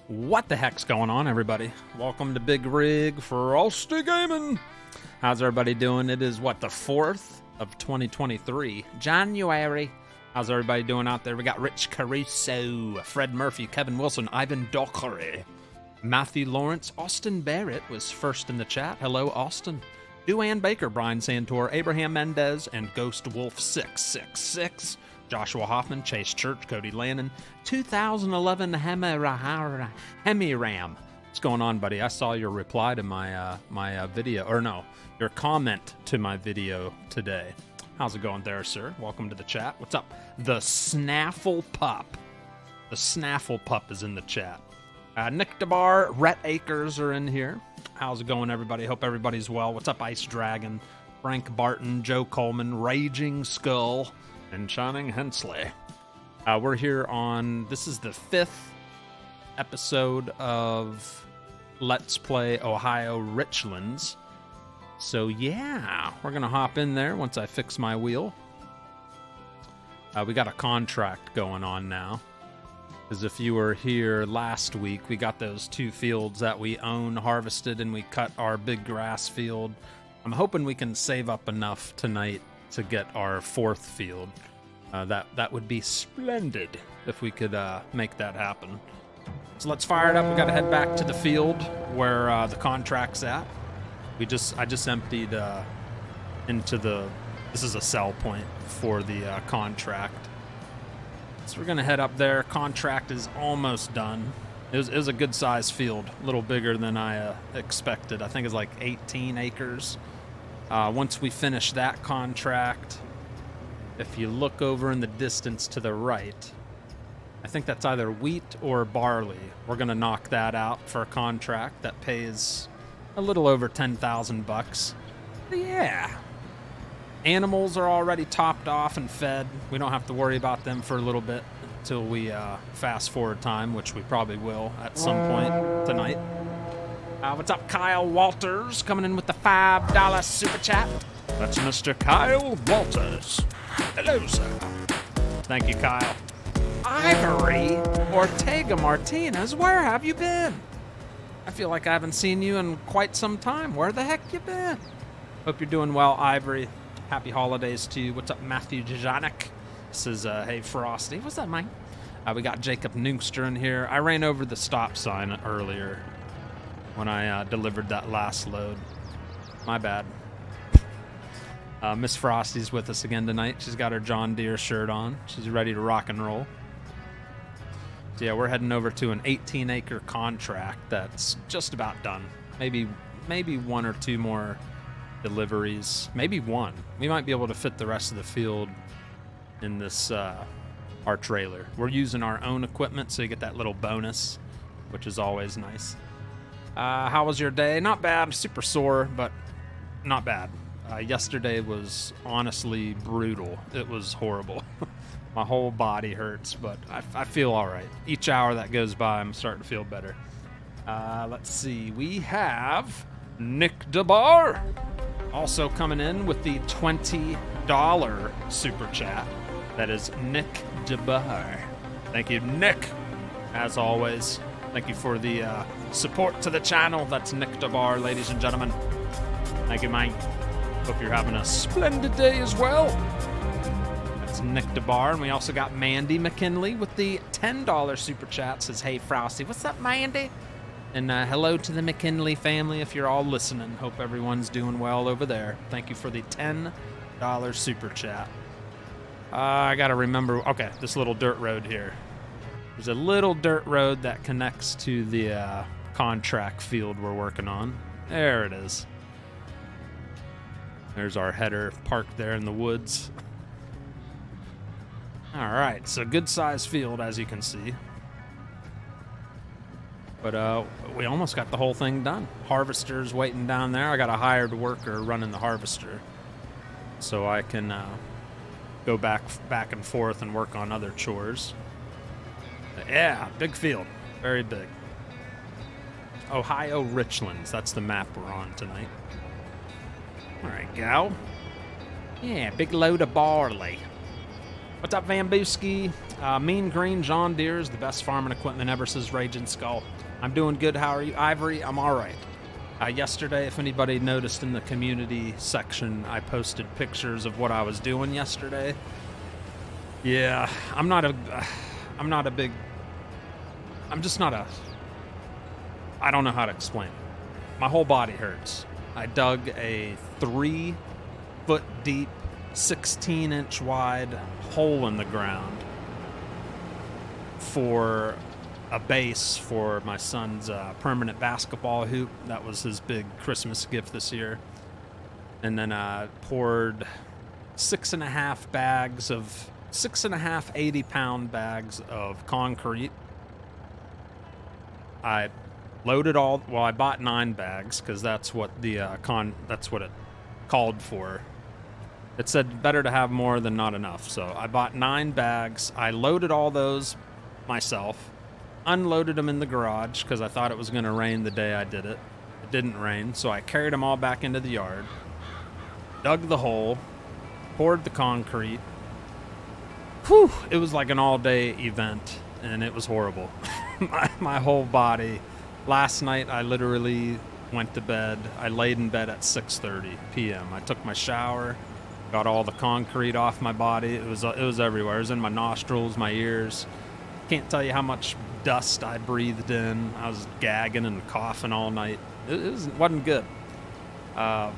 What the heck's going on, everybody? Welcome to Bigrigfrosty Gaming. How's everybody doing? It is, what, the 4th of 2023, January. How's everybody doing out there? We got Rich Caruso, Fred Murphy, Kevin Wilson, Ivan Dockery, Matthew Lawrence, Austin Barrett was first in the chat. Hello, Austin. Duane Baker, Brian Santor, Abraham Mendez, and Ghost Wolf 666. Joshua Hoffman, Chase Church, Cody Lannon, 2011 Hemiram. What's going on, buddy? I saw your reply to my video, or no, your comment to my video today. How's it going there, sir? Welcome to the chat. What's up? The Snaffle Pup. The Snaffle Pup is in the chat. Nick DeBar, Rhett Akers are in here. How's it going, everybody? Hope everybody's well. What's up, Ice Dragon? Frank Barton, Joe Coleman, Raging Skull, and Channing Hensley. We're here on, this is the 5th episode of Let's Play Ohio Richlands. So yeah, we're gonna hop in there once I fix my wheel. We got a contract going on now, because if you were here last week, we got those 2 fields that we own harvested, and we cut our big grass field. I'm hoping we can save up enough tonight to get our 4th field. That would be splendid if we could make that happen. So let's fire it up. We got to head back to the field where the contract's at. I just emptied into the. This is a sell point for the contract. So we're gonna head up there. Contract is almost done. It was a good sized field, a little bigger than I expected. I think it's like 18 acres. Once we finish that contract, if you look over in the distance to the right, I think that's either wheat or barley. We're gonna knock that out for a contract that pays a little over 10,000 bucks. Yeah. Animals are already topped off and fed. We don't have to worry about them for a little bit until we fast forward time, which we probably will at some point tonight. What's up, Kyle Walters, coming in with the $5 super chat. That's Mr. Kyle Walters. Hello, sir. Thank you, Kyle. Ivory Ortega Martinez, where have you been? I feel like I haven't seen you in quite some time. Where the heck you been? Hope you're doing well, Ivory. Happy holidays to you. What's up, Matthew Jajanik? This is, hey, Frosty. What's up, Mike? We got Jacob Newster in here. I ran over the stop sign earlier when I delivered that last load. My bad. Miss Frosty's with us again tonight. She's got her John Deere shirt on. She's ready to rock and roll. So yeah, we're heading over to an 18-acre contract that's just about done. Maybe 1 or 2 more deliveries. Maybe 1. We might be able to fit the rest of the field in this our trailer. We're using our own equipment, so you get that little bonus, which is always nice. How was your day? Not bad. Super sore, but not bad. Yesterday was honestly brutal. It was horrible. My whole body hurts, but I feel all right. Each hour that goes by, I'm starting to feel better. Let's see. We have Nick DeBar also coming in with the $20 super chat. That is Nick DeBar. Thank you, Nick. As always, thank you for the support to the channel. That's Nick DeBar, ladies and gentlemen. Thank you, Mike. Hope you're having a splendid day as well. That's Nick DeBar. And we also got Mandy McKinley with the $10 super chat. Says, hey, Frosty. What's up, Mandy? And hello to the McKinley family if you're all listening. Hope everyone's doing well over there. Thank you for the $10 super chat. I got to remember. Okay, this little dirt road here. There's a little dirt road that connects to the contract field we're working on. There it is. There's our header parked there in the woods. All right, so good size field, as you can see. But we almost got the whole thing done. Harvester's waiting down there. I got a hired worker running the harvester, so I can go back and forth and work on other chores. Yeah, big field, very big. Ohio Richlands, that's the map we're on tonight. All right, go. Yeah, big load of barley. What's up, Van Booski? Mean Green John Deere is the best farming equipment ever, says Raging Skull. I'm doing good. How are you? Ivory, I'm all right. Yesterday, if anybody noticed in the community section, I posted pictures of what I was doing yesterday. Yeah, I'm just not a, I don't know how to explain it. My whole body hurts. I dug a 3-foot deep, 16-inch wide hole in the ground for a base for my son's permanent basketball hoop. That was his big Christmas gift this year. And then I poured 6.5 80-pound bags of concrete. I loaded all. Well, I bought 9 bags because that's what the that's what it called for. It said better to have more than not enough. So I bought 9 bags. I loaded all those myself. Unloaded them in the garage because I thought it was going to rain the day I did it. It didn't rain, so I carried them all back into the yard. Dug the hole. Poured the concrete. Whew! It was like an all-day event, and it was horrible. my whole body. Last night, I literally went to bed. I laid in bed at 6:30 p.m. I took my shower, got all the concrete off my body. It was everywhere. It was in my nostrils, my ears. Can't tell you how much dust I breathed in. I was gagging and coughing all night. It wasn't good. I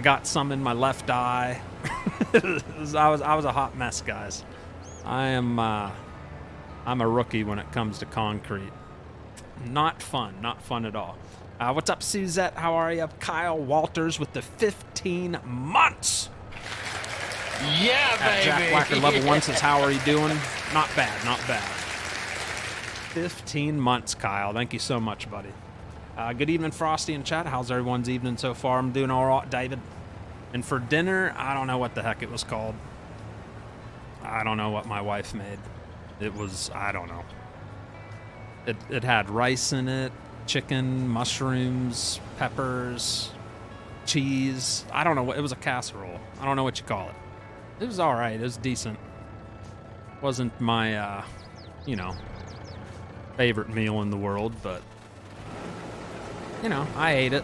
got some in my left eye. I was a hot mess, guys. I'm a rookie when it comes to concrete. Not fun at all. What's up, Suzette? How are you? Kyle Walters with the 15 months. Yeah, baby. Jack Whacker level 1 says, how are you doing? Not bad, not bad. 15 months, Kyle. Thank you so much, buddy. Good evening, Frosty and chat. How's everyone's evening so far? I'm doing all right, David. And for dinner, I don't know what the heck it was called. I don't know what my wife made. It was, I don't know. It had rice in it, chicken, mushrooms, peppers, cheese. I don't know what, it was a casserole. I don't know what you call it. It was all right. It was decent. Wasn't my, favorite meal in the world, but, I ate it.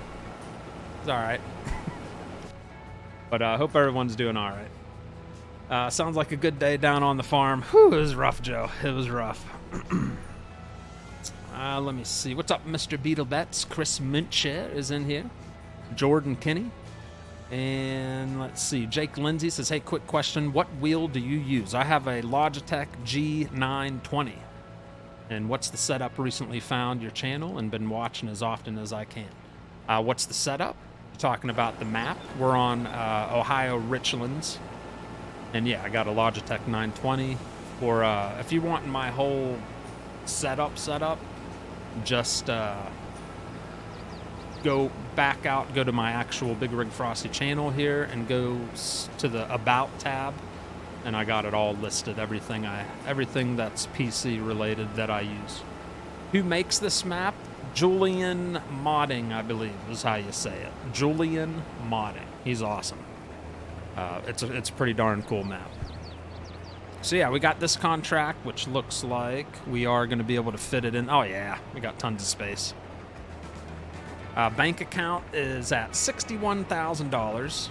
It's all right. But I hope everyone's doing all right. Sounds like a good day down on the farm. Whew, it was rough, Joe. It was rough. Let me see. What's up, Mr. Beetlebets? Chris Mincher is in here. Jordan Kinney. And let's see. Jake Lindsay says, hey, quick question. What wheel do you use? I have a Logitech G920. And what's the setup? Recently found your channel and been watching as often as I can. What's the setup? You're talking about the map. We're on Ohio Richlands. And yeah, I got a Logitech 920. Or if you want my whole setup, just go back out, go to my actual Bigrigfrosty channel here, and go to the About tab, and I got it all listed. Everything that's PC related that I use. Who makes this map? Julian Modding, I believe, is how you say it. Julian Modding. He's awesome. It's a pretty darn cool map. So yeah, we got this contract, which looks like we are going to be able to fit it in. Oh yeah, we got tons of space. Bank account is at $61,000.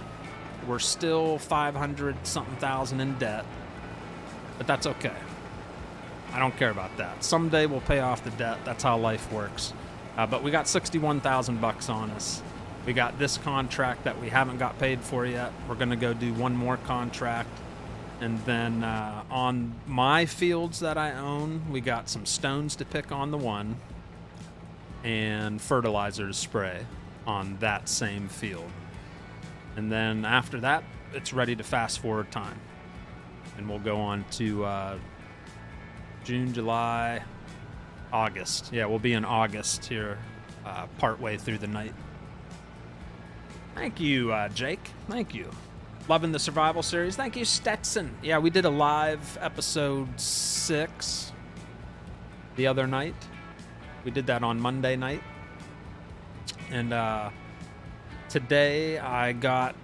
We're still 500-something thousand in debt, but that's okay. I don't care about that. Someday we'll pay off the debt. That's how life works. But we got 61,000 bucks on us. We got this contract that we haven't got paid for yet. We're going to go do one more contract. And then on my fields that I own, we got some stones to pick on the one and fertilizer to spray on that same field. And then after that, it's ready to fast forward time. And we'll go on to June, July, August. Yeah, we'll be in August here, partway through the night. Thank you, Jake. Thank you. Loving the survival series. Thank you, Stetson. Yeah, we did a live episode 6 the other night. We did that on Monday night. And today I got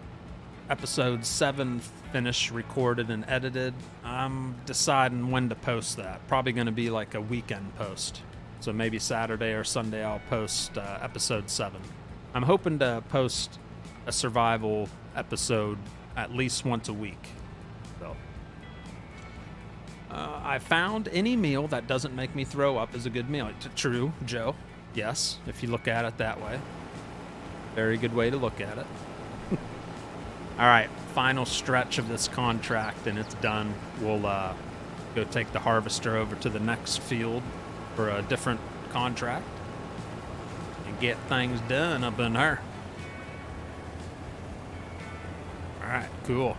episode 7 finished, recorded, and edited. I'm deciding when to post that. Probably going to be like a weekend post. So maybe Saturday or Sunday I'll post episode 7. I'm hoping to post a survival episode at least once a week. So I found any meal that doesn't make me throw up is a good meal. True, Joe. Yes, if you look at it that way. Very good way to look at it. All right, final stretch of this contract, and it's done. We'll go take the harvester over to the next field for a different contract and get things done up in there. All right, cool.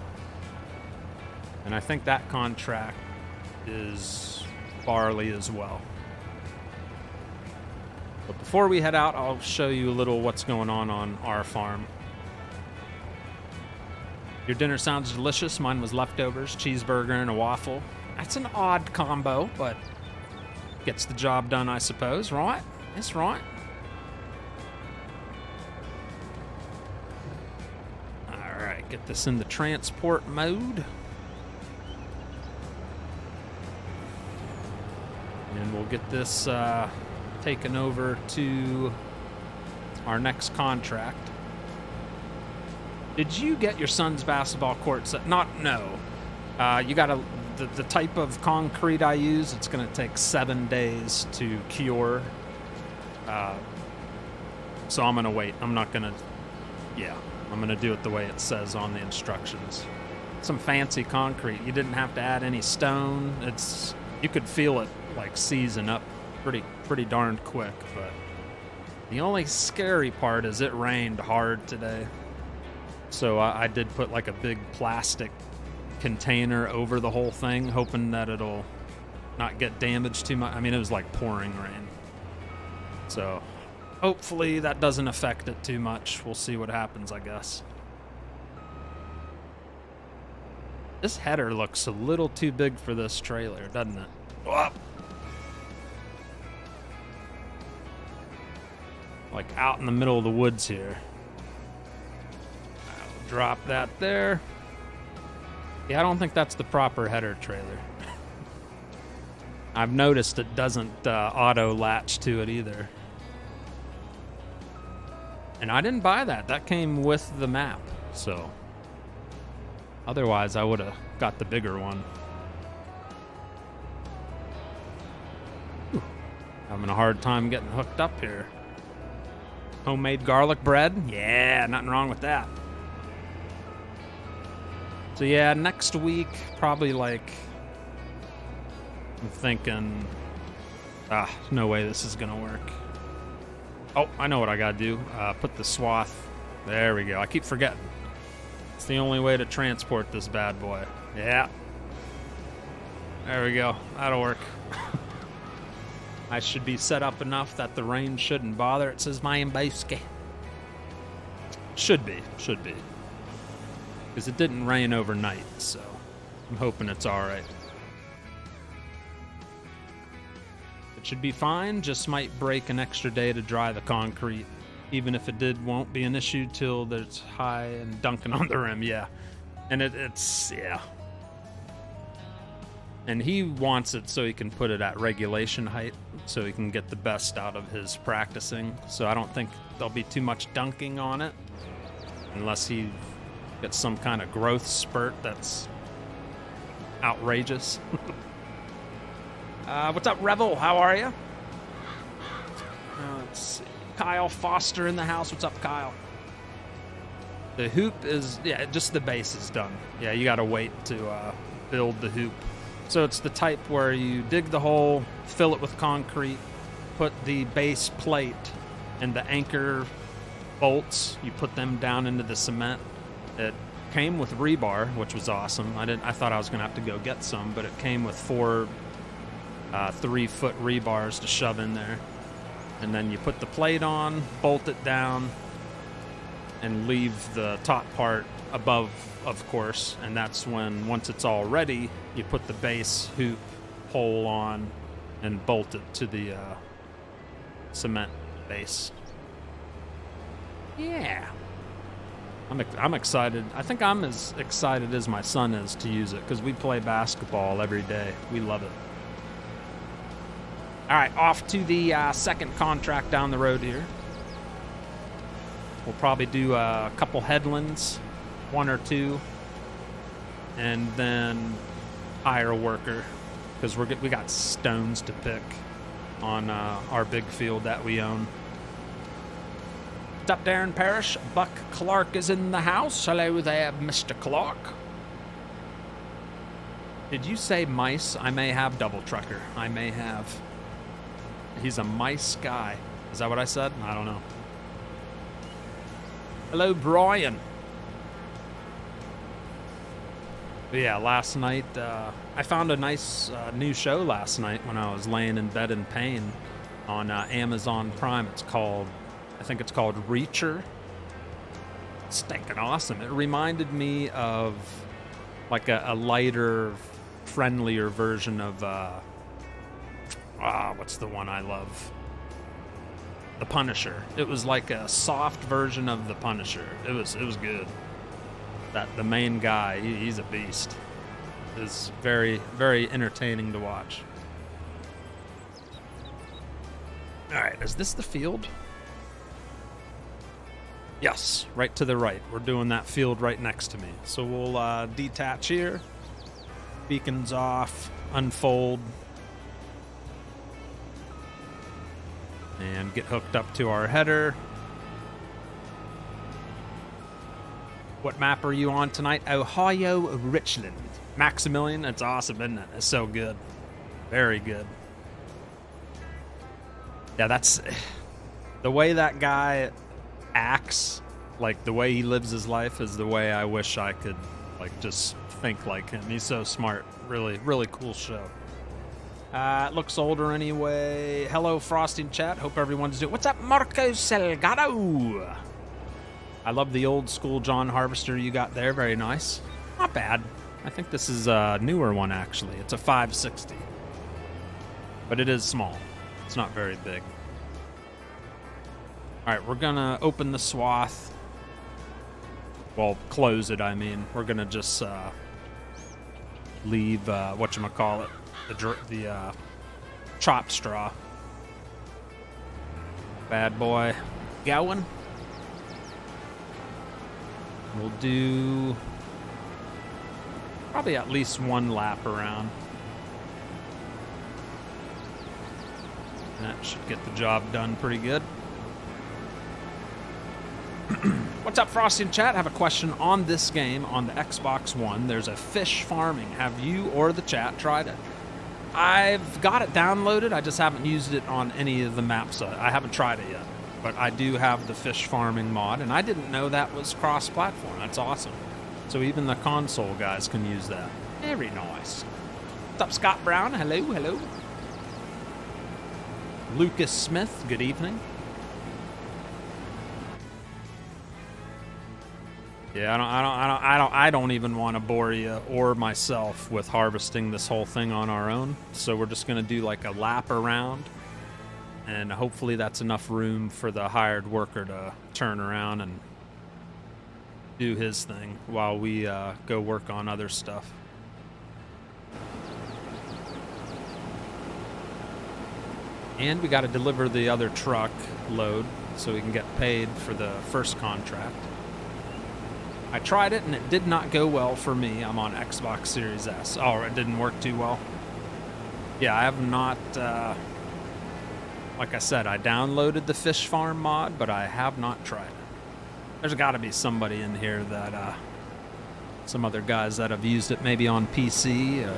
And I think that contract is barley as well. But before we head out, I'll show you a little what's going on our farm. Your dinner sounds delicious. Mine was leftovers, cheeseburger, and a waffle. That's an odd combo, but gets the job done, I suppose, right? That's right. All right, get this in the transport mode. And we'll get this taken over to our next contract. Did you get your son's basketball court set? No. You got the type of concrete I use, it's going to take 7 days to cure. So I'm going to wait. I'm not going to, I'm going to do it the way it says on the instructions. Some fancy concrete. You didn't have to add any stone. You could feel it like season up pretty darn quick, but the only scary part is it rained hard today. So I did put like a big plastic container over the whole thing, hoping that it'll not get damaged too much. I mean, it was like pouring rain. So hopefully that doesn't affect it too much. We'll see what happens, I guess. This header looks a little too big for this trailer, doesn't it? Whoop. Like out in the middle of the woods here. I'll drop that there. Yeah, I don't think that's the proper header trailer. I've noticed it doesn't auto latch to it either. And I didn't buy that. That came with the map, so otherwise I would have got the bigger one. Whew. Having a hard time getting hooked up here. Homemade garlic bread? Yeah, nothing wrong with that. So yeah, next week, probably like, I'm thinking, no way this is gonna work. Oh, I know what I gotta do. Put the swath, there we go. I keep forgetting. It's the only way to transport this bad boy. Yeah. There we go, that'll work. I should be set up enough that the rain shouldn't bother. It says Mayimboski. Should be. Because it didn't rain overnight, so I'm hoping it's all right. It should be fine, just might break an extra day to dry the concrete. Even if it did, won't be an issue till there's high and dunking on the rim, yeah. And it's. And he wants it so he can put it at regulation height, so he can get the best out of his practicing. So I don't think there'll be too much dunking on it, unless he gets some kind of growth spurt that's outrageous. What's up, Revel? How are you? Let's see. Kyle Foster in the house. What's up, Kyle? The hoop is, just the base is done. Yeah, you gotta wait to build the hoop. So it's the type where you dig the hole, fill it with concrete, put the base plate and the anchor bolts, you put them down into the cement. It came with rebar, which was awesome. I thought I was gonna have to go get some, but it came with 4 3-foot rebars to shove in there. And then you put the plate on, bolt it down, and leave the top part above, of course. And that's when, once it's all ready, you put the base hoop hole on and bolt it to the cement base. Yeah. I'm excited. I think I'm as excited as my son is to use it because we play basketball every day. We love it. All right, off to the second contract down the road here. We'll probably do a couple headlands, 1 or 2, and then hire a worker because we got stones to pick on our big field that we own. What's up, Darren Parrish? Buck Clark is in the house. Hello there, Mr. Clark. Did you say mice? I may have double trucker. I may have. He's a mice guy. Is that what I said? I don't know. Hello, Brian. But yeah, last night, I found a nice new show last night when I was laying in bed in pain on Amazon Prime. I think it's called Reacher. It's stinking awesome. It reminded me of like a lighter, friendlier version of, what's the one I love? The Punisher. It was like a soft version of The Punisher. It was good. The main guy, he's a beast. It's very, very entertaining to watch. All right, is this the field? Yes, right to the right. We're doing that field right next to me. So we'll detach here. Beacons off, unfold, and get hooked up to our header. What map are you on tonight? Ohio Richland. Maximilian, it's awesome, isn't it? It's so good. Very good. Yeah, that's the way that guy acts, like the way he lives his life is the way I wish I could like just think like him. He's so smart. Really, really cool show. It looks older anyway. Hello, Frosty in chat. Hope everyone's doing. What's up, Marco Salgado? I love the old school John Harvester you got there. Very nice. Not bad. I think this is a newer one, actually. It's a 560. But it is small. It's not very big. All right, we're going to open the swath. Well, close it, I mean. We're going to just leave, whatchamacallit, the chop straw. Bad boy going. We'll do probably at least one lap around. That should get the job done pretty good. What's up, Frosty in chat? I have a question on this game on the Xbox One. There's a fish farming. Have you or the chat tried it? I've got it downloaded. I just haven't used it on any of the maps. I haven't tried it yet. But I do have the fish farming mod, and I didn't know that was cross-platform. That's awesome. So even the console guys can use that. Very nice. What's up, Scott Brown? Hello, hello. Lucas Smith, good evening. Yeah, I don't even want to bore you or myself with harvesting this whole thing on our own. So we're just going to do like a lap around, and hopefully that's enough room for the hired worker to turn around and do his thing while we go work on other stuff. And we got to deliver the other truck load so we can get paid for the first contract. I tried it and it did not go well for me. I'm on Xbox Series S. Oh, it didn't work too well. Yeah, I have not, like I said, I downloaded the fish farm mod, but I have not tried it. There's got to be somebody in here that, some other guys that have used it maybe on PC.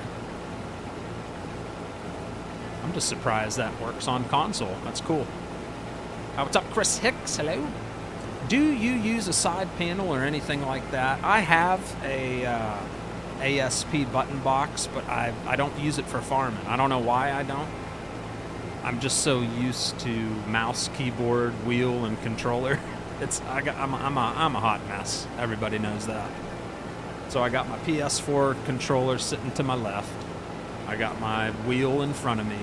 I'm just surprised that works on console. That's cool. What's up, Chris Hicks? Hello. Do you use a side panel or anything like that? I have a ASP button box, but I don't use it for farming. I don't know why I don't. I'm just so used to mouse, keyboard, wheel, and controller. I'm a hot mess. Everybody knows that. So I got my PS4 controller sitting to my left. I got my wheel in front of me,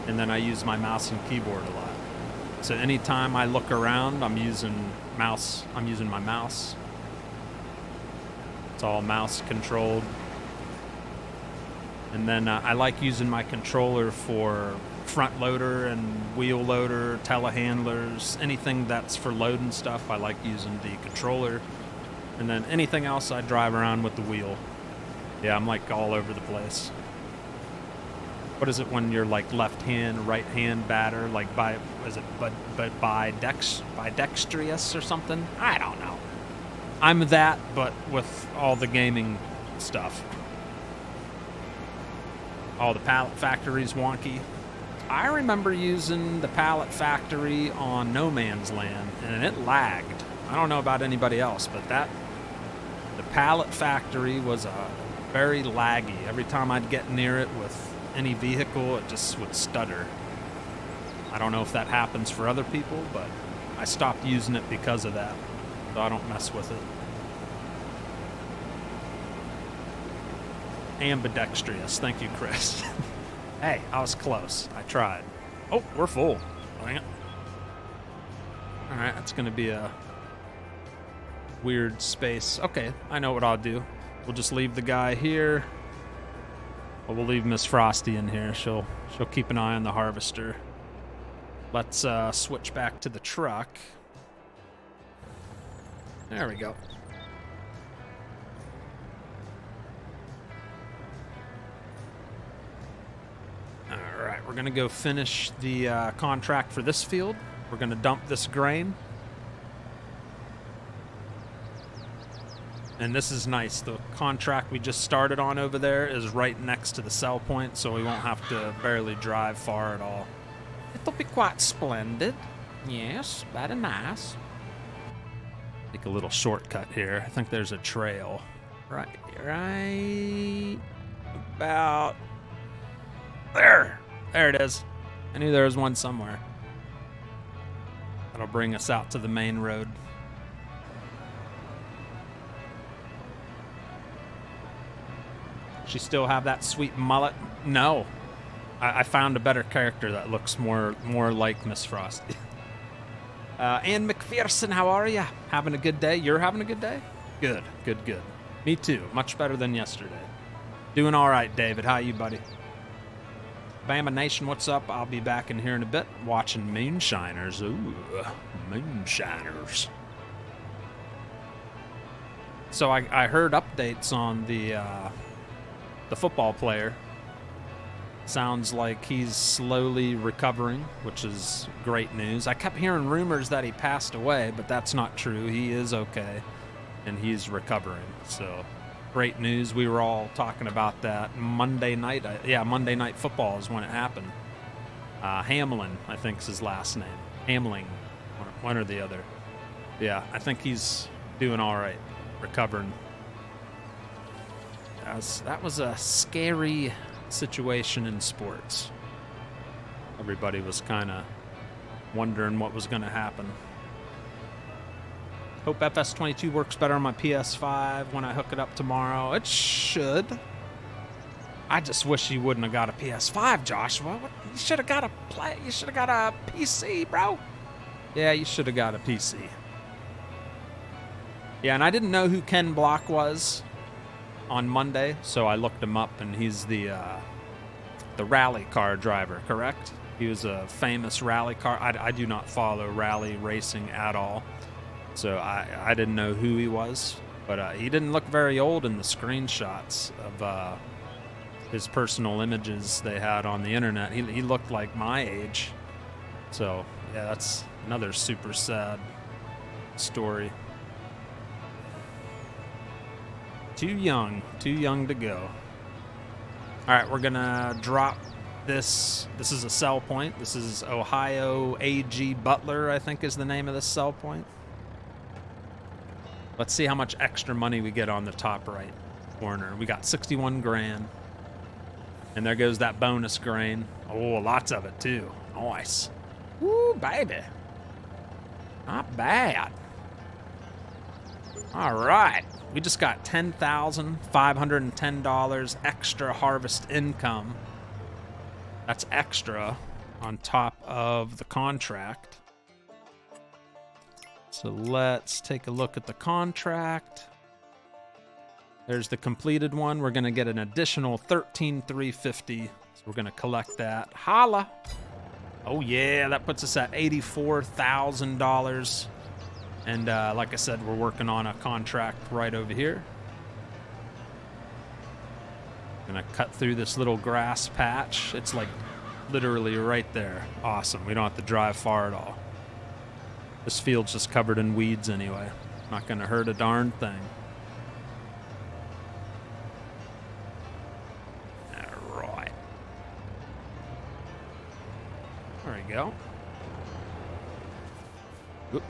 and then I use my mouse and keyboard a lot. So anytime I look around, I'm using my mouse. It's all mouse controlled. And then I like using my controller for front loader and wheel loader, telehandlers, anything that's for loading stuff. I like using the controller. And then anything else I drive around with the wheel. Yeah, I'm like all over the place. What is it when you're like left hand, right hand batter? Like bidextrous or something? I don't know. I'm that, but with all the gaming stuff. Oh, the pallet factory's wonky. I remember using the pallet factory on No Man's Land, and it lagged. I don't know about anybody else, but the pallet factory was very laggy. Every time I'd get near it with any vehicle, it just would stutter. I don't know if that happens for other people, but I stopped using it because of that, so I don't mess with it. Ambidextrous. Thank you, Chris. Hey, I was close. I tried. Oh, we're full. Dang it. All right, that's going to be a weird space. Okay, I know what I'll do. We'll just leave the guy here. Well, we'll leave Miss Frosty in here. She'll keep an eye on the harvester. Let's switch back to the truck. There we go. All right, we're going to go finish the contract for this field. We're going to dump this grain. And this is nice. The contract we just started on over there is right next to the sell point, so we won't have to barely drive far at all. It'll be quite splendid. Yes, very nice. Take a little shortcut here. I think there's a trail. Right about there. There it is. I knew there was one somewhere. That'll bring us out to the main road. She still have that sweet mullet? No. I found a better character that looks more like Miss Frosty. Ann McPherson, how are you? Having a good day? You're having a good day? Good. Me too. Much better than yesterday. Doing all right, David. How you, buddy? Bama Nation, what's up? I'll be back in here in a bit watching Moonshiners. Ooh, Moonshiners. So I heard updates on the football player. Sounds like he's slowly recovering, which is great news. I kept hearing rumors that he passed away, but that's not true. He is okay, and he's recovering. So, great news. We were all talking about that Monday night. Monday Night Football is when it happened. Hamlin, I think is his last name. Hamling, one or the other. Yeah, I think he's doing all right, recovering. That was a scary situation in sports. Everybody was kind of wondering what was going to happen. Hope FS22 works better on my PS5 when I hook it up tomorrow. It should. I just wish you wouldn't have got a PS5, Joshua. You should have got You should have got a PC, bro. Yeah, you should have got a PC. Yeah, and I didn't know who Ken Block was on Monday, so I looked him up, and he's the rally car driver, correct? He was a famous rally car. I do not follow rally racing at all, so I didn't know who he was, but he didn't look very old in the screenshots of his personal images they had on the internet. He looked like my age, so yeah, that's another super sad story. Too young to go. All right, we're gonna drop this. This is a sell point. This is Ohio AG Butler, I think is the name of this sell point. Let's see how much extra money we get on the top right corner. We got 61 grand. And there goes that bonus grain. Oh, lots of it too. Nice. Woo, baby. Not bad. All right. We just got $10,510 extra harvest income. That's extra on top of the contract. So let's take a look at the contract. There's the completed one. We're going to get an additional $13,350. So we're going to collect that. Holla! Oh, yeah, that puts us at $84,000. And like I said, we're working on a contract right over here. Gonna cut through this little grass patch. It's like literally right there. Awesome. We don't have to drive far at all. This field's just covered in weeds anyway. Not gonna hurt a darn thing. All right. There we go. Oop.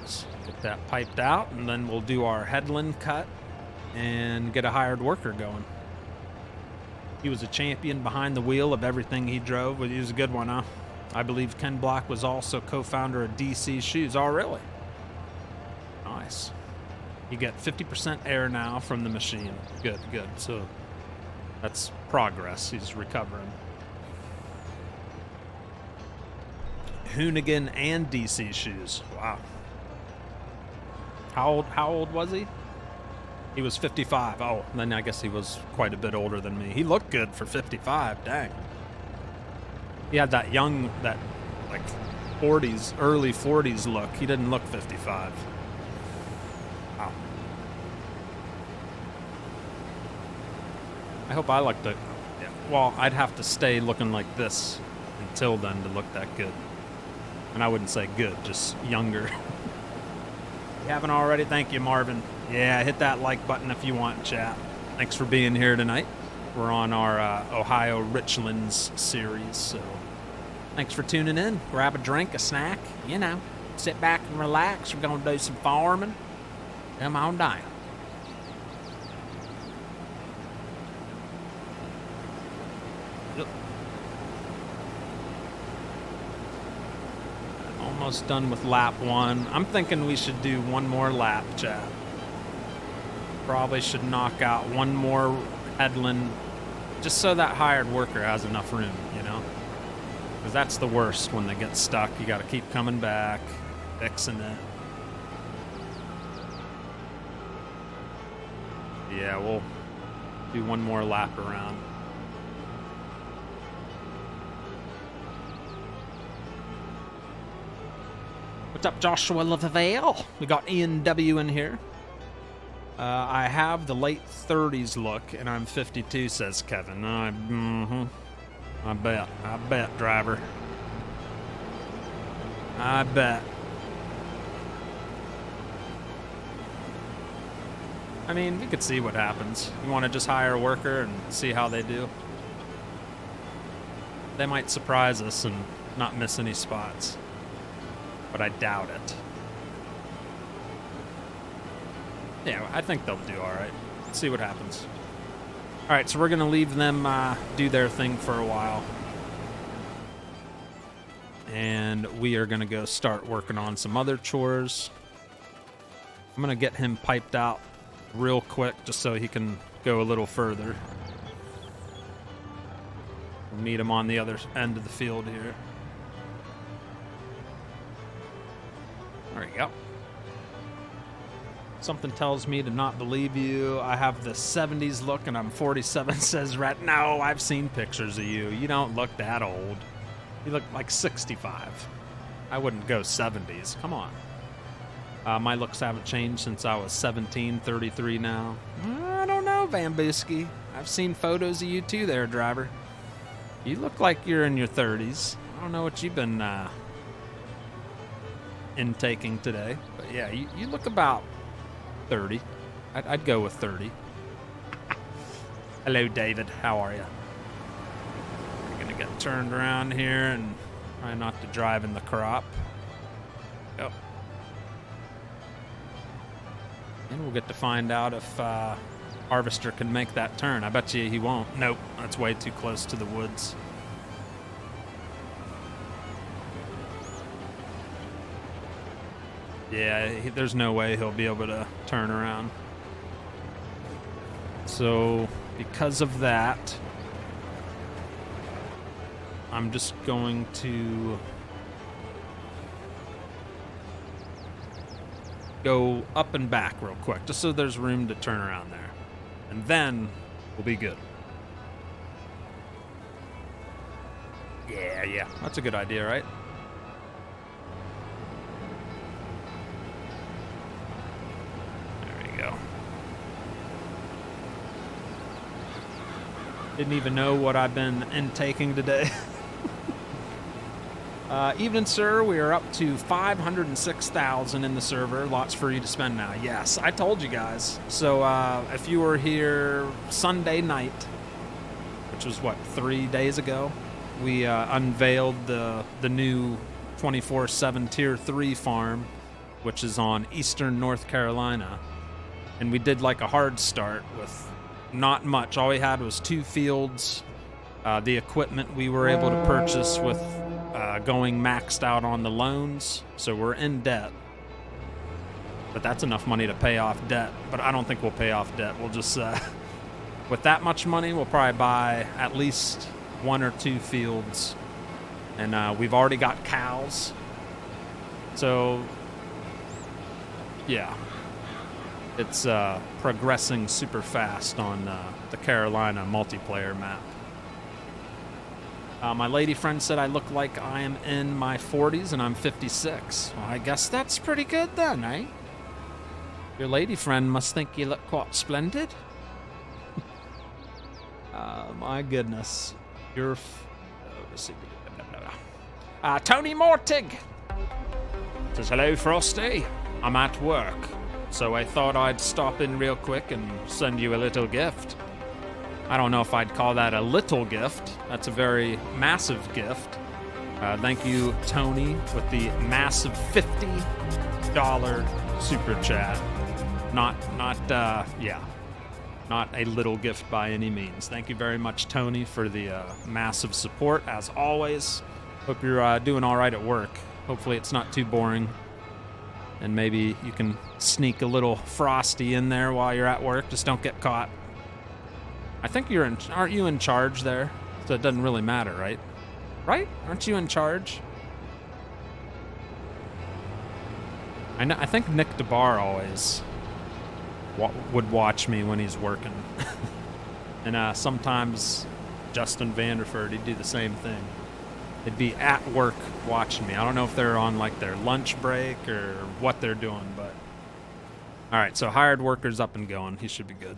Let's get that piped out, and then we'll do our headland cut and get a hired worker going. He was a champion behind the wheel of everything he drove. He was a good one, huh? I believe Ken Block was also co-founder of DC Shoes. Oh, really? Nice. You get 50% air now from the machine. Good, good. So that's progress. He's recovering. Hoonigan and DC Shoes. Wow. How old was he? He was 55. Oh, then I guess he was quite a bit older than me. He looked good for 55. Dang. He had that young, that like 40s, early 40s look. He didn't look 55. Wow. I hope I looked it. Yeah. Well, I'd have to stay looking like this until then to look that good. And I wouldn't say good, just younger. You haven't already? Thank you, Marvin. Yeah, hit that like button if you want, chat. Thanks for being here tonight. We're on our Ohio Richlands series, so thanks for tuning in. Grab a drink, a snack, you know, sit back and relax. We're going to do some farming. Come on down. Yep. Almost done with lap 1. I'm thinking we should do one more lap, chat. Probably should knock out one more headland just so that hired worker has enough room, you know? Because that's the worst when they get stuck. You got to keep coming back, fixing it. Yeah, we'll do one more lap around. What's up, Joshua Lavelle? We got Ian W in here. I have the late 30s look, and I'm 52, says Kevin. I bet, driver. I bet. I mean, we could see what happens. You want to just hire a worker and see how they do? They might surprise us and not miss any spots, but I doubt it. Yeah, I think they'll do all right. Let's see what happens. All right, so we're going to leave them do their thing for a while. And we are going to go start working on some other chores. I'm going to get him piped out real quick just so he can go a little further. We'll meet him on the other end of the field here. There you go. Something tells me to not believe you. I have the 70s look and I'm 47, says Rat. No, I've seen pictures of you. You don't look that old. You look like 65. I wouldn't go 70s. Come on. My looks haven't changed since I was 17, 33 now. I don't know, Van Booski. I've seen photos of you too there, driver. You look like you're in your 30s. I don't know what you've been intaking today. But yeah, you look about 30. I'd go with 30. Hello, David. How are you? We're going to get turned around here and try not to drive in the crop. Yep. And we'll get to find out if Harvester can make that turn. I bet you he won't. Nope. That's way too close to the woods. Yeah, there's no way he'll be able to turn around. So, because of that, I'm just going to go up and back real quick, just so there's room to turn around there. And then we'll be good. Yeah, that's a good idea, right? There we go. Didn't even know what I've been intaking today. Evening, sir. We are up to 506,000 in the server. Lots for you to spend now. Yes, I told you guys. So if you were here Sunday night, which was what, 3 days ago, we unveiled the new 24/7 Tier 3 farm, which is on eastern North Carolina. And we did like a hard start with not much. All we had was 2 fields. The equipment we were able to purchase with going maxed out on the loans, so we're in debt. But that's enough money to pay off debt. But I don't think we'll pay off debt. We'll just, with that much money, we'll probably buy at least 1 or 2 fields. And we've already got cows. So, yeah. It's progressing super fast on the Carolina multiplayer map. My lady friend said I look like I am in my 40s and I'm 56. Well, I guess that's pretty good then, eh? Your lady friend must think you look quite splendid. My goodness. You're... Tony Mortig says, hello, Frosty. I'm at work, so I thought I'd stop in real quick and send you a little gift. I don't know if I'd call that a little gift. That's a very massive gift. Thank you, Tony, with the massive $50 super chat. Not a little gift by any means. Thank you very much, Tony, for the massive support, as always. Hope you're doing all right at work. Hopefully it's not too boring. And maybe you can sneak a little Frosty in there while you're at work. Just don't get caught. I think aren't you in charge there? So it doesn't really matter, right? Right? Aren't you in charge? I think Nick DeBar always would watch me when he's working. And sometimes Justin Vanderford, he'd do the same thing. They'd be at work watching me. I don't know if they're on like their lunch break or what they're doing, but... Alright, so hired worker's up and going. He should be good.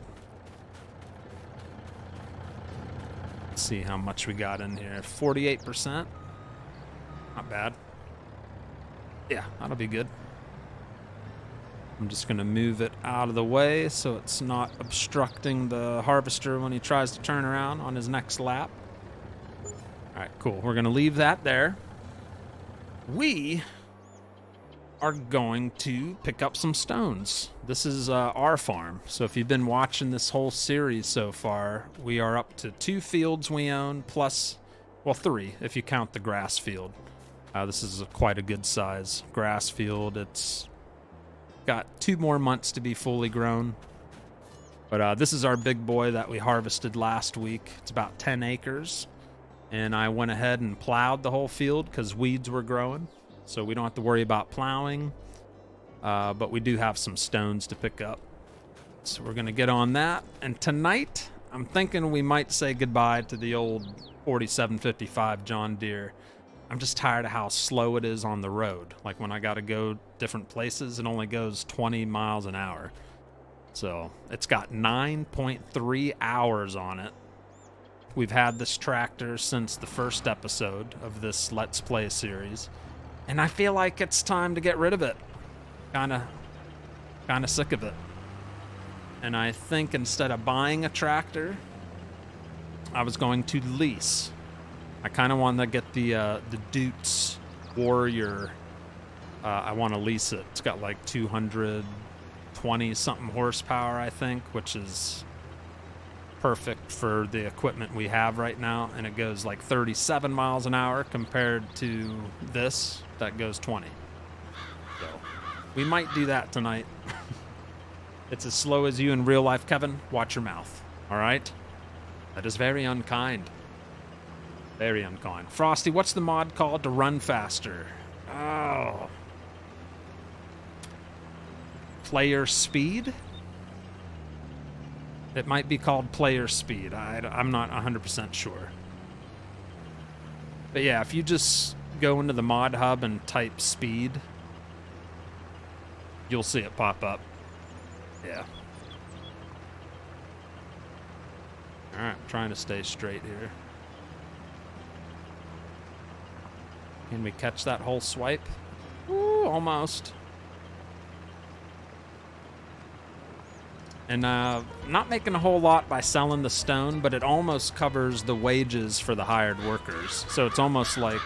See how much we got in here. 48%. Not bad. Yeah, that'll be good. I'm just going to move it out of the way so it's not obstructing the harvester when he tries to turn around on his next lap. All right, cool. We're going to leave that there. We are going to pick up some stones. This is our farm. So if you've been watching this whole series so far, we are up to 2 fields we own, plus, well, 3 if you count the grass field. This is quite a good size grass field. It's got 2 more months to be fully grown. But this is our big boy that we harvested last week. It's about 10 acres. And I went ahead and plowed the whole field because weeds were growing. So we don't have to worry about plowing. But we do have some stones to pick up. So we're going to get on that. And tonight, I'm thinking we might say goodbye to the old 4755 John Deere. I'm just tired of how slow it is on the road. Like when I got to go different places, it only goes 20 miles an hour. So it's got 9.3 hours on it. We've had this tractor since the first episode of this Let's Play series. And I feel like it's time to get rid of it. Kinda sick of it. And I think instead of buying a tractor, I was going to lease. I kind of want to get the Dutes Warrior. I want to lease it. It's got like 220 something horsepower, I think, which is perfect for the equipment we have right now. And it goes like 37 miles an hour compared to this that goes 20. So we might do that tonight. It's as slow as you in real life, Kevin. Watch your mouth. All right? That is very unkind. Very unkind. Frosty, what's the mod called to run faster? Oh. player speed. It might be called player speed. I'm not 100% sure. But yeah, if you just go into the mod hub and type speed, you'll see it pop up. Yeah. Alright, I'm trying to stay straight here. Can we catch that whole swipe? Ooh, almost. And not making a whole lot by selling the stone, but it almost covers the wages for the hired workers. So it's almost like,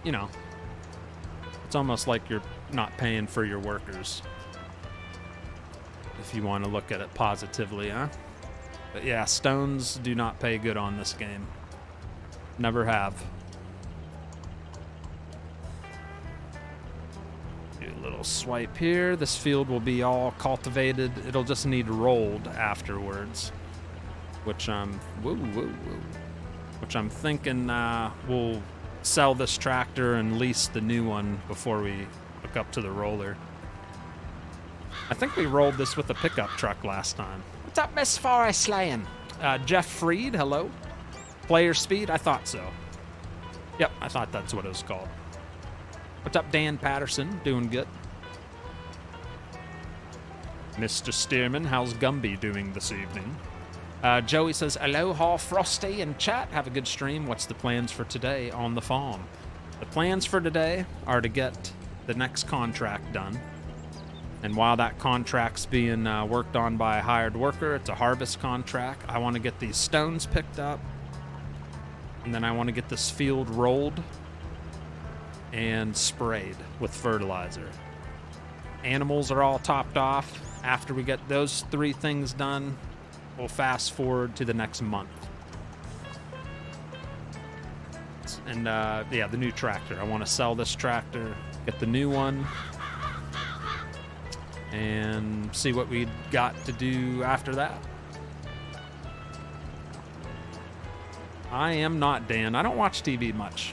you know, it's almost like you're not paying for your workers. If you want to look at it positively, huh? But yeah, stones do not pay good on this game. Never have. Little swipe here. This field will be all cultivated. It'll just need rolled afterwards, which I'm which I'm thinking we'll sell this tractor and lease the new one before we hook up to the roller. I think we rolled this with a pickup truck last time. What's up, Miss Forest Lane? Jeff Freed, hello. Player speed, I thought so. Yep, I thought that's what it was called. What's up, Dan Patterson? Doing good. Mr. Stearman, how's Gumby doing this evening? Joey says, aloha, Frosty in chat. Have a good stream. What's the plans for today on the farm? The plans for today are to get the next contract done. And while that contract's being worked on by a hired worker, it's a harvest contract. I want to get these stones picked up. And then I want to get this field rolled and sprayed with fertilizer. Animals are all topped off. After we get those 3 things done, we'll fast forward to the next month. And yeah, the new tractor. I want to sell this tractor, get the new one, and see what we got to do after that. I am not Dan. I don't watch TV much.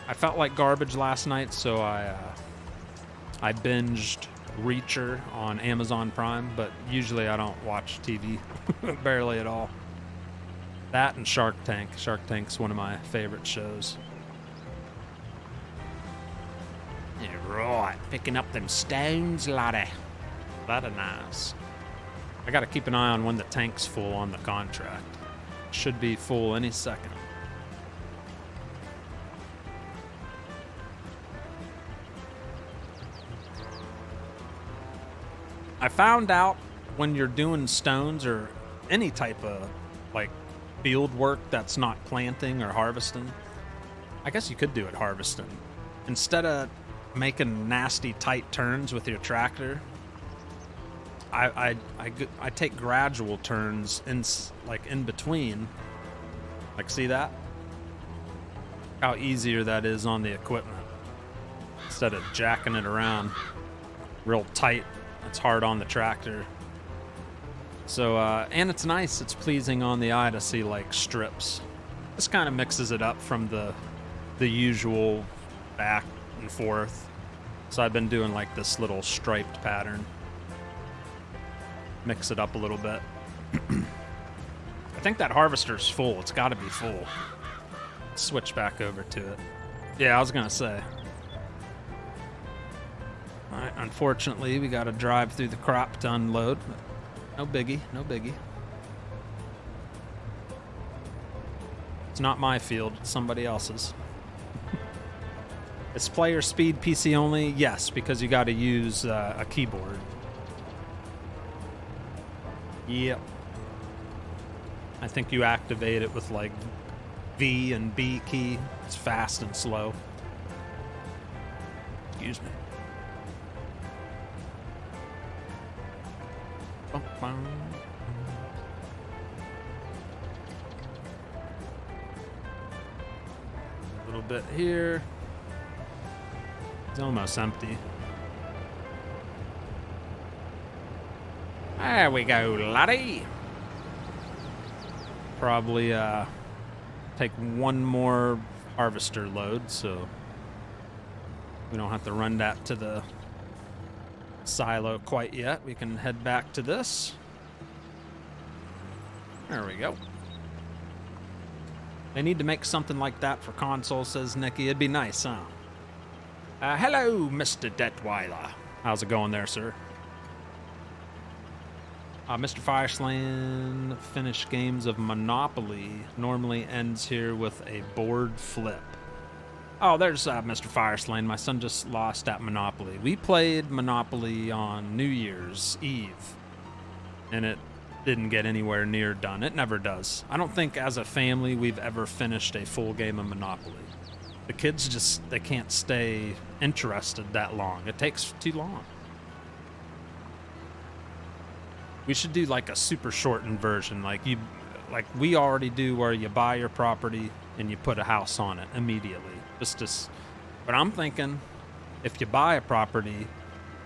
I felt like garbage last night, so I binged Reacher on Amazon Prime, but usually I don't watch TV barely at all. That and Shark Tank. Shark Tank's one of my favorite shows. Yeah, right, picking up them stones, laddie. That are nice. I gotta keep an eye on when the tank's full on the contract. Should be full any second. I found out when you're doing stones or any type of like field work that's not planting or harvesting, I guess you could do it harvesting. Instead of making nasty tight turns with your tractor, I take gradual turns in between. Like, see that? How easier that is on the equipment. Instead of jacking it around real tight. It's hard on the tractor. So, and it's nice. It's pleasing on the eye to see, like, strips. This kind of mixes it up from the usual back and forth. So I've been doing, like, this little striped pattern. Mix it up a little bit. I think that harvester's full. It's got to be full. Switch back over to it. Yeah, I was going to say. Alright, unfortunately, we got to drive through the crop to unload. No biggie, no biggie. It's not my field, it's somebody else's. It's player speed PC only? Yes, because you got to use a keyboard. Yep. I think you activate it with like V and B key. It's fast and slow. Excuse me. A little bit here. It's almost empty. There we go, laddie. Probably take one more harvester load, so we don't have to run that to the silo quite yet. We can head back to this. There we go. They need to make something like that for console, says Nikki. It'd be nice, huh? Hello, Mr. Detweiler. How's it going there, sir? Mr. Firesland finished games of Monopoly normally ends here with a board flip. Oh, there's Mr. Firesland. My son just lost at Monopoly. We played Monopoly on New Year's Eve, and it didn't get anywhere near done. It never does. I don't think as a family we've ever finished a full game of Monopoly. The kids just, they can't stay interested that long. It takes too long. We should do like a super shortened version, like we already do, where you buy your property and you put a house on it immediately. But I'm thinking, if you buy a property,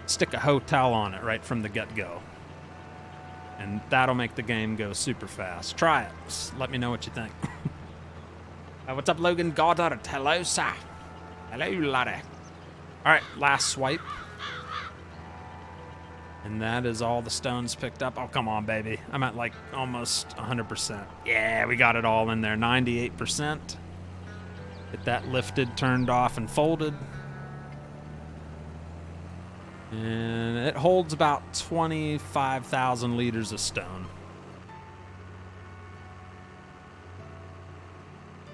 stick a hotel on it right from the get-go, and that'll make the game go super fast. Try it. Just let me know what you think. What's up, Logan Goddard? Hello, sir. Hello, laddie. All right, last swipe. And that is all the stones picked up. Oh, come on, baby. I'm at like almost 100%. Yeah, we got it all in there. 98%. Get that lifted, turned off, and folded. And it holds about 25,000 liters of stone.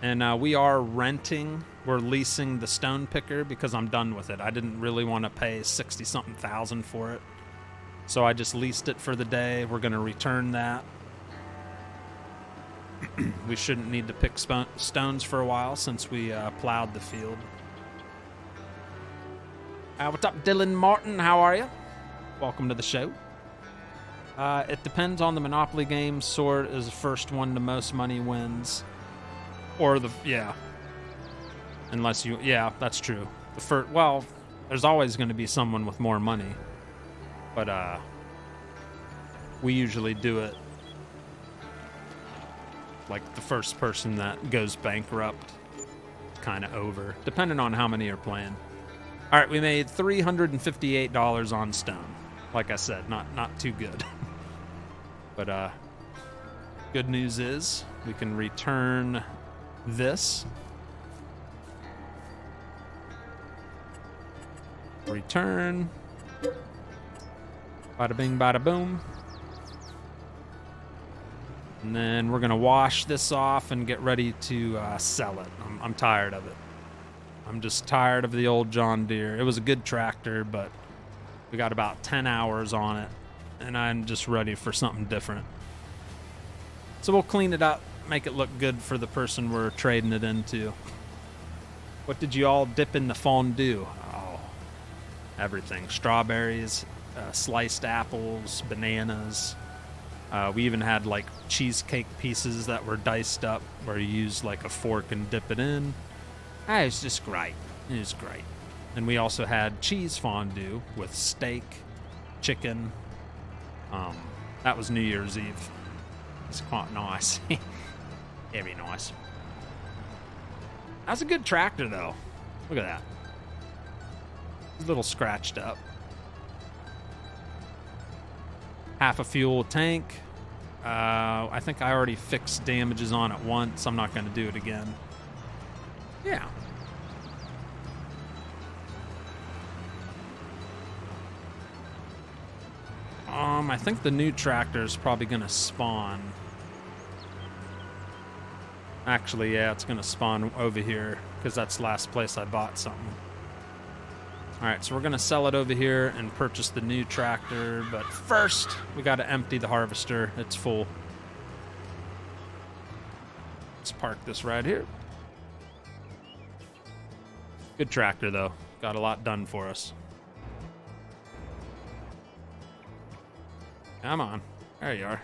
And we are renting. We're leasing the stone picker because I'm done with it. I didn't really want to pay 60-something thousand for it. So I just leased it for the day. We're going to return that. We shouldn't need to pick stones for a while since we plowed the field. What's up, Dylan Martin? How are you? Welcome to the show. It depends on the Monopoly game. Sword is the first one to most money wins. Or yeah. Unless you, yeah, that's true. Well, there's always going to be someone with more money. But we usually do it like the first person that goes bankrupt, kind of over, depending on how many are playing. All right, we made $358 on stone. Like I said, not too good. But good news is we can return this. Return. Bada bing, bada boom. And then we're going to wash this off and get ready to sell it. I'm tired of it. I'm just tired of the old John Deere. It was a good tractor, but we got about 10 hours on it, and I'm just ready for something different. So we'll clean it up, make it look good for the person we're trading it into. What did you all dip in the fondue? Oh, everything. Strawberries, sliced apples, bananas. We even had like cheesecake pieces that were diced up where you use like a fork and dip it in. It was just great. It was great. And we also had cheese fondue with steak, chicken. That was New Year's Eve. It's quite nice. Very nice. That's a good tractor though. Look at that. It's a little scratched up. Half a fuel tank. I think I already fixed damages on it once. I'm not going to do it again. Yeah. I think the new tractor is probably going to spawn. Actually, yeah, it's going to spawn over here because that's the last place I bought something. All right, so we're going to sell it over here and purchase the new tractor. But first, we got to empty the harvester. It's full. Let's park this right here. Good tractor, though. Got a lot done for us. Come on. There you are.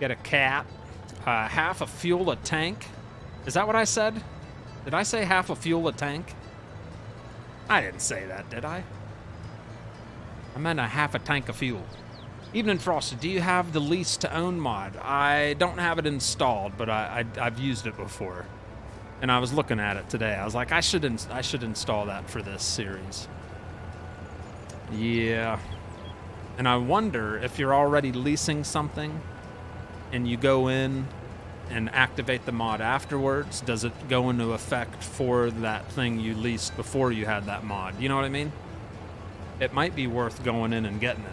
Get a cat. Half a fuel a tank. Is that what I said? Did I say half a fuel a tank? I didn't say that, did I? I meant a half a tank of fuel. Evening Frosty, do you have the lease to own mod? I don't have it installed, but I've used it before. And I was looking at it today. I was like, I should install that for this series. Yeah. And I wonder if you're already leasing something and you go in and activate the mod afterwards, does it go into effect for that thing you leased before you had that mod? You know what I mean? It might be worth going in and getting it.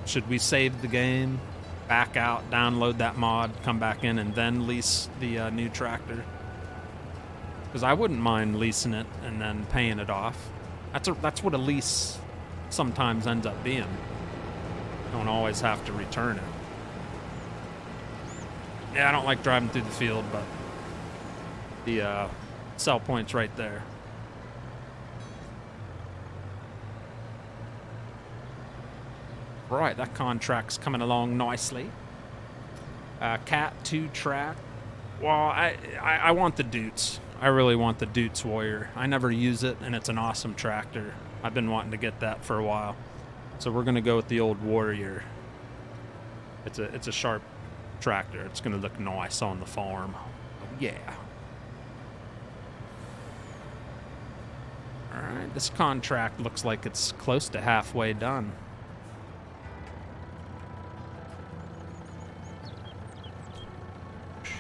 Should we save the game, back out, download that mod, come back in, and then lease the new tractor? Because I wouldn't mind leasing it and then paying it off. That's what a lease sometimes ends up being. You don't always have to return it. Yeah, I don't like driving through the field, but the sell point's right there. Right, that contract's coming along nicely. Cat 2 track. Well, I want the Dutes. I really want the Dutes Warrior. I never use it, and it's an awesome tractor. I've been wanting to get that for a while. So we're going to go with the old Warrior. It's a sharp tractor. It's going to look nice on the farm. Oh, yeah. All right, this contract looks like it's close to halfway done.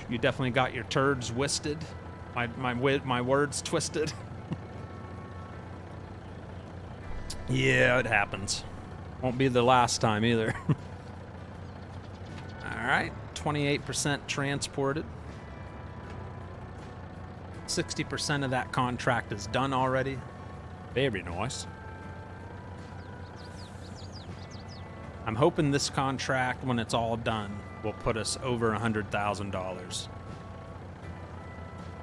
You definitely got your turds twisted. My words twisted. Yeah, it happens. Won't be the last time either. All right, 28% transported. 60% of that contract is done already. Very nice. I'm hoping this contract, when it's all done, will put us over $100,000.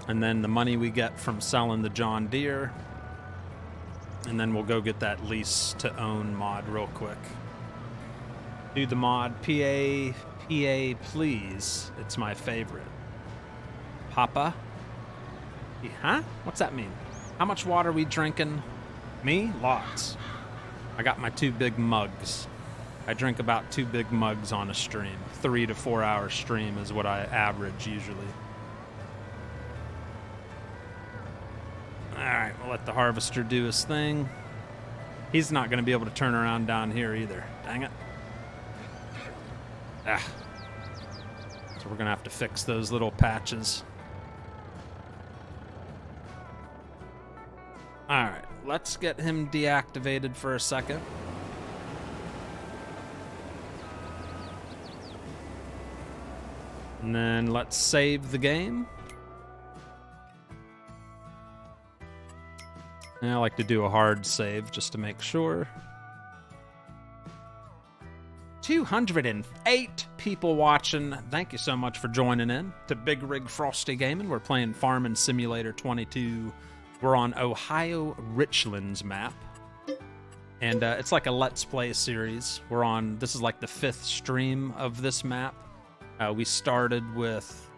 And then the money we get from selling the John Deere, and then we'll go get that lease to own mod real quick. Do the mod PA please. It's my favorite. Papa? Huh? What's that mean? How much water are we drinking? Me? Lots. I got my 2 big mugs. I drink about 2 big mugs on a stream. 3 to 4 hour stream is what I average usually. Alright, we'll let the harvester do his thing. He's not going to be able to turn around down here either. Dang it. Ah. So we're going to have to fix those little patches. Alright, let's get him deactivated for a second. And then let's save the game. And I like to do a hard save just to make sure. 208 people watching. Thank you so much for joining in to Bigrigfrosty Gaming. We're playing Farming Simulator 22. We're on Ohio Richlands map. And it's like a Let's Play series. This is like the 5th stream of this map. We started with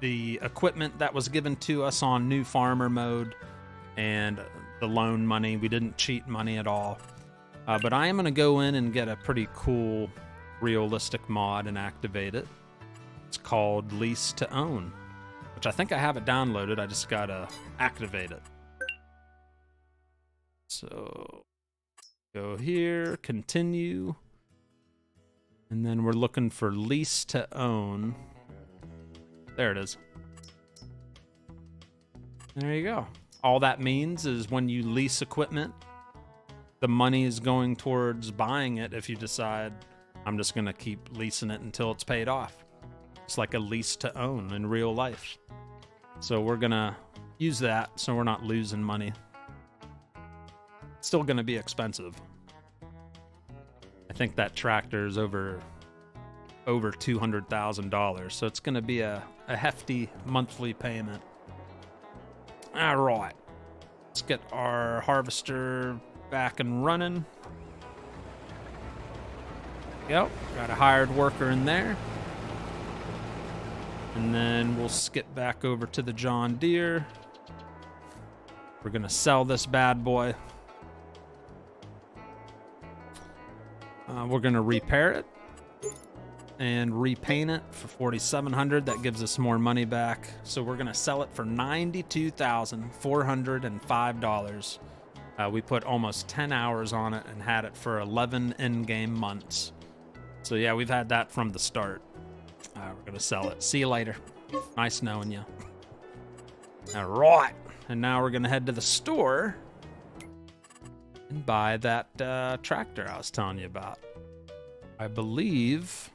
the equipment that was given to us on New Farmer mode and the loan money. We didn't cheat money at all. But I am going to go in and get a pretty cool realistic mod and activate it. It's called Lease to Own, which I think I have it downloaded. I just got to activate it. So go here, continue. And then we're looking for Lease to Own. There it is. There you go. All that means is when you lease equipment, the money is going towards buying it if you decide, I'm just going to keep leasing it until it's paid off. It's like a lease to own in real life. So we're going to use that so we're not losing money. It's still going to be expensive. I think that tractor is over $200,000, so it's going to be a hefty monthly payment. All right, let's get our harvester back and running. Yep, got a hired worker in there. And then we'll skip back over to the John Deere. We're going to sell this bad boy. We're going to repair it and repaint it for $4,700. That gives us more money back. So we're going to sell it for $92,405. We put almost 10 hours on it and had it for 11 in-game months. So yeah, we've had that from the start. We're gonna sell it. See you later. Nice knowing you. All right, and now we're gonna head to the store and buy that tractor I was telling you about. I believe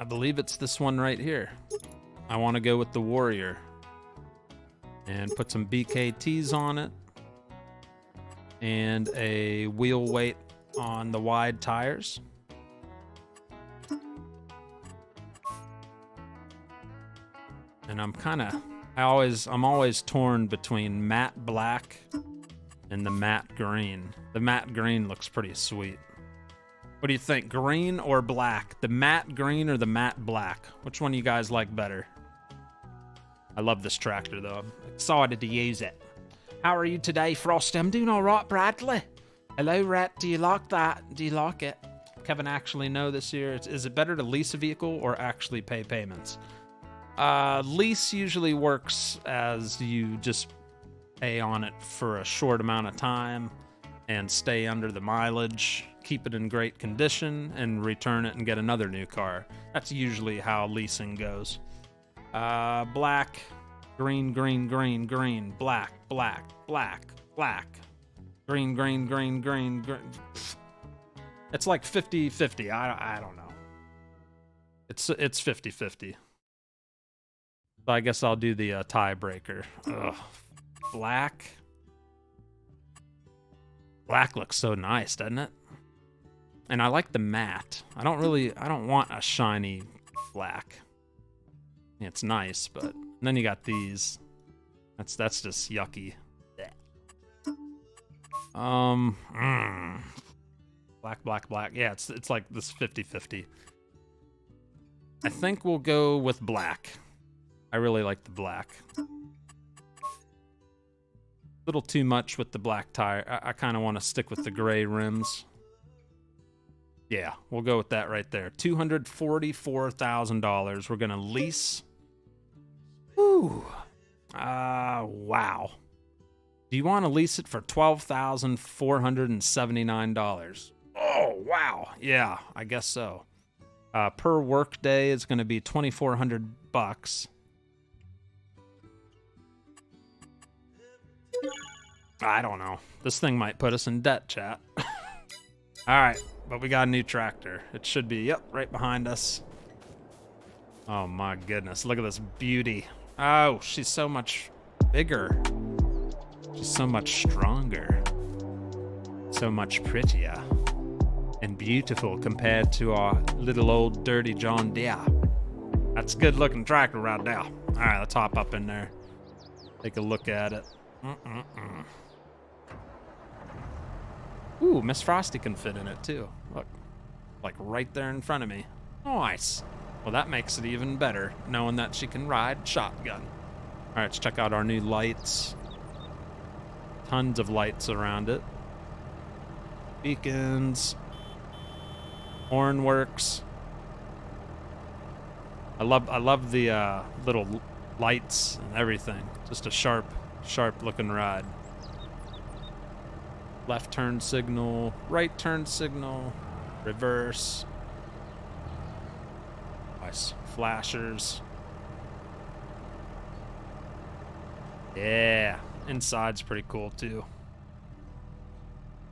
it's this one right here. I want to go with the Warrior and put some BKTs on it and a wheel weight on the wide tires. And I'm always torn between matte black and the matte green. The matte green looks pretty sweet. What do you think, green or black? The matte green or the matte black? Which one do you guys like better? I love this tractor, though. I'm excited to use it. How are you today, Frosty? I'm doing all right, Bradley. Hello, Rat. Do you like that? Do you like it? Kevin actually know this year. Is it better to lease a vehicle or actually pay payments? Lease usually works as you just pay on it for a short amount of time and stay under the mileage, keep it in great condition, and return it and get another new car. That's usually how leasing goes. Black, green, green, green, green, black, black, black, black, green, green, green, green, green. It's like 50-50. I don't know. It's 50-50. So I guess I'll do the tiebreaker. Ugh. Black. Black looks so nice, doesn't it? And I like the matte. I don't want a shiny black. It's nice, but then you got these. That's just yucky. Black, black, black. Yeah, it's like this 50-50. I think we'll go with black. I really like the black. Little too much with the black tire. I kind of want to stick with the gray rims. Yeah, we'll go with that right there. $244,000. We're gonna lease. Ooh. Wow. Do you want to lease it for $12,479? Oh, wow. Yeah, I guess so. Per work day is going to be $2,400. I don't know. This thing might put us in debt, chat. All right, but we got a new tractor. It should be, yep, right behind us. Oh my goodness, look at this beauty. Oh, she's so much bigger. She's so much stronger. So much prettier and beautiful compared to our little old dirty John Deere. That's a good looking tractor right now. All right, let's hop up in there. Take a look at it. Ooh, Miss Frosty can fit in it too. Look, like right there in front of me. Nice. Well, that makes it even better, knowing that she can ride shotgun. All right, let's check out our new lights. Tons of lights around it. Beacons. Horn works. I love the little lights and everything. Just a sharp looking ride. Left turn signal, right turn signal, reverse. Nice. Flashers. Yeah. Inside's pretty cool too.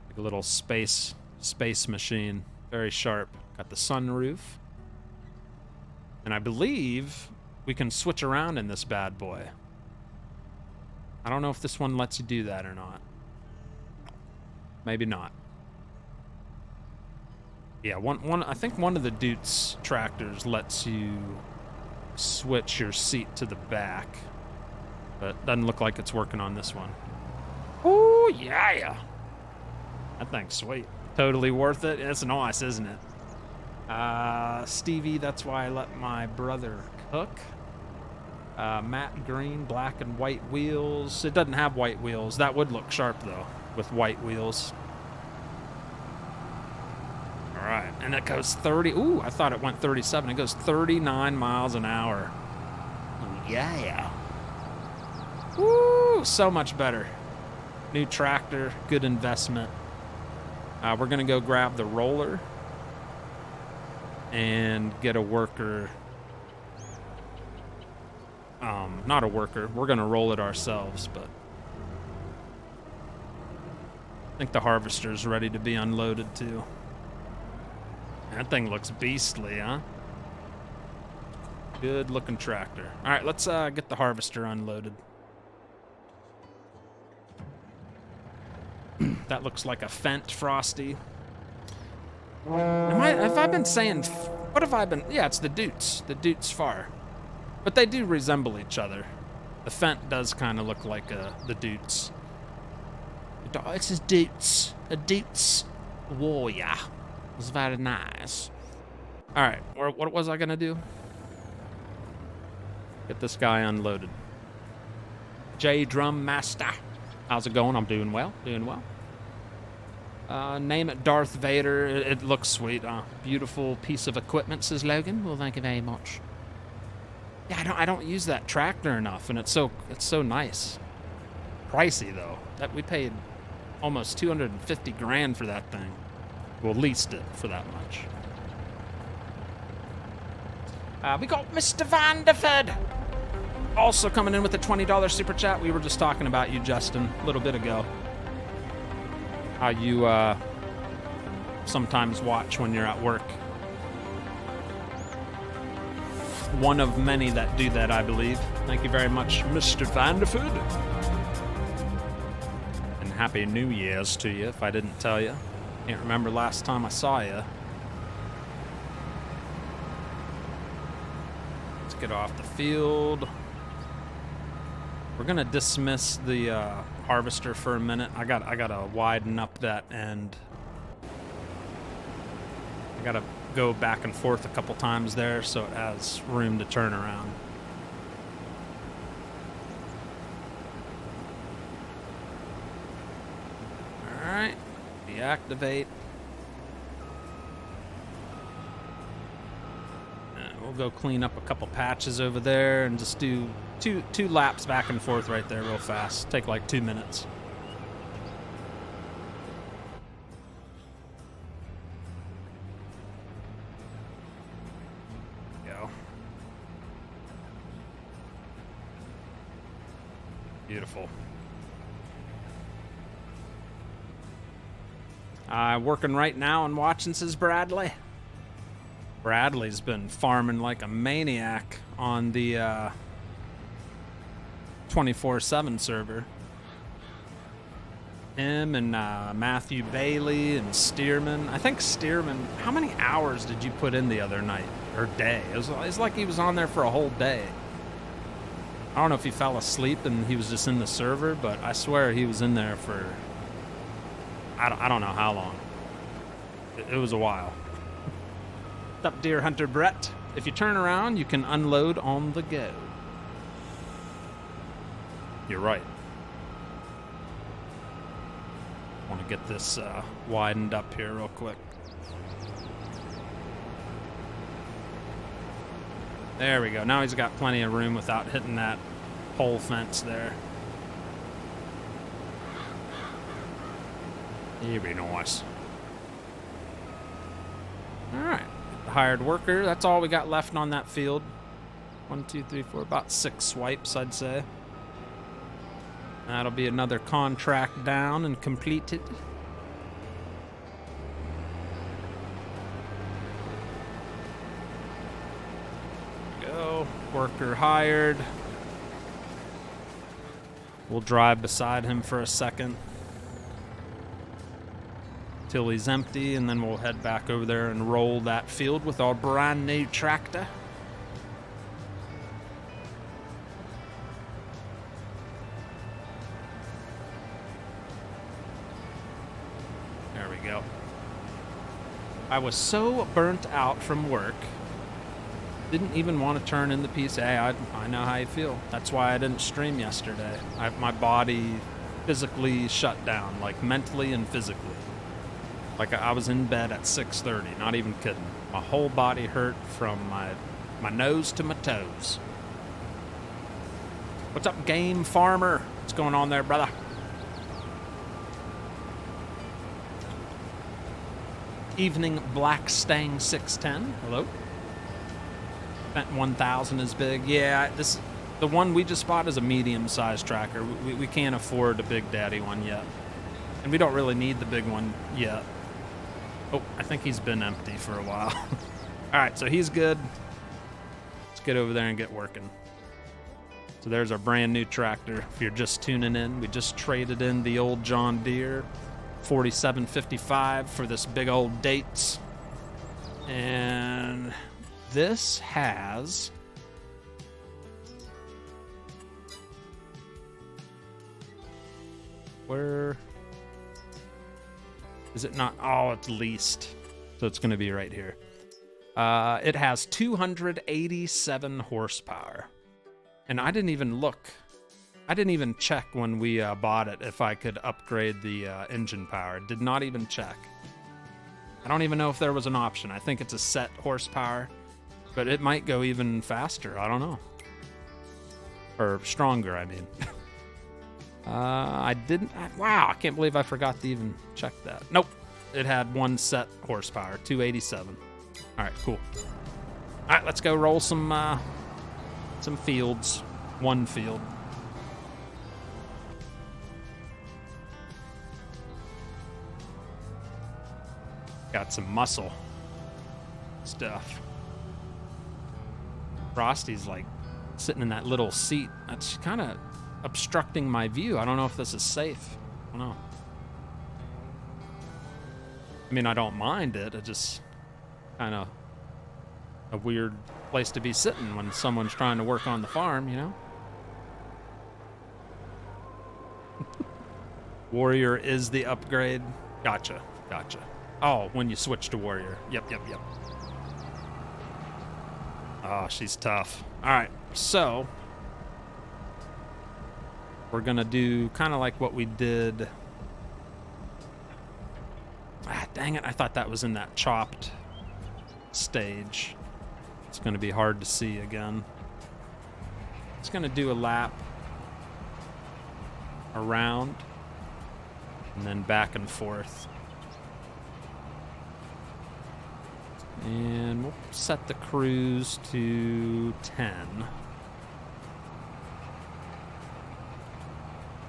Like a little space machine. Very sharp. Got the sunroof. And I believe we can switch around in this bad boy. I don't know if this one lets you do that or not. Maybe not. Yeah, I think one of the Dutes tractors lets you switch your seat to the back. But doesn't look like it's working on this one. Oh, yeah. That thing's sweet. Totally worth it. It's nice, isn't it? Stevie, that's why I let my brother cook. Matte green, black and white wheels. It doesn't have white wheels. That would look sharp, though, with white wheels. All right, and it goes 30. Ooh, I thought it went 37. It goes 39 miles an hour. Ooh, yeah. so much better. New tractor, good investment. We're gonna go grab the roller and get a worker. Not a worker. We're gonna roll it ourselves, but I think the harvester's ready to be unloaded too. That thing looks beastly, huh? Good looking tractor. All right, let's get the harvester unloaded. That looks like a Fent Frosty. Have I been saying, what have I been? Yeah, it's the Dutes Far. But they do resemble each other. The Fent does kind of look like the Dutes. It's a Dutes warrior. It was very nice. All right, what was I gonna do? Get this guy unloaded. J Drum Master. How's it going? I'm doing well, Name it Darth Vader. It looks sweet. Beautiful piece of equipment, says Logan. Well, thank you very much. Yeah, I don't use that tractor enough, and it's so nice. Pricey though. That we paid almost 250 grand for that thing. Well, leased it for that much. We got Mr. Vanderford also coming in with a $20 super chat. We were just talking about you, Justin, a little bit ago. How you sometimes watch when you're at work. One of many that do that, I believe. Thank you very much, Mr. Vanderford. And Happy New Year's to you, if I didn't tell you. Can't remember last time I saw you. Let's get off the field. We're gonna dismiss the harvester for a minute. I gotta widen up that end. I gotta go back and forth a couple times there so it has room to turn around. All right, deactivate. We'll go clean up a couple patches over there and just do two laps back and forth right there real fast. Take like 2 minutes. Go. Beautiful. Working right now and watching, says Bradley. Bradley's been farming like a maniac on the 24/7 server. Him and Matthew Bailey and Stearman. I think Stearman, how many hours did you put in the other night or day? It's like he was on there for a whole day. I don't know if he fell asleep and he was just in the server, but I swear he was in there for I don't know how long. It was a while. What's up, Deer Hunter Brett? If you turn around, you can unload on the go. You're right. Want to get this widened up here real quick. There we go. Now he's got plenty of room without hitting that pole fence there. You'd be nice. All right. Hired worker. That's all we got left on that field. 1, 2, 3, 4. About 6 swipes, I'd say. That'll be another contract down and completed. Go. Worker hired. We'll drive beside him for a second till he's empty, and then we'll head back over there and roll that field with our brand new tractor. There we go. I was so burnt out from work, didn't even want to turn in the PC. I know how you feel. That's why I didn't stream yesterday. My body physically shut down, like mentally and physically. Like I was in bed at 6:30, not even kidding. My whole body hurt from my nose to my toes. What's up, Game Farmer? What's going on there, brother? Evening Black Stang 610. Hello. Bent 1000 is big. Yeah, the one we just bought is a medium-sized tracker. We can't afford a Big Daddy one yet. And we don't really need the big one yet. Oh, I think he's been empty for a while. All right, so he's good. Let's get over there and get working. So there's our brand new tractor. If you're just tuning in, we just traded in the old John Deere 4755 for this big old Dates. And this has where is it not? Oh, it's leased. So it's going to be right here. It has 287 horsepower. And I didn't even look. I didn't even check when we bought it if I could upgrade the engine power. Did not even check. I don't even know if there was an option. I think it's a set horsepower, but it might go even faster. I don't know. Or stronger, I mean. I didn't. Wow, I can't believe I forgot to even check that. Nope. It had one set horsepower, 287. All right, cool. All right, let's go roll some fields. One field. Got some muscle stuff. Frosty's like sitting in that little seat. That's kind of obstructing my view. I don't know if this is safe. I don't know. I mean, I don't mind it. It just kind of a weird place to be sitting when someone's trying to work on the farm, you know? Warrior is the upgrade. Gotcha. Oh, when you switch to Warrior. Yep. Oh, she's tough. All right, so we're going to do kind of like what we did. Ah, dang it. I thought that was in that chopped stage. It's going to be hard to see again. It's going to do a lap around and then back and forth. And we'll set the cruise to 10.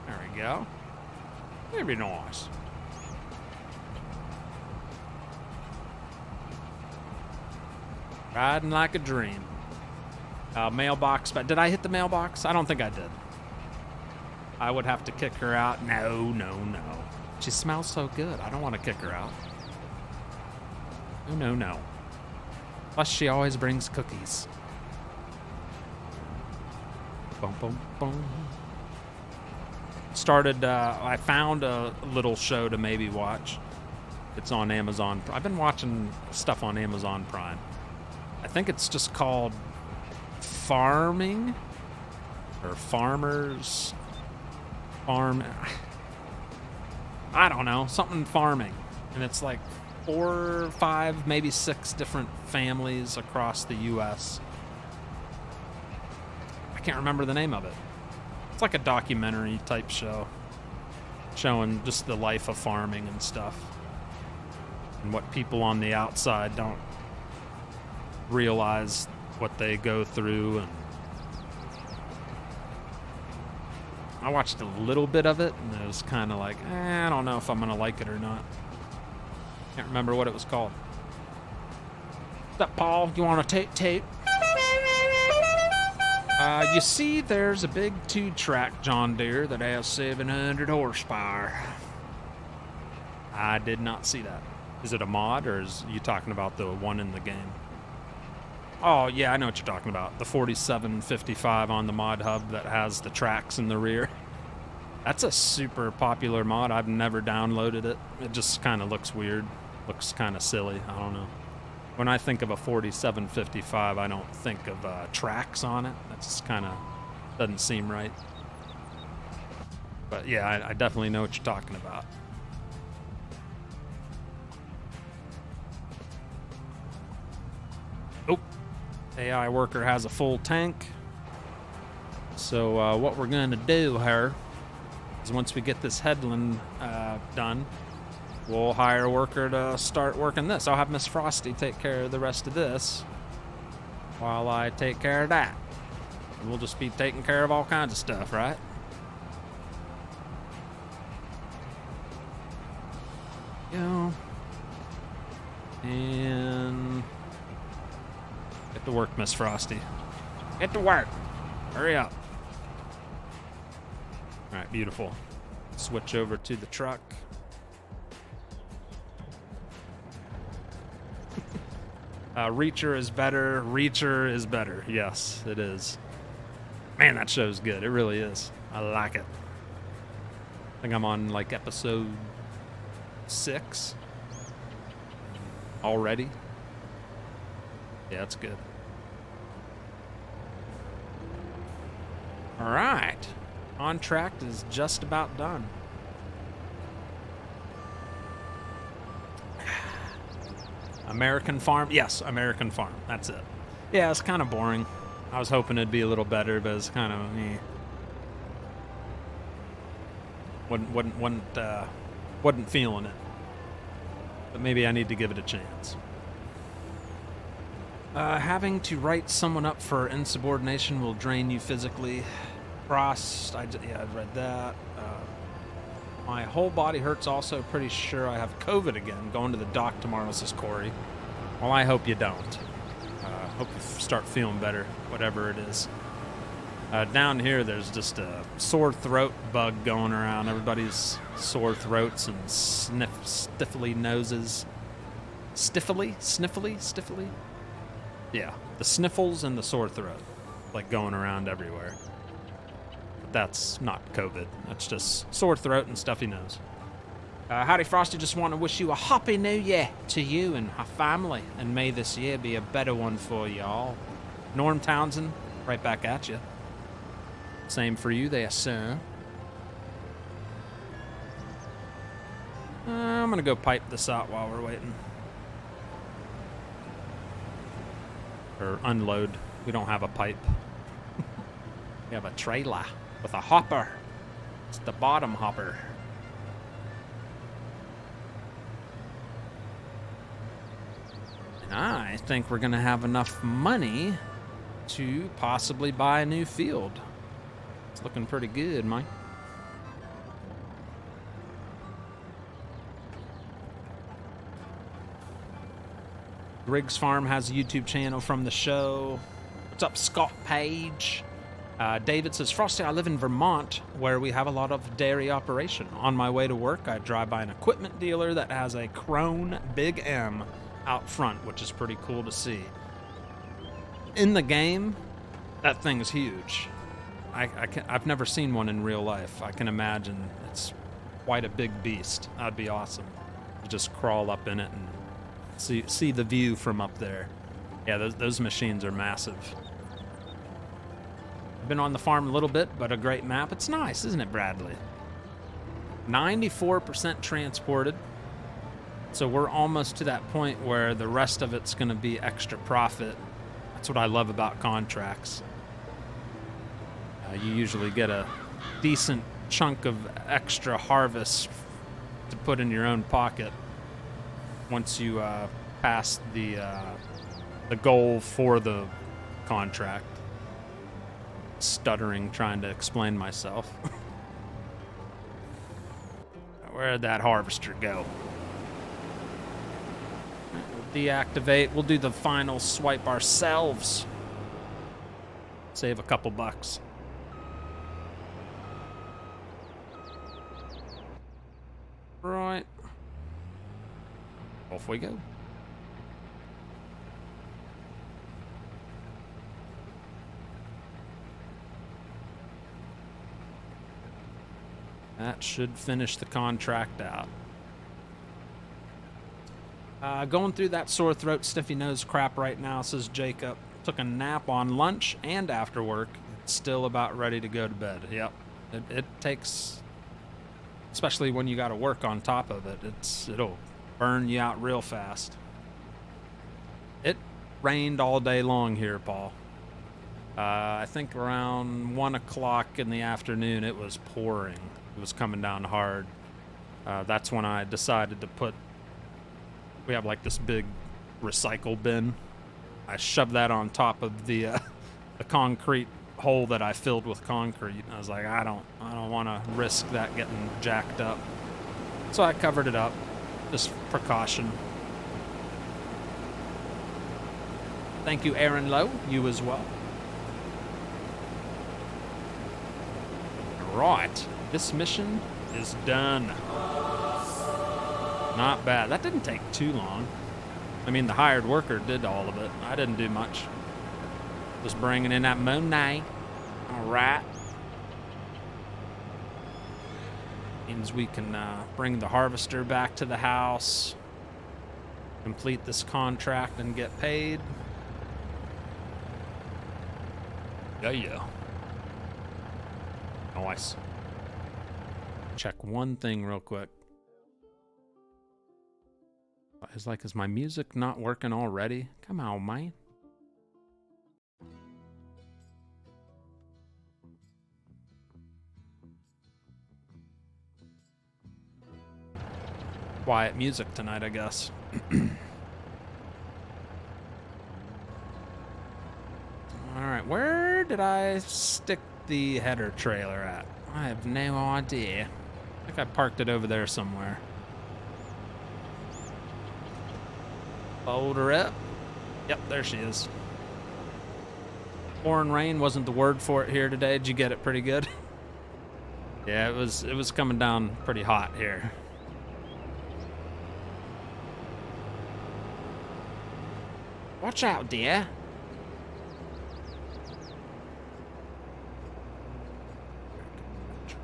There we go. Very nice. Riding like a dream. Mailbox, but did I hit the mailbox? I don't think I did. I would have to kick her out. No. She smells so good. I don't want to kick her out. No. Plus, she always brings cookies. Boom. Started, I found a little show to maybe watch. It's on Amazon. I've been watching stuff on Amazon Prime. I think it's just called Farming or Farmers Farm. I don't know, something farming. And it's like 4, 5, maybe 6 different families across the U.S. I can't remember the name of it. It's like a documentary type show showing just the life of farming and stuff and what people on the outside don't realize what they go through. And I watched a little bit of it and it was kind of like, I don't know if I'm gonna like it or not. Can't remember what it was called. What's up, Paul? You want to tape? You see there's a big 2-track John Deere that has 700 horsepower. I did not see that. Is it a mod or is you talking about the one in the game? Oh, yeah, I know what you're talking about. The 4755 on the mod hub that has the tracks in the rear. That's a super popular mod. I've never downloaded it. It just kind of looks weird. Looks kind of silly. I don't know. When I think of a 4755, I don't think of tracks on it. That just kind of doesn't seem right. But yeah, I definitely know what you're talking about. Oh, AI worker has a full tank. So what we're gonna do here is once we get this headland done, we'll hire a worker to start working this. I'll have Miss Frosty take care of the rest of this while I take care of that. And we'll just be taking care of all kinds of stuff, right? Go. And get to work, Miss Frosty. Get to work. Hurry up. All right, beautiful. Switch over to the truck. Reacher is better. Reacher is better. Yes, it is. Man, that show's good. It really is. I like it. I think I'm on like episode 6 already. Yeah, that's good. All right. Contract is just about done. American Farm? Yes, American Farm. That's it. Yeah, it's kind of boring. I was hoping it'd be a little better, but it's kind of wasn't feeling it. But maybe I need to give it a chance. Having to write someone up for insubordination will drain you physically. Frost, yeah, I've read that. My whole body hurts also. Pretty sure I have COVID again. Going to the doc tomorrow, says Corey. Well, I hope you don't. Hope you start feeling better, whatever it is. Down here, there's just a sore throat bug going around. Everybody's sore throats and stiffly noses. Stiffly? Yeah, the sniffles and the sore throat, like going around everywhere. But that's not COVID. That's just sore throat and stuffy nose. Howdy, Frosty. Just want to wish you a happy new year to you and our family, and may this year be a better one for y'all. Norm Townsend, right back at you. Same for you there, sir. I'm gonna go pipe this out while we're waiting. Or unload. We don't have a pipe. We have a trailer with a hopper. It's the bottom hopper. And I think we're gonna have enough money to possibly buy a new field. It's looking pretty good, Mike. Griggs Farm has a YouTube channel from the show. What's up, Scott Page? David says, Frosty, I live in Vermont, where we have a lot of dairy operation. On my way to work, I drive by an equipment dealer that has a Krone Big M out front, which is pretty cool to see. In the game, that thing's huge. I've never seen one in real life. I can imagine it's quite a big beast. That'd be awesome. You just crawl up in it and see the view from up there. Yeah, those machines are massive. I've been on the farm a little bit, but a great map. It's nice, isn't it, Bradley? 94% transported. So we're almost to that point where the rest of it's going to be extra profit. That's what I love about contracts. You usually get a decent chunk of extra harvest to put in your own pocket once you pass the goal for the contract. Stuttering, trying to explain myself. Where'd that harvester go? We'll deactivate. We'll do the final swipe ourselves. Save a couple bucks. Right. Off we go. That should finish the contract out. Going through that sore throat, stiffy nose crap right now, says Jacob. Took a nap on lunch and after work. It's still about ready to go to bed. Yep. It takes, especially when you got to work on top of it, it'll burn you out real fast. It rained all day long here, Paul. I think around 1 o'clock in the afternoon, it was pouring. It was coming down hard. That's when I decided to put, we have like this big recycle bin. I shoved that on top of the concrete hole that I filled with concrete. I was like, I don't want to risk that getting jacked up. So I covered it up, just precaution. Thank you, Aaron Lowe. You as well. Right, this mission is done. Not bad. That didn't take too long. I mean, the hired worker did all of it. I didn't do much. Just bringing in that money. All right. Means we can bring the harvester back to the house, complete this contract, and get paid. Yeah. Nice. Check one thing real quick. It's like, is my music not working already? Come on, man. Quiet music tonight, I guess. Alright, where did I stick the header trailer at? I have no idea. I think I parked it over there somewhere. Fold her up. Yep, there she is. Pouring rain wasn't the word for it here today. Did you get it pretty good? Yeah, it was coming down pretty hot here. Watch out, dear.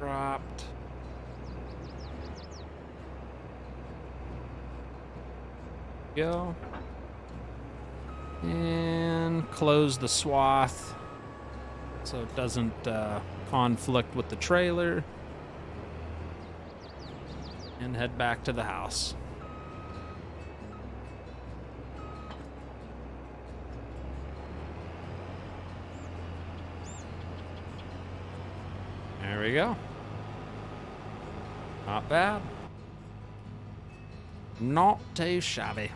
Dropped. Go. And close the swath so it doesn't conflict with the trailer. And head back to the house. There we go. Not bad. Not too shabby.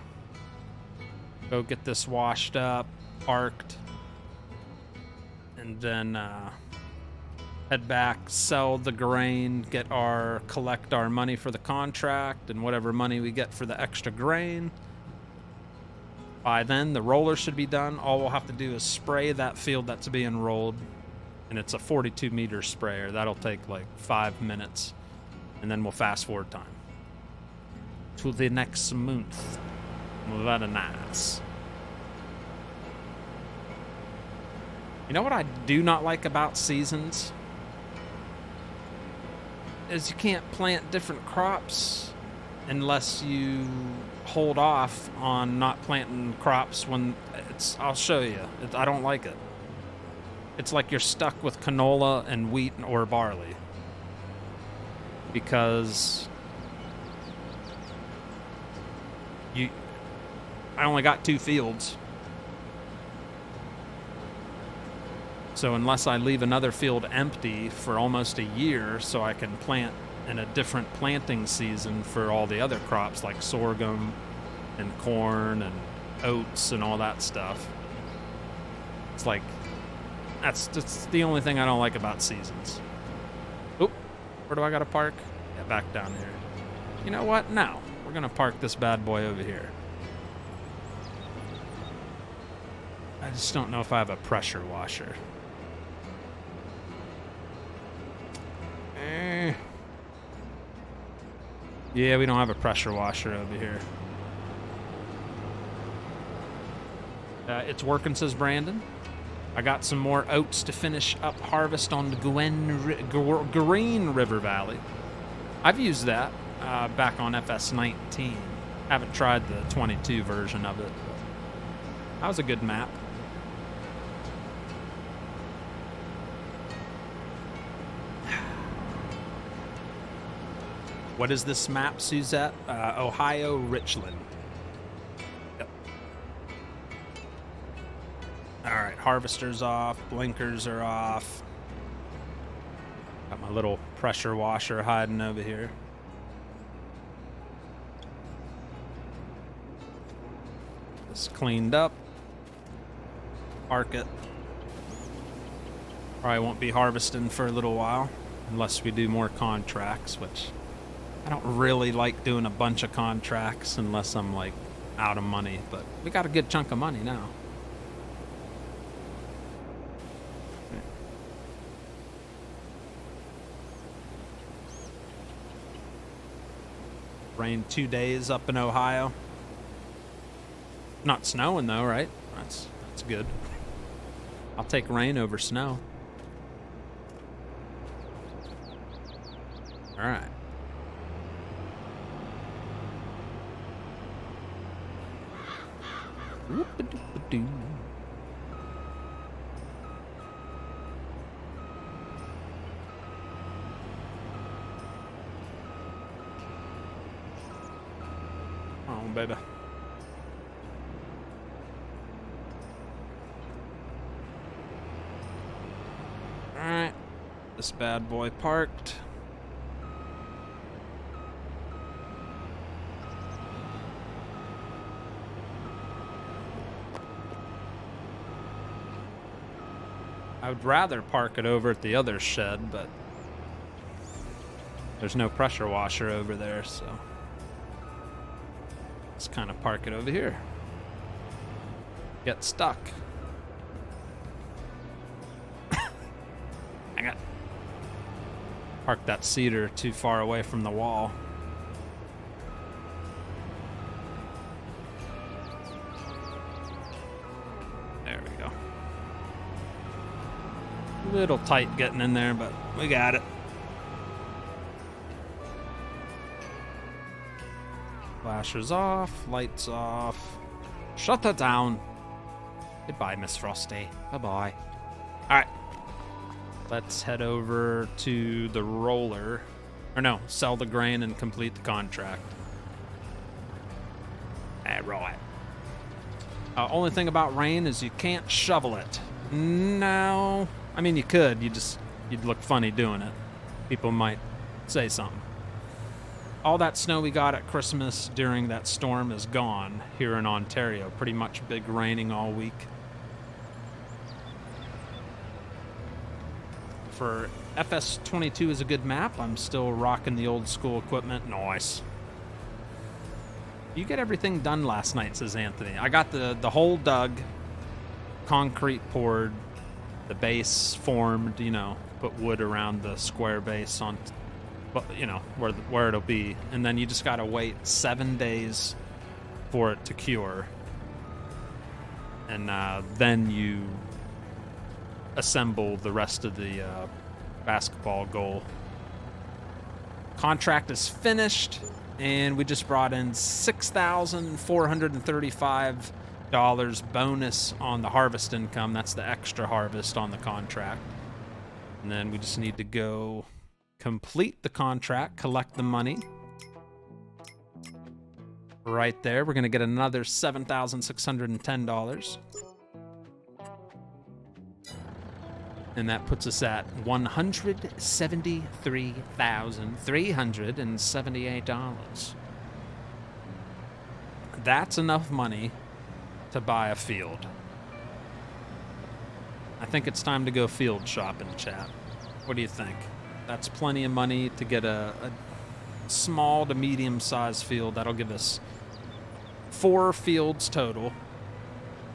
Go get this washed up, parked, and then head back, sell the grain, collect our money for the contract, and whatever money we get for the extra grain. By then, the roller should be done. All we'll have to do is spray that field that's being rolled, and it's a 42-meter sprayer. That'll take like 5 minutes, and then we'll fast forward time to the next month. Very nice. You know what I do not like about seasons? Is you can't plant different crops unless you hold off on not planting crops when it's... I'll show you. I don't like it. It's like you're stuck with canola and wheat or barley. Because... I only got 2 fields. So unless I leave another field empty for almost a year so I can plant in a different planting season for all the other crops like sorghum and corn and oats and all that stuff. It's like, that's the only thing I don't like about seasons. Oop, where do I gotta park? Yeah, back down here. You know what? No, we're gonna park this bad boy over here. I just don't know if I have a pressure washer. Yeah, we don't have a pressure washer over here. It's working, says Brandon. I got some more oats to finish up harvest on the Green River Valley. I've used that back on FS19. Haven't tried the 22 version of it. But that was a good map. What is this map, Suzette? Ohio, Richland. Yep. All right, harvester's off, blinkers are off. Got my little pressure washer hiding over here. This cleaned up. Park it. Probably won't be harvesting for a little while unless we do more contracts, which I don't really like doing a bunch of contracts unless I'm like out of money, but we got a good chunk of money now. Rained 2 days up in Ohio. Not snowing though, right? That's good. I'll take rain over snow. All right. Whoop-a-doop-a-doo. Oh, baby. All right. This bad boy parked. I would rather park it over at the other shed, but there's no pressure washer over there, so let's kind of park it over here. Get stuck. I got parked that cedar too far away from the wall. There we go. A little tight getting in there, but we got it. Flashers off, lights off. Shut that down. Goodbye, Miss Frosty. Bye-bye. All right. Let's head over to the roller. Or no, sell the grain and complete the contract. All right. Only thing about rain is you can't shovel it. No. I mean, you could. You'd look funny doing it. People might say something. All that snow we got at Christmas during that storm is gone here in Ontario. Pretty much big raining all week. For FS22 is a good map. I'm still rocking the old school equipment. Nice. You get everything done last night, says Anthony. I got the hole dug, concrete poured, the base formed, you know, put wood around the square base on, you know, where it'll be. And then you just got to wait 7 days for it to cure. And then you assemble the rest of the basketball goal. Contract is finished, and we just brought in $6,435 bonus on the harvest income. That's the extra harvest on the contract. And then we just need to go complete the contract, collect the money. Right there, we're going to get another $7,610. And that puts us at $173,378. That's enough money to buy a field. I think it's time to go field shopping, chat. What do you think? That's plenty of money to get a small to medium-sized field. That'll give us 4 fields total.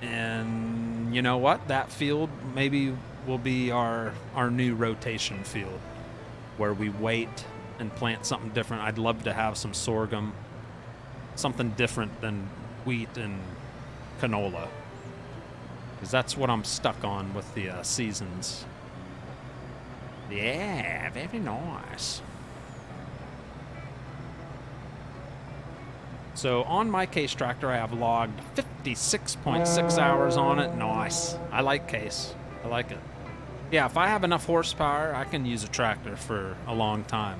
And you know what? That field maybe will be our new rotation field where we wait and plant something different. I'd love to have some sorghum, something different than wheat and canola, because that's what I'm stuck on with the seasons. Yeah, very nice. So on my case tractor, I have logged 56.6 hours on it. Nice. I like case. I like it. Yeah, if I have enough horsepower, I can use a tractor for a long time.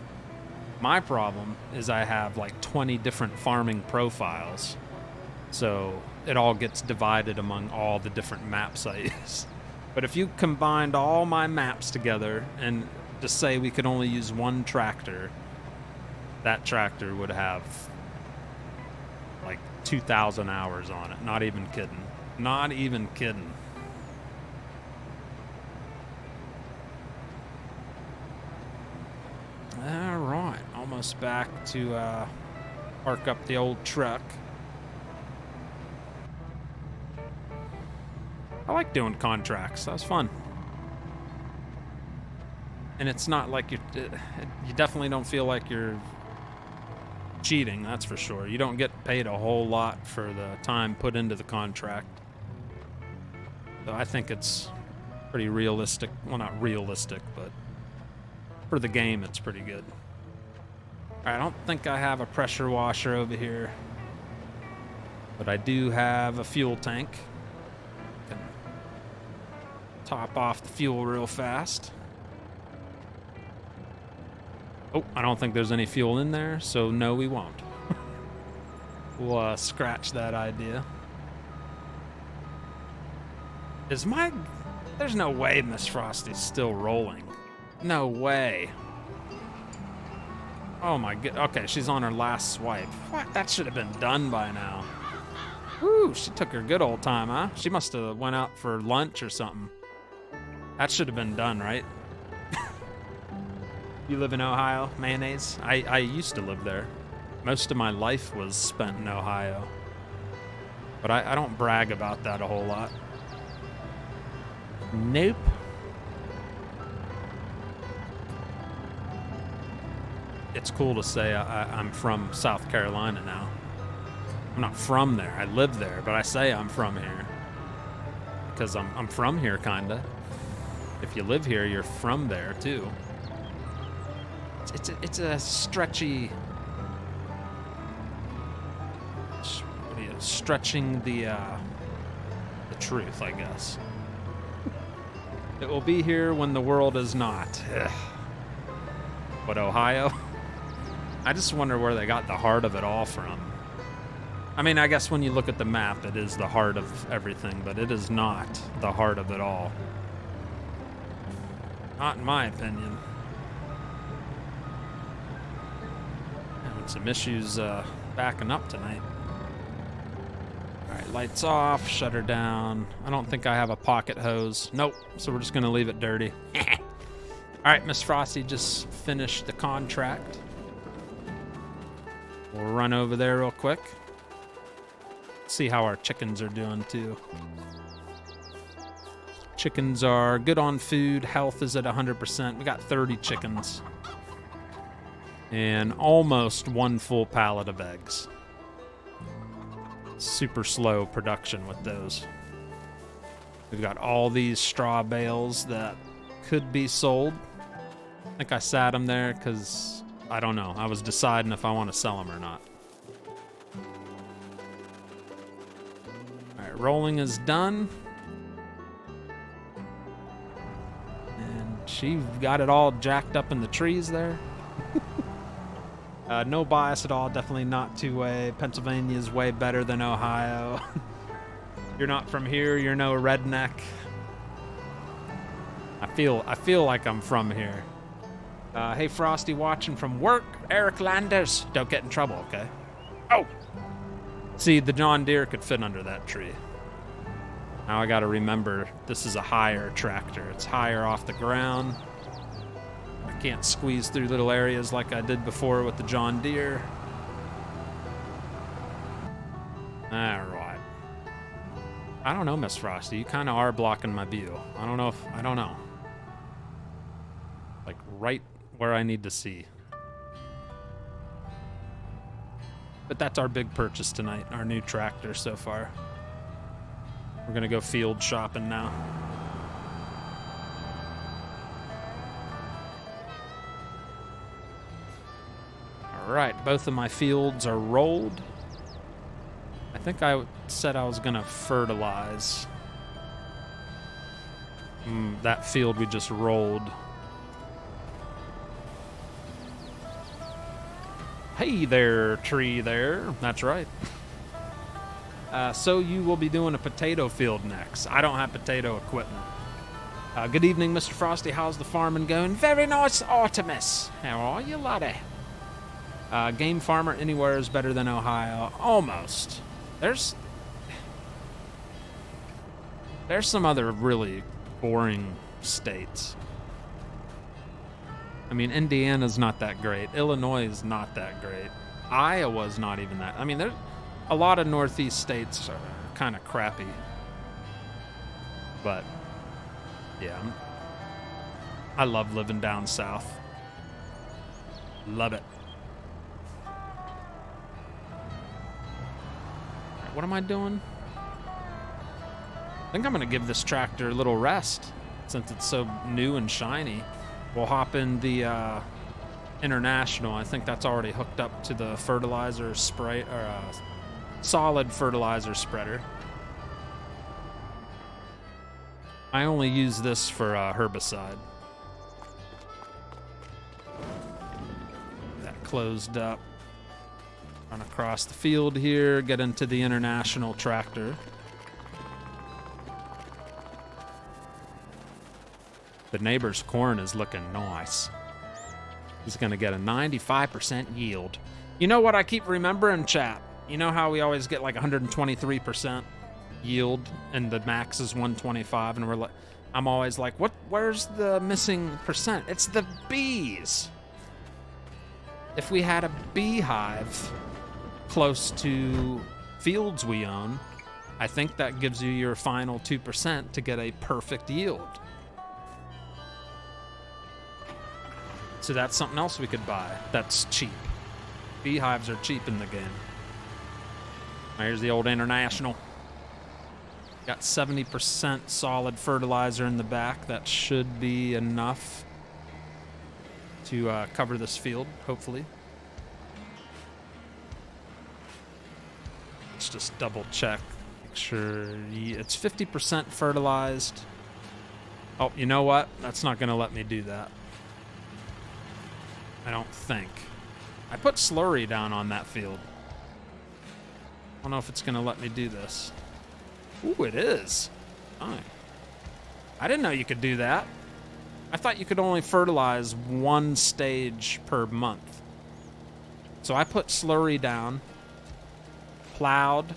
My problem is I have like 20 different farming profiles. So it all gets divided among all the different maps I use. But if you combined all my maps together and just say we could only use one tractor, that tractor would have like 2,000 hours on it. Not even kidding. Not even kidding. All right, almost back to park up the old truck. I like doing contracts. That was fun. And it's not like you definitely don't feel like you're cheating, that's for sure. You don't get paid a whole lot for the time put into the contract. So I think it's pretty realistic. Well, not realistic, but for the game, it's pretty good. All right, I don't think I have a pressure washer over here, but I do have a fuel tank. Can top off the fuel real fast. Oh, I don't think there's any fuel in there, so no, we won't. We'll scratch that idea. There's no way Miss Frosty's still rolling. No way. Oh my god. Okay, she's on her last swipe. What? That should have been done by now. Woo, she took her good old time, huh? She must have went out for lunch or something. That should have been done, right? You live in Ohio? Mayonnaise? I used to live there. Most of my life was spent in Ohio. But I don't brag about that a whole lot. Nope. It's cool to say I'm from South Carolina now. I'm not from there. I live there, but I say I'm from here. Because I'm from here, kinda. If you live here, you're from there, too. It's a stretchy... What are you... Stretching the truth, I guess. It will be here when the world is not. Ugh. But Ohio? I just wonder where they got the heart of it all from. I mean, I guess when you look at the map, it is the heart of everything, but it is not the heart of it all. Not in my opinion. Having some issues backing up tonight. Alright, lights off, shutter down. I don't think I have a pocket hose. Nope, so we're just going to leave it dirty. Alright, Miss Frosty just finished the contract. We'll run over there real quick. See how our chickens are doing too. Chickens are good on food. Health is at 100%. We got 30 chickens. And almost one full pallet of eggs. Super slow production with those. We've got all these straw bales that could be sold. I think I sat them there because, I don't know, I was deciding if I want to sell them or not. Alright, rolling is done. And she got it all jacked up in the trees there. No bias at all, definitely not two-way. Pennsylvania's way better than Ohio. You're not from here, you're no redneck. I feel like I'm from here. Hey Frosty, watching from work. Eric Landers. Don't get in trouble, okay? Oh! See, the John Deere could fit under that tree. Now I gotta remember, this is a higher tractor. It's higher off the ground. I can't squeeze through little areas like I did before with the John Deere. Alright. I don't know, Miss Frosty. You kind of are blocking my view. I don't know. Like right where I need to see. But that's our big purchase tonight, our new tractor so far. We're gonna go field shopping now. All right, both of my fields are rolled. I think I said I was gonna fertilize. That field we just rolled. Hey there, tree there. That's right. So you will be doing a potato field next. I don't have potato equipment. Good evening, Mr. Frosty. How's the farming going? Very nice, Artemis. How are you, laddie? Game farmer anywhere is better than Ohio. Almost. There's some other really boring states. I mean, Indiana's not that great. Illinois is not that great. Iowa's not even that. I mean, there's a lot of Northeast states are kind of crappy. But, yeah. I love living down south. Love it. What am I doing? I think I'm going to give this tractor a little rest since it's so new and shiny. We'll hop in the International. I think that's already hooked up to the fertilizer spray or solid fertilizer spreader. I only use this for herbicide. That closed up. Run across the field here, get into the International tractor. The neighbor's corn is looking nice. He's gonna get a 95% yield. You know what I keep remembering, chat? You know how we always get like 123% yield and the max is 125, and we're like, I'm always like, where's the missing percent? It's the bees. If we had a beehive close to fields we own, I think that gives you your final 2% to get a perfect yield. So that's something else we could buy that's cheap. Beehives are cheap in the game. Here's the old International. Got 70% solid fertilizer in the back. That should be enough to cover this field, hopefully. Let's just double check. Make sure it's 50% fertilized. Oh, you know what? That's not going to let me do that. I don't think. I put slurry down on that field. I don't know if it's going to let me do this. Ooh, it is. Fine. I didn't know you could do that. I thought you could only fertilize one stage per month. So I put slurry down, plowed,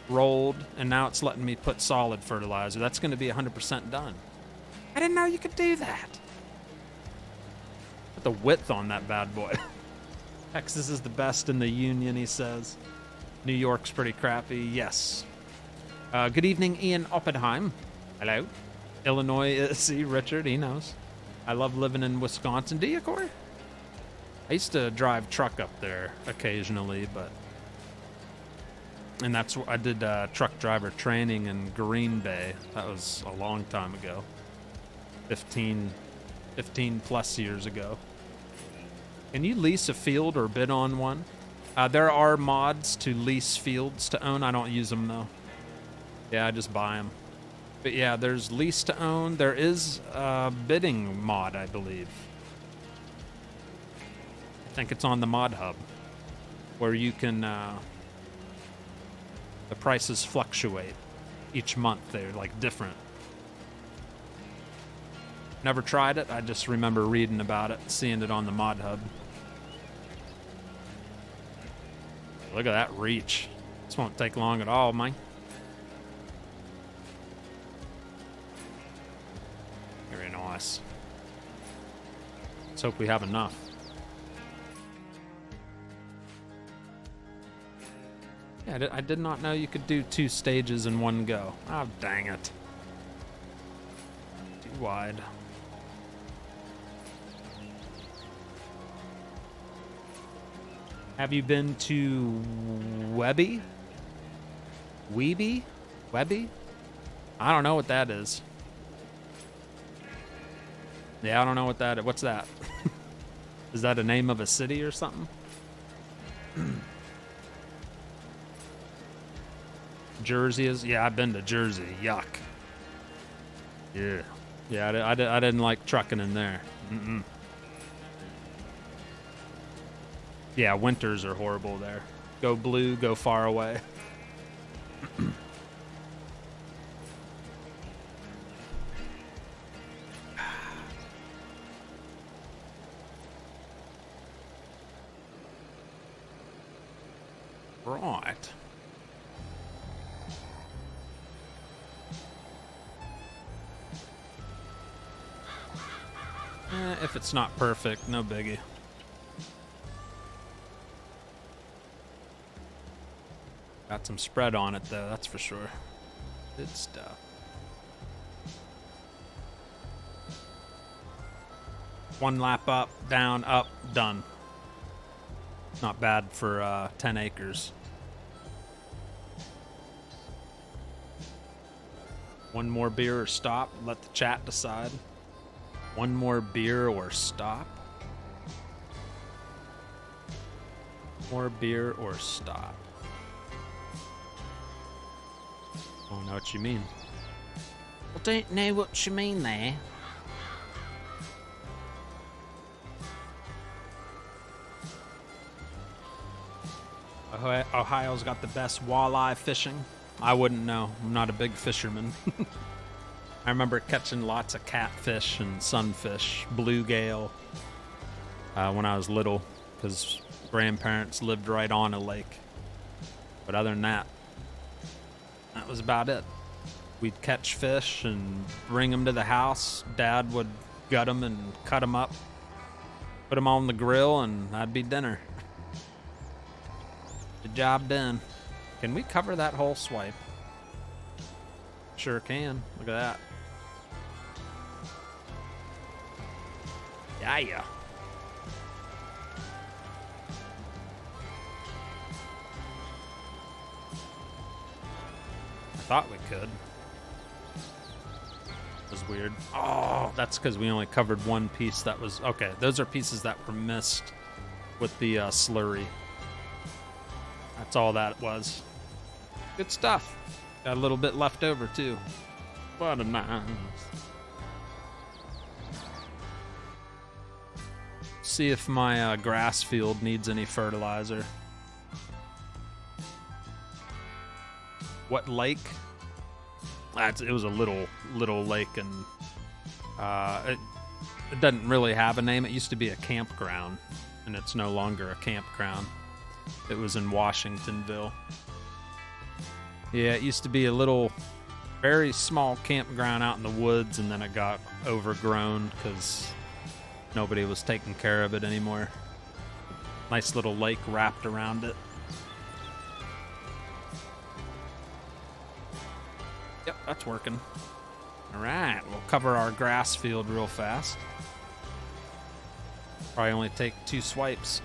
rolled, and now it's letting me put solid fertilizer. That's going to be 100% done. I didn't know you could do that. Put the width on that bad boy. Texas is the best in the union, he says. New York's pretty crappy. Yes. Good evening, Ian Oppenheim. Hello. Illinois, see, Richard, he knows. I love living in Wisconsin. Do you, Corey? I used to drive truck up there occasionally, but... And that's where I did truck driver training in Green Bay. That was a long time ago. 15 plus years ago. Can you lease a field or bid on one? There are mods to lease fields to own. I don't use them, though. Yeah, I just buy them. But yeah, there's lease to own. There is a bidding mod, I believe. I think it's on the mod hub, where you can... the prices fluctuate each month. They're like different. Never tried it. I just remember reading about it, seeing it on the mod hub. Look at that reach. This won't take long at all, man. Very nice. Let's hope we have enough. Yeah, I did not know you could do 2 stages in one go. Oh, dang it. Too wide. Have you been to Webby? Weeby? Webby? I don't know what that is. Yeah, I don't know what that is. What's that? Is that a name of a city or something? Jersey is? Yeah, I've been to Jersey. Yuck. Yeah. Yeah, I didn't like trucking in there. Mm-mm. Yeah, winters are horrible there. Go blue, go far away. Right. If it's not perfect, no biggie. Got some spread on it, though, that's for sure. Good stuff. One lap up, down, up, done. Not bad for 10 acres. One more beer or stop. Let the chat decide. One more beer or stop. More beer or stop. I don't know what you mean. I don't know what you mean there. Ohio's got the best walleye fishing. I wouldn't know. I'm not a big fisherman. I remember catching lots of catfish and sunfish, bluegill, when I was little, because grandparents lived right on a lake. But other than that, that was about it. We'd catch fish and bring them to the house. Dad would gut them and cut them up, put them on the grill, and that'd be dinner. Good job done. Can we cover that whole swipe? Sure can. Look at that. Yeah. I thought we could. It was weird. Oh, that's because we only covered one piece that was... Okay, those are pieces that were missed with the slurry. That's all that was. Good stuff. Got a little bit left over, too. What a nice. See if my grass field needs any fertilizer. What lake? It was a little lake, and it doesn't really have a name. It used to be a campground, and it's no longer a campground. It was in Washingtonville. Yeah, it used to be a little, very small campground out in the woods, and then it got overgrown because nobody was taking care of it anymore. Nice little lake wrapped around it. Yep, that's working. All right, we'll cover our grass field real fast. Probably only take 2 swipes.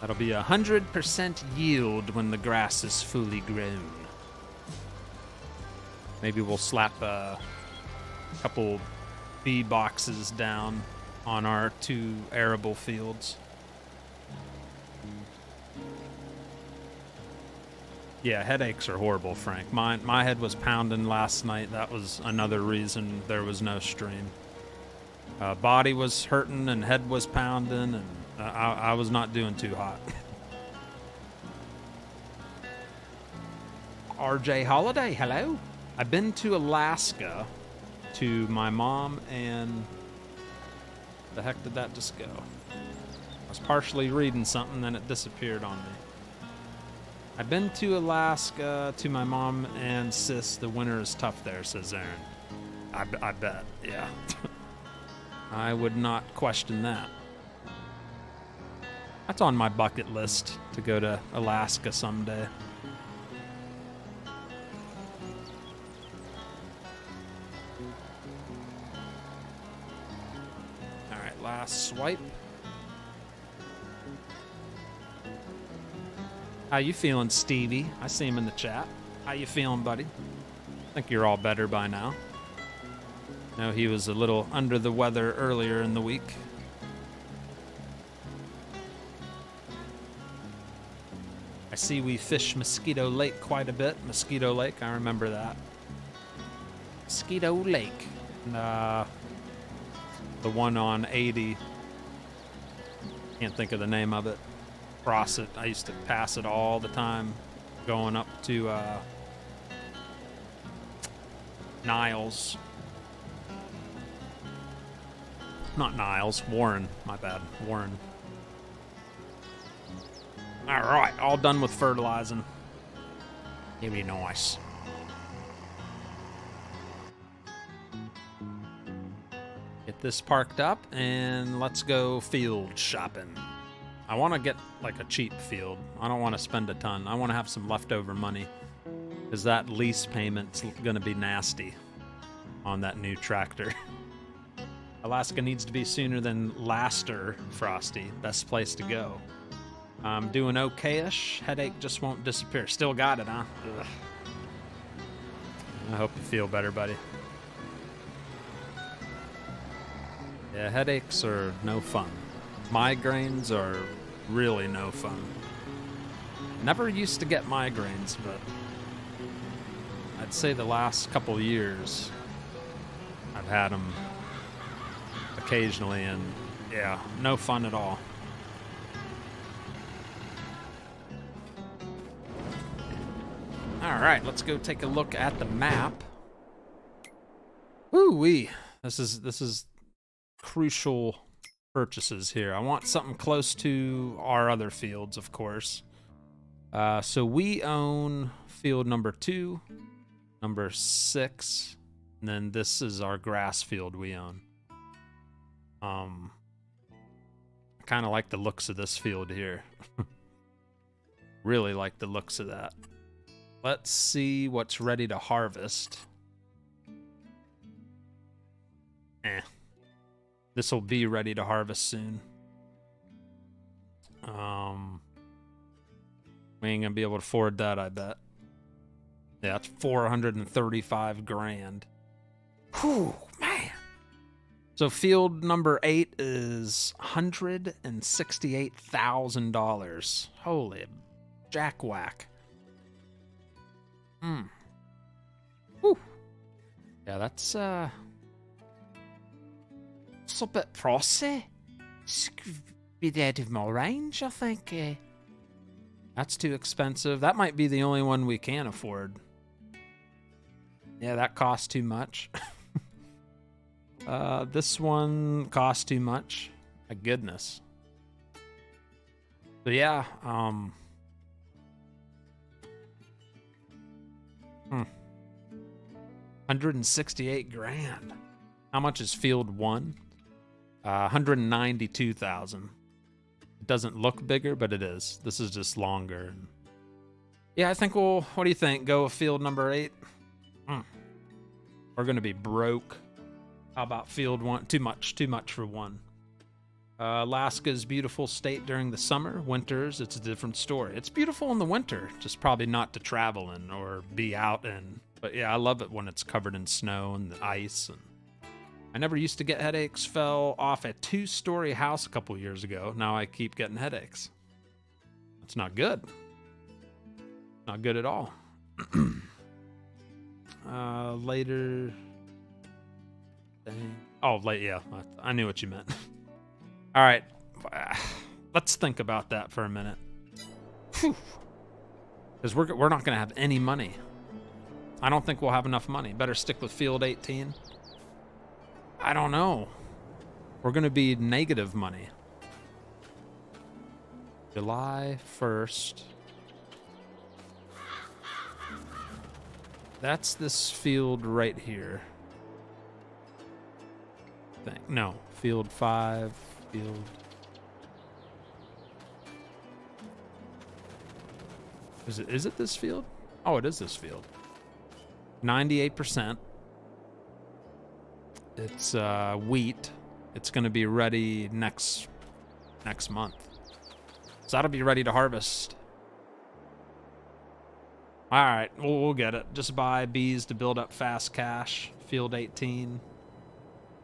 That'll be 100% yield when the grass is fully grown. Maybe we'll slap a couple bee boxes down on our 2 arable fields. Yeah, headaches are horrible, Frank. My head was pounding last night. That was another reason there was no stream. Body was hurting and head was pounding, and I was not doing too hot. RJ Holiday, hello. I've been to Alaska to my mom and... The heck did that just go? I was partially reading something, then it disappeared on me. I've been to Alaska to my mom and sis. The winter is tough there, says Aaron. I bet, yeah. I would not question that. That's on my bucket list, to go to Alaska someday. All right, last swipe. How you feeling, Stevie? I see him in the chat. How you feeling, buddy? I think you're all better by now. No, he was a little under the weather earlier in the week. I see we fish Mosquito Lake quite a bit. Mosquito Lake, I remember that. Mosquito Lake. And, the one on 80. Can't think of the name of it. Cross it. I used to pass it all the time going up to Niles. Not Niles, Warren. My bad, Warren. All right, all done with fertilizing. Very nice. Get this parked up and let's go field shopping. I want to get like a cheap field. I don't want to spend a ton. I want to have some leftover money because that lease payment's going to be nasty on that new tractor. Alaska needs to be sooner than laster, Frosty. Best place to go. I'm doing okay-ish. Headache just won't disappear. Still got it, huh? Ugh. I hope you feel better, buddy. Yeah, headaches are no fun. Migraines are really no fun. Never used to get migraines, but I'd say the last couple years I've had them occasionally, and yeah, no fun at all. All right, let's go take a look at the map. Woo-wee. This is crucial purchases here. I want something close to our other fields, of course. So we own field number 2, number 6, and then this is our grass field we own. I kind of like the looks of this field here. Really like the looks of that. Let's see what's ready to harvest. This will be ready to harvest soon. We ain't gonna be able to afford that, I bet. Yeah, it's 435 grand. Whew, man. So field number 8 is $168,000. Holy jackwhack. Whew. Yeah, that's a bit pricey. It's a bit out of my range, I think. That's too expensive. That might be the only one we can afford. Yeah, that costs too much. This one costs too much. My goodness. So yeah, 168 grand. How much is field 1? 192,000. It doesn't look bigger, but it is. This is just longer. Yeah, I think we'll, what do you think? Go with field number 8? We're going to be broke. How about field 1? Too much for 1. Alaska's beautiful state during the summer. Winters, it's a different story. It's beautiful in the winter, just probably not to travel in or be out in. But yeah, I love it when it's covered in snow and the ice. And I never used to get headaches. Fell off a 2-story house a couple years ago. Now I keep getting headaches. That's not good. Not good at all. Later. Dang. Oh, late. Yeah, I knew what you meant. All right, let's think about that for a minute. Because we're not going to have any money. I don't think we'll have enough money. Better stick with field 18. I don't know. We're going to be negative money. July 1st. That's this field right here. No, field 5, field. Is it this field? Oh, it is this field. 98%. It's wheat. It's going to be ready next month. So that'll be ready to harvest. All right, we'll get it. Just buy bees to build up fast cash. Field 18.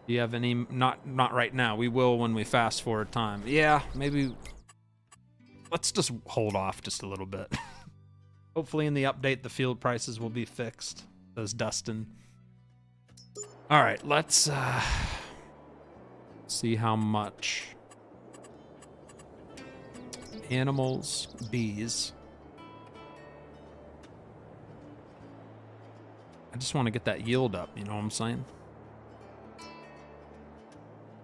Do you have any? Not right now. We will when we fast forward time. Yeah, maybe. Let's just hold off just a little bit. Hopefully in the update the field prices will be fixed. Says Dustin. All right, let's see how much. Animals, bees. I just want to get that yield up, you know what I'm saying?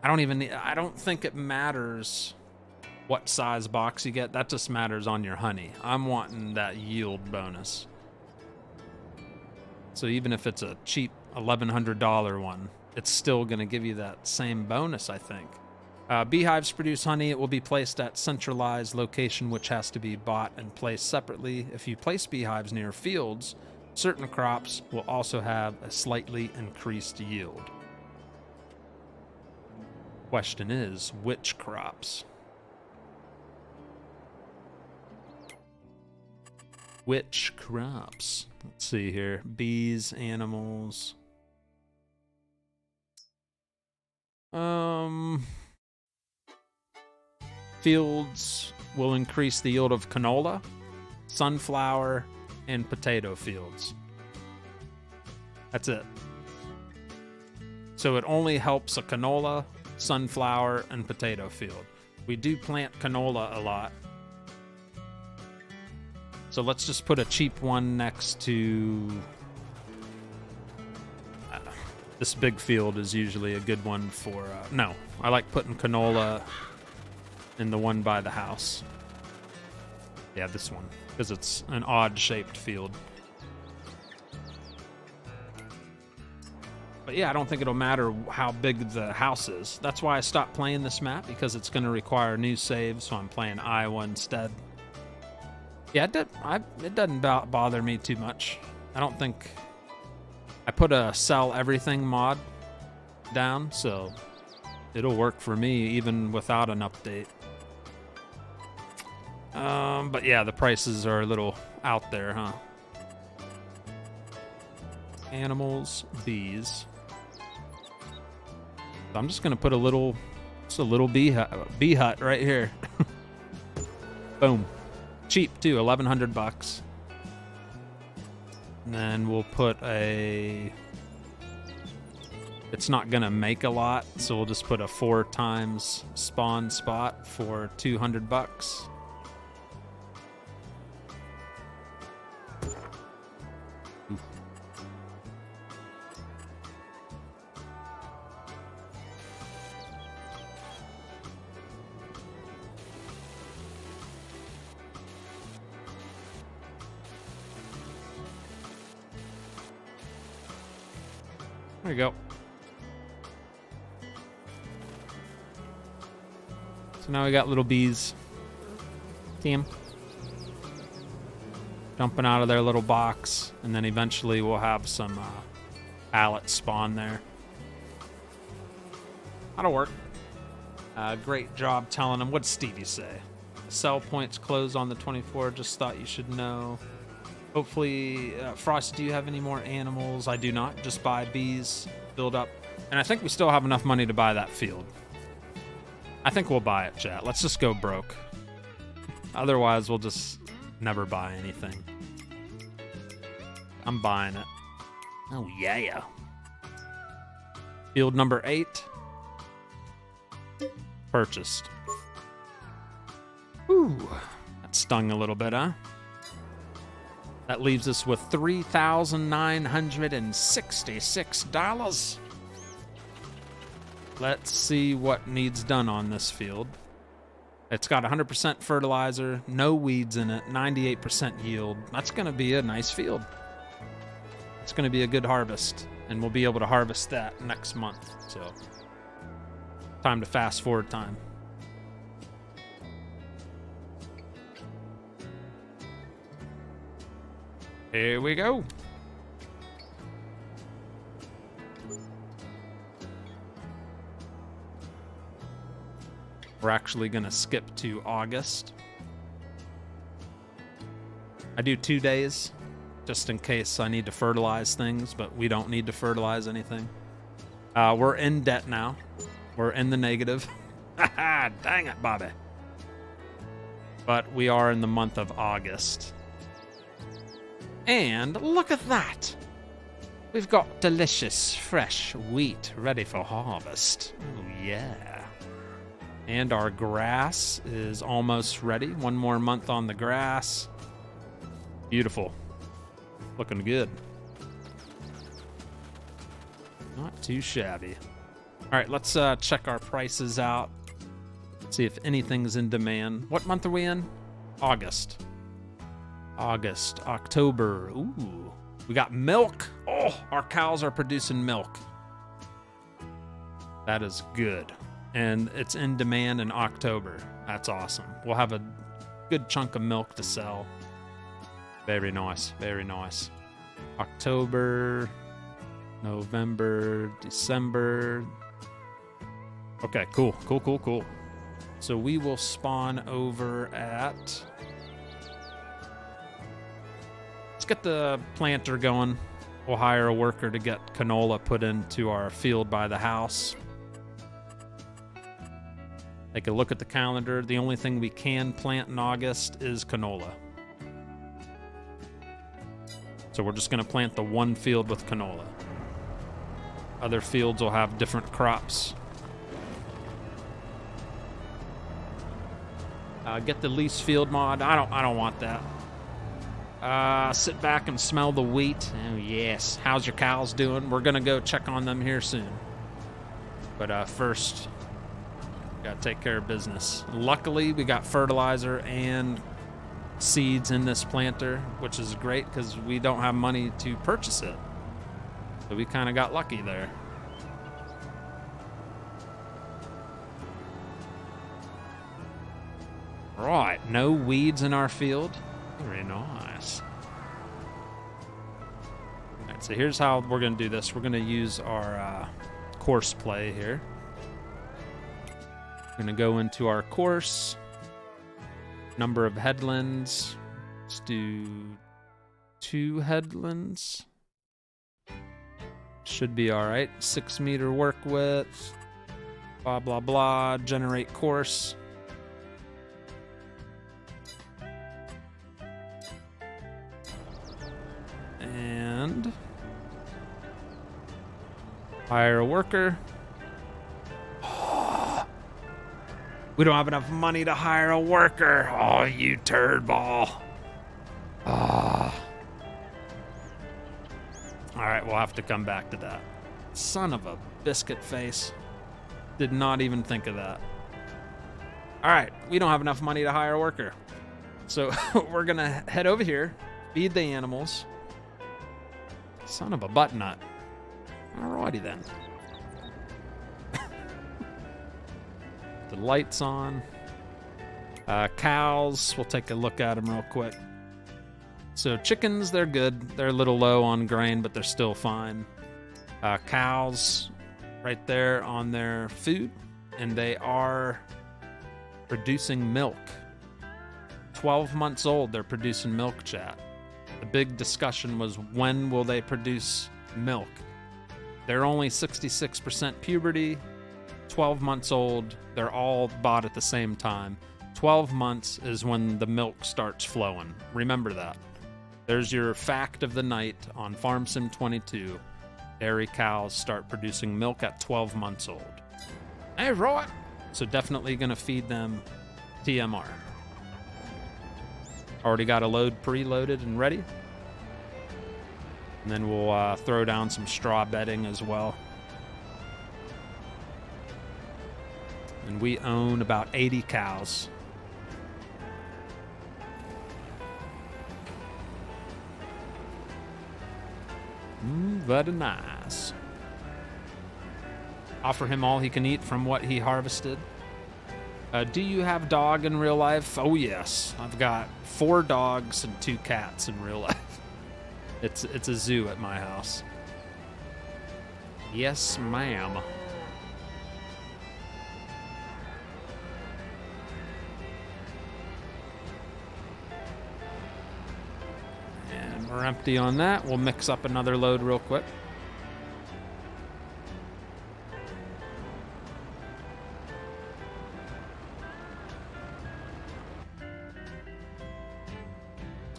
I don't think it matters what size box you get. That just matters on your honey. I'm wanting that yield bonus. So even if it's a cheap $1,100 one, it's still going to give you that same bonus, I think. Beehives produce honey. It will be placed at centralized location, which has to be bought and placed separately. If you place beehives near fields, certain crops will also have a slightly increased yield. Question is, which crops? Which crops? Let's see here. Bees, animals. Fields will increase the yield of canola, sunflower, and potato fields. That's it. So it only helps a canola, sunflower, and potato field. We do plant canola a lot. So let's just put a cheap one next to... this big field is usually a good one for... no, I like putting canola in the one by the house. Yeah, this one, because it's an odd-shaped field. But yeah, I don't think it'll matter how big the house is. That's why I stopped playing this map, because it's going to require new saves, so I'm playing Iowa instead. Yeah, it doesn't bother me too much. I don't think... I put a sell everything mod down, so it'll work for me even without an update. But yeah, the prices are a little out there, huh? Animals, bees. So I'm just gonna put a little bee hut right here. Boom. Cheap too, $1,100. And then we'll put a... It's not gonna make a lot, so we'll just put a 4 times spawn spot for $200. There you go. So now we got little bees. See 'em? Jumping out of their little box, and then eventually we'll have some pallets spawn there. That'll work. Great job telling them. What'd Stevie say? Sell points close on the 24th. Just thought you should know. Hopefully, Frost, do you have any more animals? I do not. Just buy bees, build up. And I think we still have enough money to buy that field. I think we'll buy it, chat. Let's just go broke. Otherwise, we'll just never buy anything. I'm buying it. Oh, yeah. Field number 8. Purchased. Ooh, that stung a little bit, huh? That leaves us with $3,966. Let's see what needs done on this field. It's got 100% fertilizer, no weeds in it, 98% yield. That's going to be a nice field. It's going to be a good harvest, and we'll be able to harvest that next month. So, time to fast forward time. Here we go. We're actually going to skip to August. I do 2 days, just in case I need to fertilize things, but we don't need to fertilize anything. We're in debt now. We're in the negative. Dang it, Bobby. But we are in the month of August. And look at that. We've got delicious, fresh wheat ready for harvest. Oh, yeah. And our grass is almost ready. 1 more month on the grass. Beautiful. Looking good. Not too shabby. All right, let's check our prices out. See if anything's in demand. What month are we in? August. August, October. Ooh, we got milk. Oh, our cows are producing milk. That is good. And it's in demand in October. That's awesome. We'll have a good chunk of milk to sell. Very nice, very nice. October, November, December. Okay, cool, cool, cool, cool. So we will spawn over at... Let's get the planter going. We'll hire a worker to get canola put into our field by the house. Take a look at the calendar. The only thing we can plant in August is canola. So we're just gonna plant the one field with canola. Other fields will have different crops. Get the lease field mod. I don't want that. Sit back and smell the wheat. Oh yes. How's your cows doing? We're gonna go check on them here soon. But first, gotta take care of business. Luckily, we got fertilizer and seeds in this planter, which is great because we don't have money to purchase it. So we kind of got lucky there. Right, no weeds in our field. Very nice. All right, so here's how we're gonna do this. We're gonna use our course play here. We're gonna go into our course. Number of headlands. Let's do 2 headlands. Should be all right. 6 meter work width. Blah, blah, blah. Generate course. And hire a worker. We don't have enough money to hire a worker. Oh, you turd ball. Ah. All right, we'll have to come back to that. Son of a biscuit face. Did not even think of that. All right, we don't have enough money to hire a worker. So we're gonna head over here, feed the animals. Son of a butt nut. Alrighty then. The lights on. Cows, we'll take a look at them real quick. So chickens, they're good. They're a little low on grain, but they're still fine. Cows, right there on their food, and they are producing milk. 12 months old, they're producing milk, chat. The big discussion was, when will they produce milk? They're only 66% puberty, 12 months old. They're all bought at the same time. 12 months is when the milk starts flowing. Remember that. There's your fact of the night on Farm Sim 22. Dairy cows start producing milk at 12 months old. Hey, right. So definitely gonna feed them TMR. Already got a load preloaded and ready. And then we'll throw down some straw bedding as well. And we own about 80 cows. Very nice. Offer him all he can eat from what he harvested. Do you have dog in real life? Oh yes, I've got 4 dogs and 2 cats in real life. It's a zoo at my house. Yes, ma'am. And we're empty on that. We'll mix up another load real quick.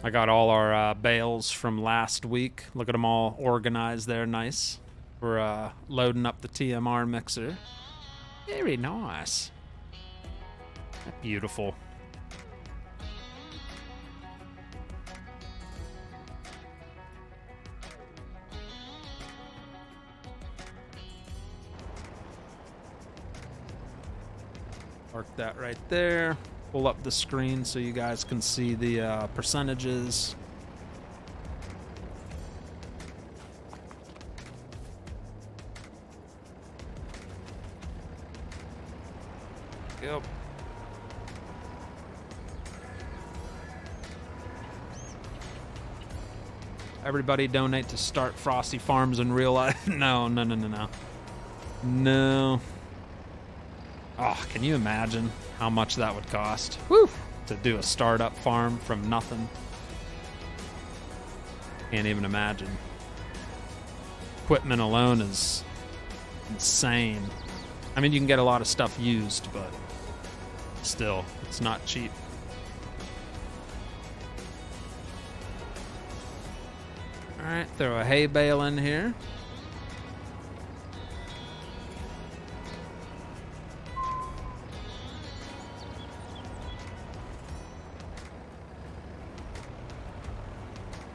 I got all our bales from last week. Look at them all organized there, nice. We're loading up the TMR mixer. Very nice. Beautiful. Our Mark that right there. Pull up the screen so you guys can see the percentages. Yep. Everybody donate to start Frosty Farms in real life. No. No. Oh, can you imagine how much that would cost? Whew, to do a startup farm from nothing. Can't even imagine. Equipment alone is insane. I mean, you can get a lot of stuff used, but still, it's not cheap. All right, throw a hay bale in here.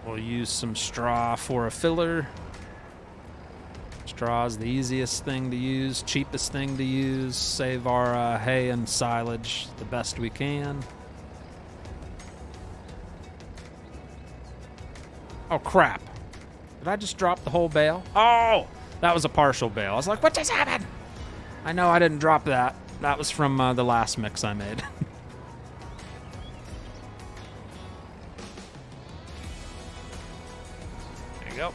We'll use some straw for a filler. Straw is the easiest thing to use, cheapest thing to use. Save our hay and silage the best we can. Oh, crap. Did I just drop the whole bale? Oh, that was a partial bale. I was like, what just happened? I know I didn't drop that. That was from the last mix I made. There you go.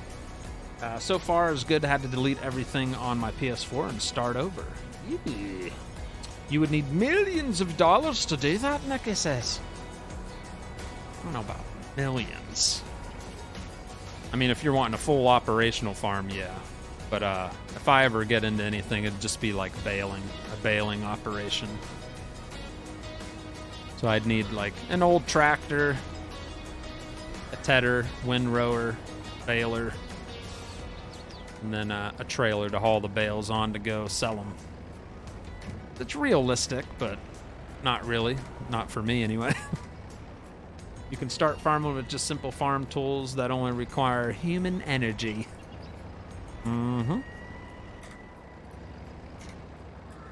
So far, it's good. I had to delete everything on my PS4 and start over. Eee. You would need millions of dollars to do that, Nicky says. I don't know about millions. I mean, if you're wanting a full operational farm, yeah. But if I ever get into anything, it'd just be like baling, a baling operation. So I'd need like an old tractor, a tedder, windrower, baler, and then a trailer to haul the bales on to go sell them. It's realistic, but not really. Not for me, anyway. You can start farming with just simple farm tools that only require human energy. Mm-hmm.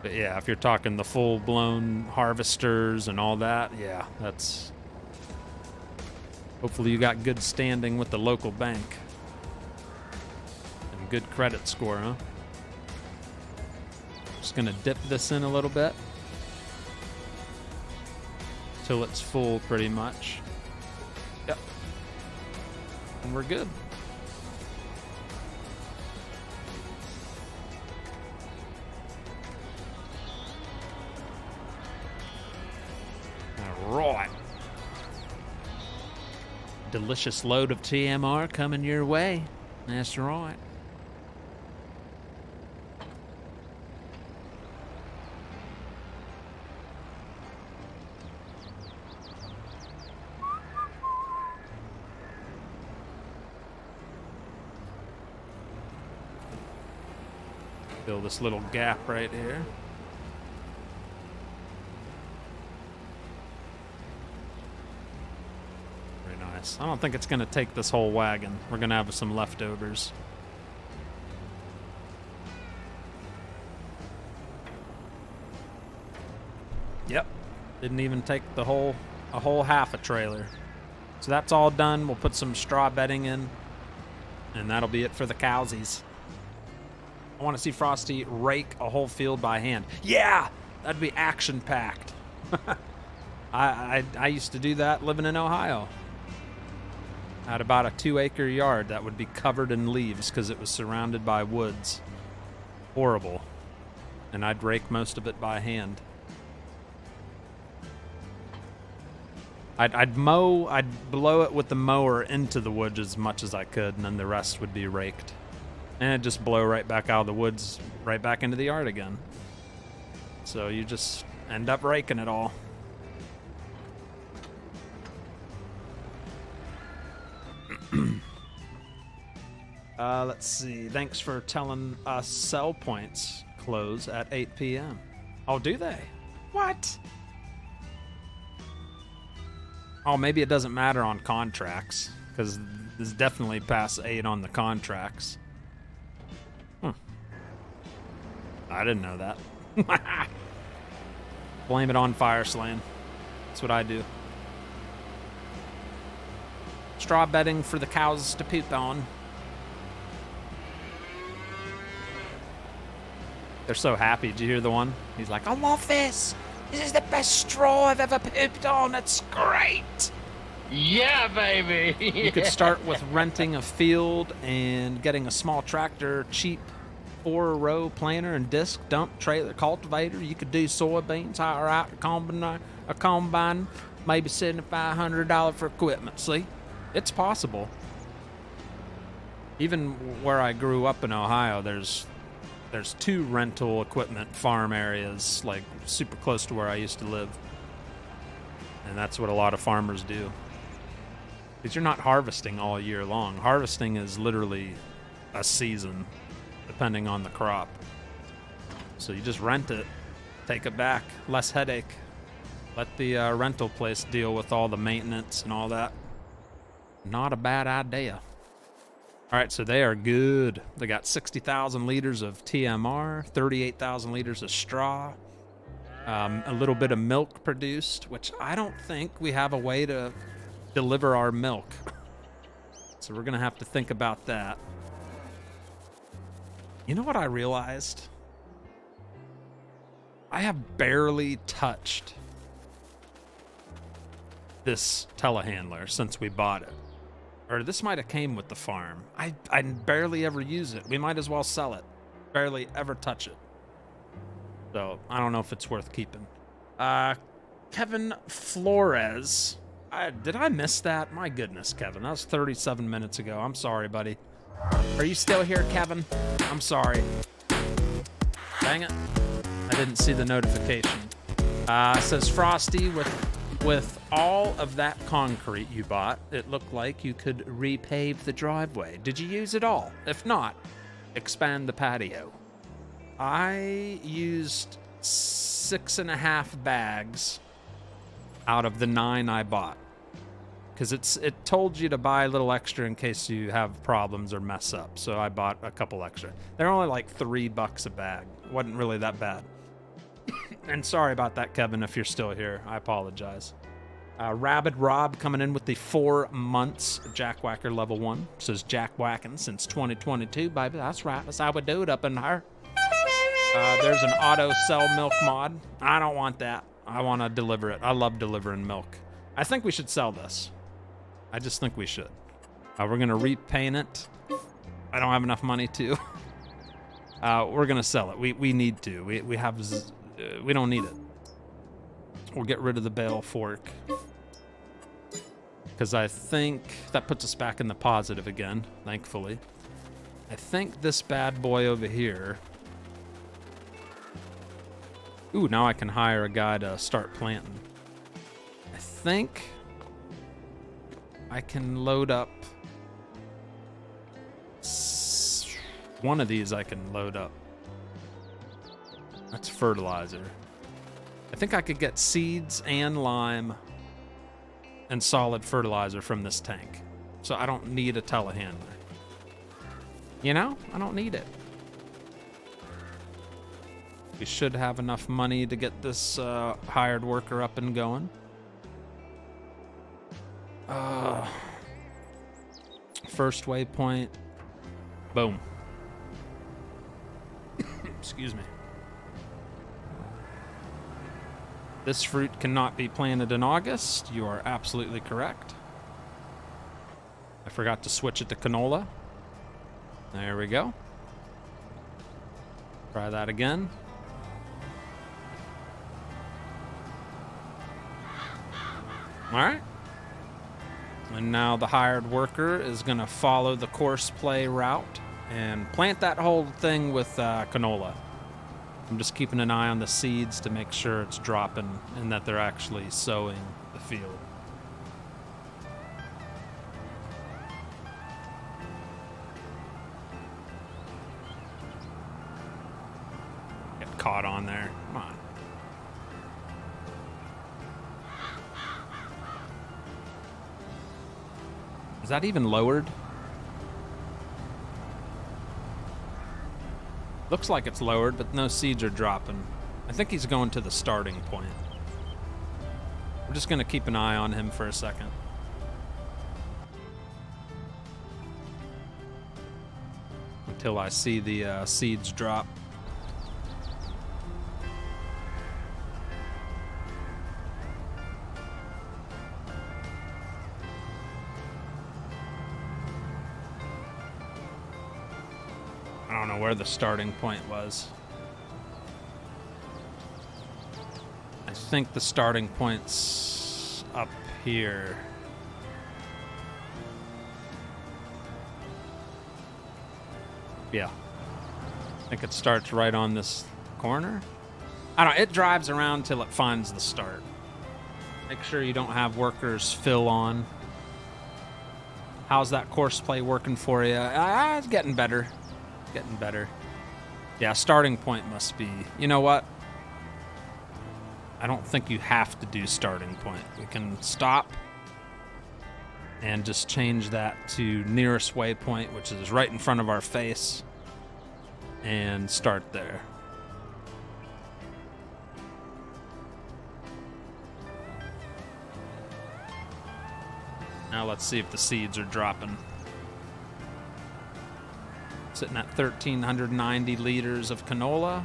But yeah, if you're talking the full-blown harvesters and all that, yeah, that's... Hopefully you got good standing with the local bank. And good credit score, huh? Just gonna dip this in a little bit. Till it's full, pretty much. Yep. And we're good. All right. Delicious load of TMR coming your way. That's right. Fill this little gap right here. Very nice. I don't think it's going to take this whole wagon. We're going to have some leftovers. Yep. Didn't even take a whole half a trailer. So that's all done. We'll put some straw bedding in, and that'll be it for the cowsies. I want to see Frosty rake a whole field by hand. Yeah, that'd be action-packed. I used to do that living in Ohio. I had about a 2-acre yard that would be covered in leaves because it was surrounded by woods. Horrible. And I'd rake most of it by hand. I'd blow it with the mower into the woods as much as I could, and then the rest would be raked. And it'd just blow right back out of the woods, right back into the yard again. So you just end up raking it all. Let's see. Thanks for telling us sell points close at 8 p.m. Oh, do they? What? Oh, maybe it doesn't matter on contracts, because there's definitely past 8 on the contracts. I didn't know that. Blame it on fire slaying. That's what I do. Straw bedding for the cows to poop on. They're so happy. Did you hear the one? He's like, I love this. This is the best straw I've ever pooped on. It's great. Yeah, baby. You could start with renting a field and getting a small tractor, cheap 4-row planter and disc dump trailer cultivator. You could do soybeans, hire out a combine, maybe $7,500 for equipment. See, it's possible. Even where I grew up in Ohio, there's 2 rental equipment farm areas, like super close to where I used to live. And that's what a lot of farmers do. Because you're not harvesting all year long. Harvesting is literally a season, depending on the crop. So you just rent it, take it back, less headache. Let the rental place deal with all the maintenance and all that. Not a bad idea. All right, so they are good. They got 60,000 liters of TMR, 38,000 liters of straw, a little bit of milk produced, which I don't think we have a way to deliver our milk. So we're going to have to think about that. You know what I realized? I have barely touched this telehandler since we bought it. Or this might have came with the farm. I barely ever use it. We might as well sell it. Barely ever touch it. So I don't know if it's worth keeping. Kevin Flores. Did I miss that? My goodness, Kevin. That was 37 minutes ago. I'm sorry, buddy. Are you still here, Kevin? I'm sorry. Dang it. I didn't see the notification. Says Frosty, with all of that concrete you bought, it looked like you could repave the driveway. Did you use it all? If not, expand the patio. I used 6.5 bags out of the 9 I bought. Because it told you to buy a little extra in case you have problems or mess up. So I bought a couple extra. They're only like $3 a bag. Wasn't really that bad. And sorry about that, Kevin, if you're still here. I apologize. Rabid Rob coming in with the 4 months Jackwhacker level 1. Says Jackwhacking since 2022, baby. That's right. That's how we do it up in here. There's an auto sell milk mod. I don't want that. I want to deliver it. I love delivering milk. I think we should sell this. I just think we should. We're going to repaint it. I don't have enough money to. We're going to sell it. We need to. We don't need it. We'll get rid of the bale fork. Because I think that puts us back in the positive again, thankfully. I think this bad boy over here. Ooh, now I can hire a guy to start planting. I think I can load up one of these. I can load up. That's fertilizer. I think I could get seeds and lime and solid fertilizer from this tank. So I don't need a telehandler. You know, I don't need it. We should have enough money to get this hired worker up and going. First waypoint. Boom. Excuse me. This fruit cannot be planted in August. You are absolutely correct. I forgot to switch it to canola. There we go. Try that again. All right. And now the hired worker is going to follow the course play route and plant that whole thing with canola. I'm just keeping an eye on the seeds to make sure it's dropping and that they're actually sowing the field. Get caught on there. Come on. Is that even lowered? Looks like it's lowered, but no seeds are dropping. I think he's going to the starting point. We're just going to keep an eye on him for a second. Until I see the seeds drop. I don't know where the starting point was. I think the starting point's up here. Yeah. I think it starts right on this corner. I don't know. It drives around till it finds the start. Make sure you don't have workers fill on. How's that course play working for you? It's getting better. Getting better. Yeah, starting point must be... You know what? I don't think you have to do starting point. We can stop and just change that to nearest waypoint, which is right in front of our face, and start there. Now let's see if the seeds are dropping. Sitting at 1,390 liters of canola.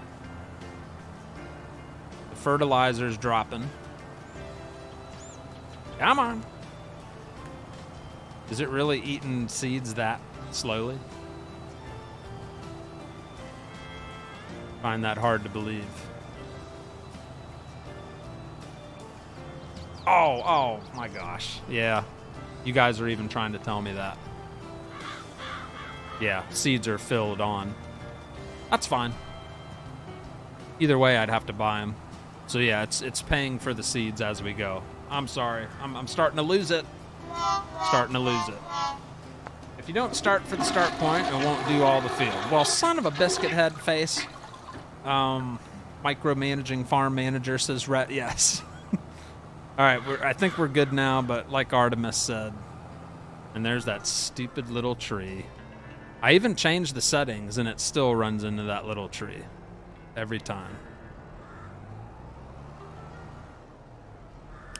The fertilizer's dropping. Come on. Is it really eating seeds that slowly? Find that hard to believe. Oh my gosh. Yeah. You guys are even trying to tell me that. Yeah, seeds are filled on. That's fine. Either way, I'd have to buy them. So yeah, it's paying for the seeds as we go. I'm sorry. I'm starting to lose it. Starting to lose it. If you don't start for the start point, it won't do all the field. Well, son of a biscuit head face. Micromanaging farm manager says rat. Yes. All right, I think we're good now, but like Artemis said, and there's that stupid little tree. I even changed the settings, and it still runs into that little tree every time.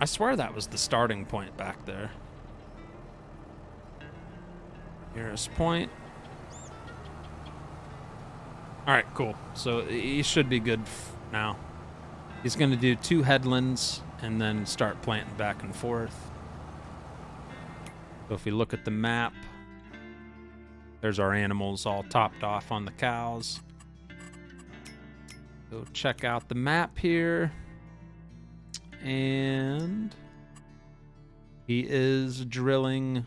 I swear that was the starting point back there. Nearest point. All right, cool. So he should be good now. He's going to do 2 headlands and then start planting back and forth. So if we look at the map, there's our animals all topped off on the cows. Go check out the map here. And he is drilling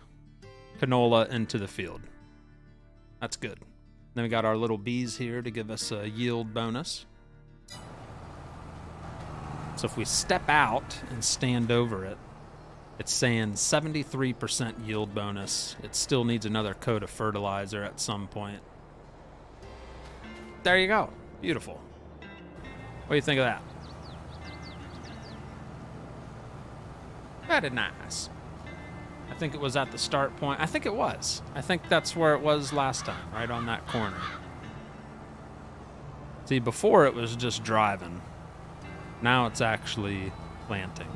canola into the field. That's good. Then we got our little bees here to give us a yield bonus. So if we step out and stand over it, it's saying 73% yield bonus. It still needs another coat of fertilizer at some point. There you go. Beautiful. What do you think of that? Very nice. I think it was at the start point. I think it was. I think that's where it was last time, right on that corner. See, before it was just driving. Now it's actually planting,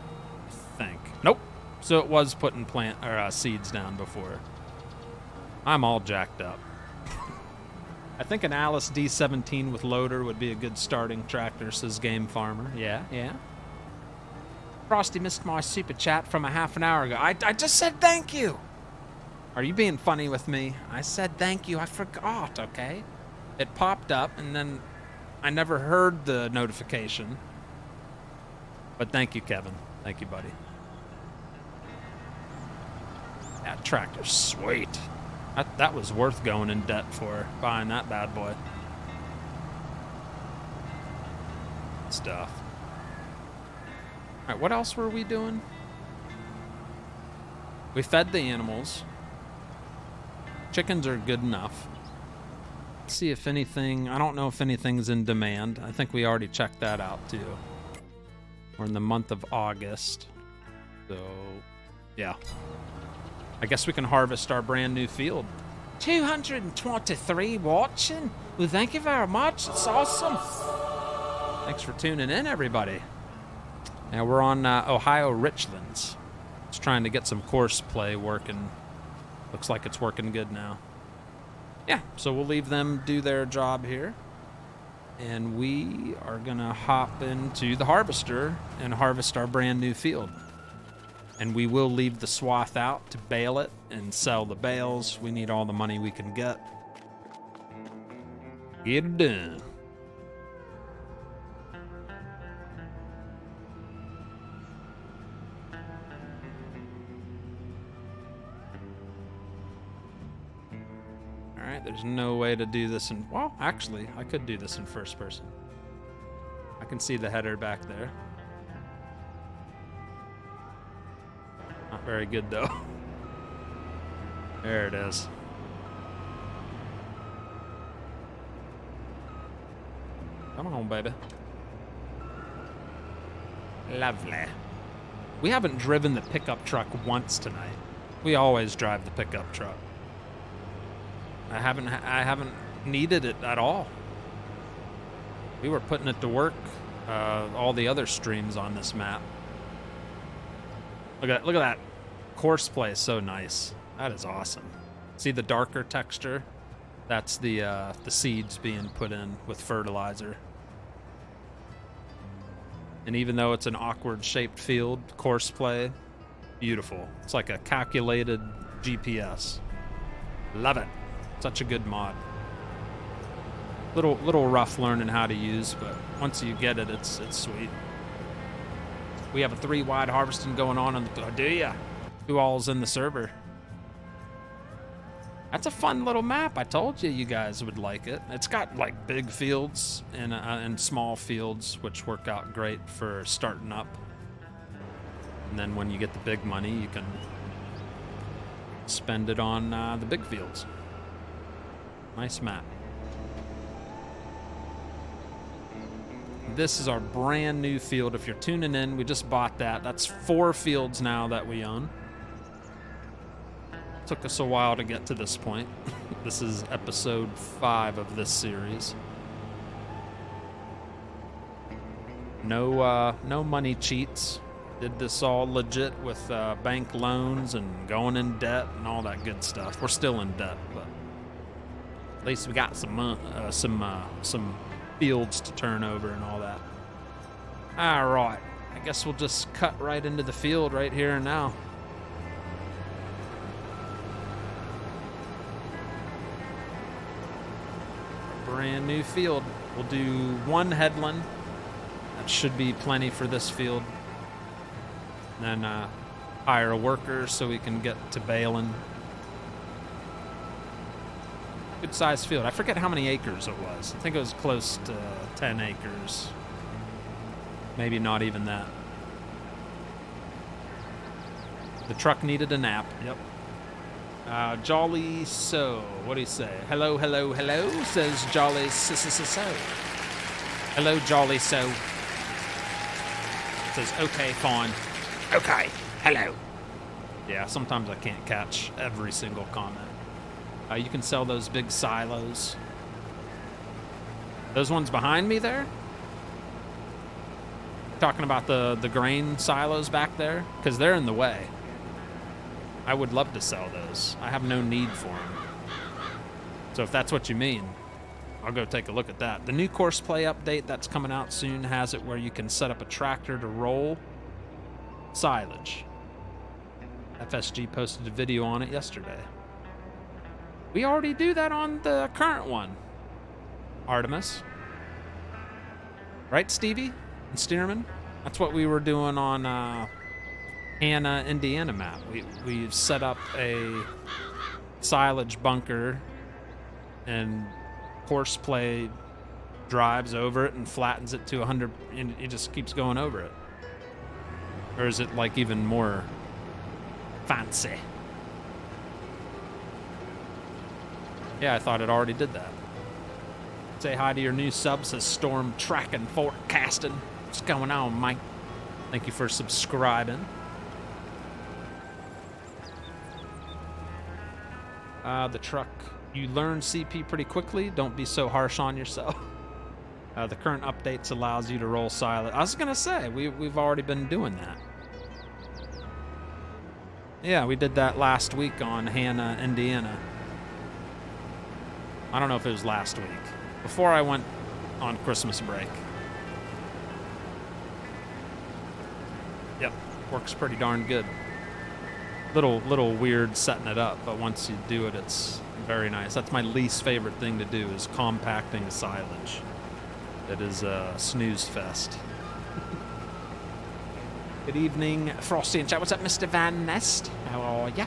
I think. Nope. So it was putting seeds down before. I'm all jacked up. I think an Alice D17 with loader would be a good starting tractor, says Game Farmer. Yeah. Frosty missed my super chat from a half an hour ago. I just said thank you. Are you being funny with me? I said thank you. I forgot, okay? It popped up, and then I never heard the notification. But thank you, Kevin. Thank you, buddy. That tractor's sweet. That was worth going in debt for, buying that bad boy. Stuff. All right, what else were we doing? We fed the animals. Chickens are good enough. Let's see if anything... I don't know if anything's in demand. I think we already checked that out, too. We're in the month of August. So, yeah. I guess we can harvest our brand new field. 223 watching? Well, thank you very much. It's awesome. Thanks for tuning in, everybody. Now we're on Ohio Richlands. Just trying to get some course play working. Looks like it's working good now. Yeah, so we'll leave them do their job here. And we are going to hop into the harvester and harvest our brand new field. And we will leave the swath out to bale it and sell the bales. We need all the money we can get. Get it done. Alright, there's no way to do this in... Well, actually, I could do this in first person. I can see the header back there. Not very good, though. There it is. Come on, baby. Lovely. We haven't driven the pickup truck once tonight. We always drive the pickup truck. I haven't needed it at all. We were putting it to work all the other streams on this map. Look at that. Course play is so nice. That is awesome. See the darker texture? That's the seeds being put in with fertilizer. And even though it's an awkward shaped field, course play, beautiful. It's like a calculated GPS. Love it. Such a good mod. Little rough learning how to use, but once you get it, it's sweet. We have a 3-wide harvesting going on the... Oh, do ya? Who all's in the server? That's a fun little map. I told you guys would like it. It's got like big fields and small fields, which work out great for starting up. And then when you get the big money, you can spend it on the big fields. Nice map. This is our brand new field. If you're tuning in, we just bought that. That's 4 fields now that we own. Took us a while to get to this point. This is episode 5 of this series. No money cheats. Did this all legit with bank loans and going in debt and all that good stuff. We're still in debt, but at least we got some fields to turn over and all that. All right, I guess we'll just cut right into the field right here and now. Brand new field. We'll do 1 headland. That should be plenty for this field. And then hire a worker so we can get to baling. Good sized field. I forget how many acres it was. I think it was close to 10 acres. Maybe not even that. The truck needed a nap. Yep. Jolly So. What do you say? Hello, hello, hello, says Jolly So. Hello, Jolly So. Says, okay, fine. Okay, hello. Yeah, sometimes I can't catch every single comment. You can sell those big silos. Those ones behind me there? Talking about the grain silos back there? Because they're in the way. I would love to sell those. I have no need for them. So if that's what you mean, I'll go take a look at that. The new course play update that's coming out soon has it where you can set up a tractor to roll silage. FSG posted a video on it yesterday. We already do that on the current one, Artemis. Right, Stevie and Steerman? That's what we were doing on Anna, Indiana map. We've set up a silage bunker and horseplay drives over it and flattens it to 100, and it just keeps going over it. Or is it like even more fancy? Yeah, I thought it already did that. Say hi to your new sub, says Storm Tracking Forecasting. What's going on, Mike? Thank you for subscribing. The truck. You learn CP pretty quickly. Don't be so harsh on yourself. The current updates allows you to roll silage. I was gonna say we've already been doing that. Yeah, we did that last week on Hannah, Indiana. I don't know if it was last week. Before I went on Christmas break. Yep, works pretty darn good. Little weird setting it up, but once you do it, it's very nice. That's my least favorite thing to do is compacting silage. It is a snooze fest. Good evening, Frosty and chat. What's up, Mr. Van Nest? How are ya?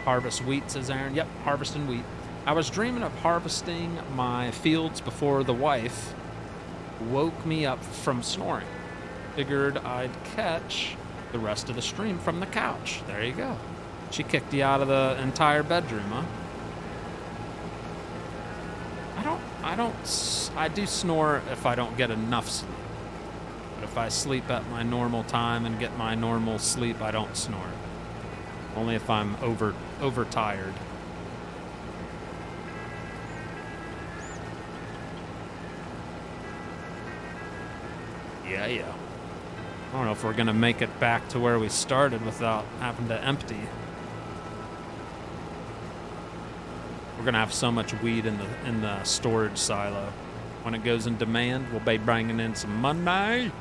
Harvest wheat, says Aaron. Yep, harvesting wheat. I was dreaming of harvesting my fields before the wife woke me up from snoring. Figured I'd catch the rest of the stream from the couch. There you go. She kicked you out of the entire bedroom, huh? I do snore if I don't get enough sleep. But if I sleep at my normal time and get my normal sleep, I don't snore. Only if I'm overtired. Yeah. I don't know if we're gonna make it back to where we started without having to empty. We're gonna have so much weed in the storage silo. When it goes in demand, we'll be bringing in some money.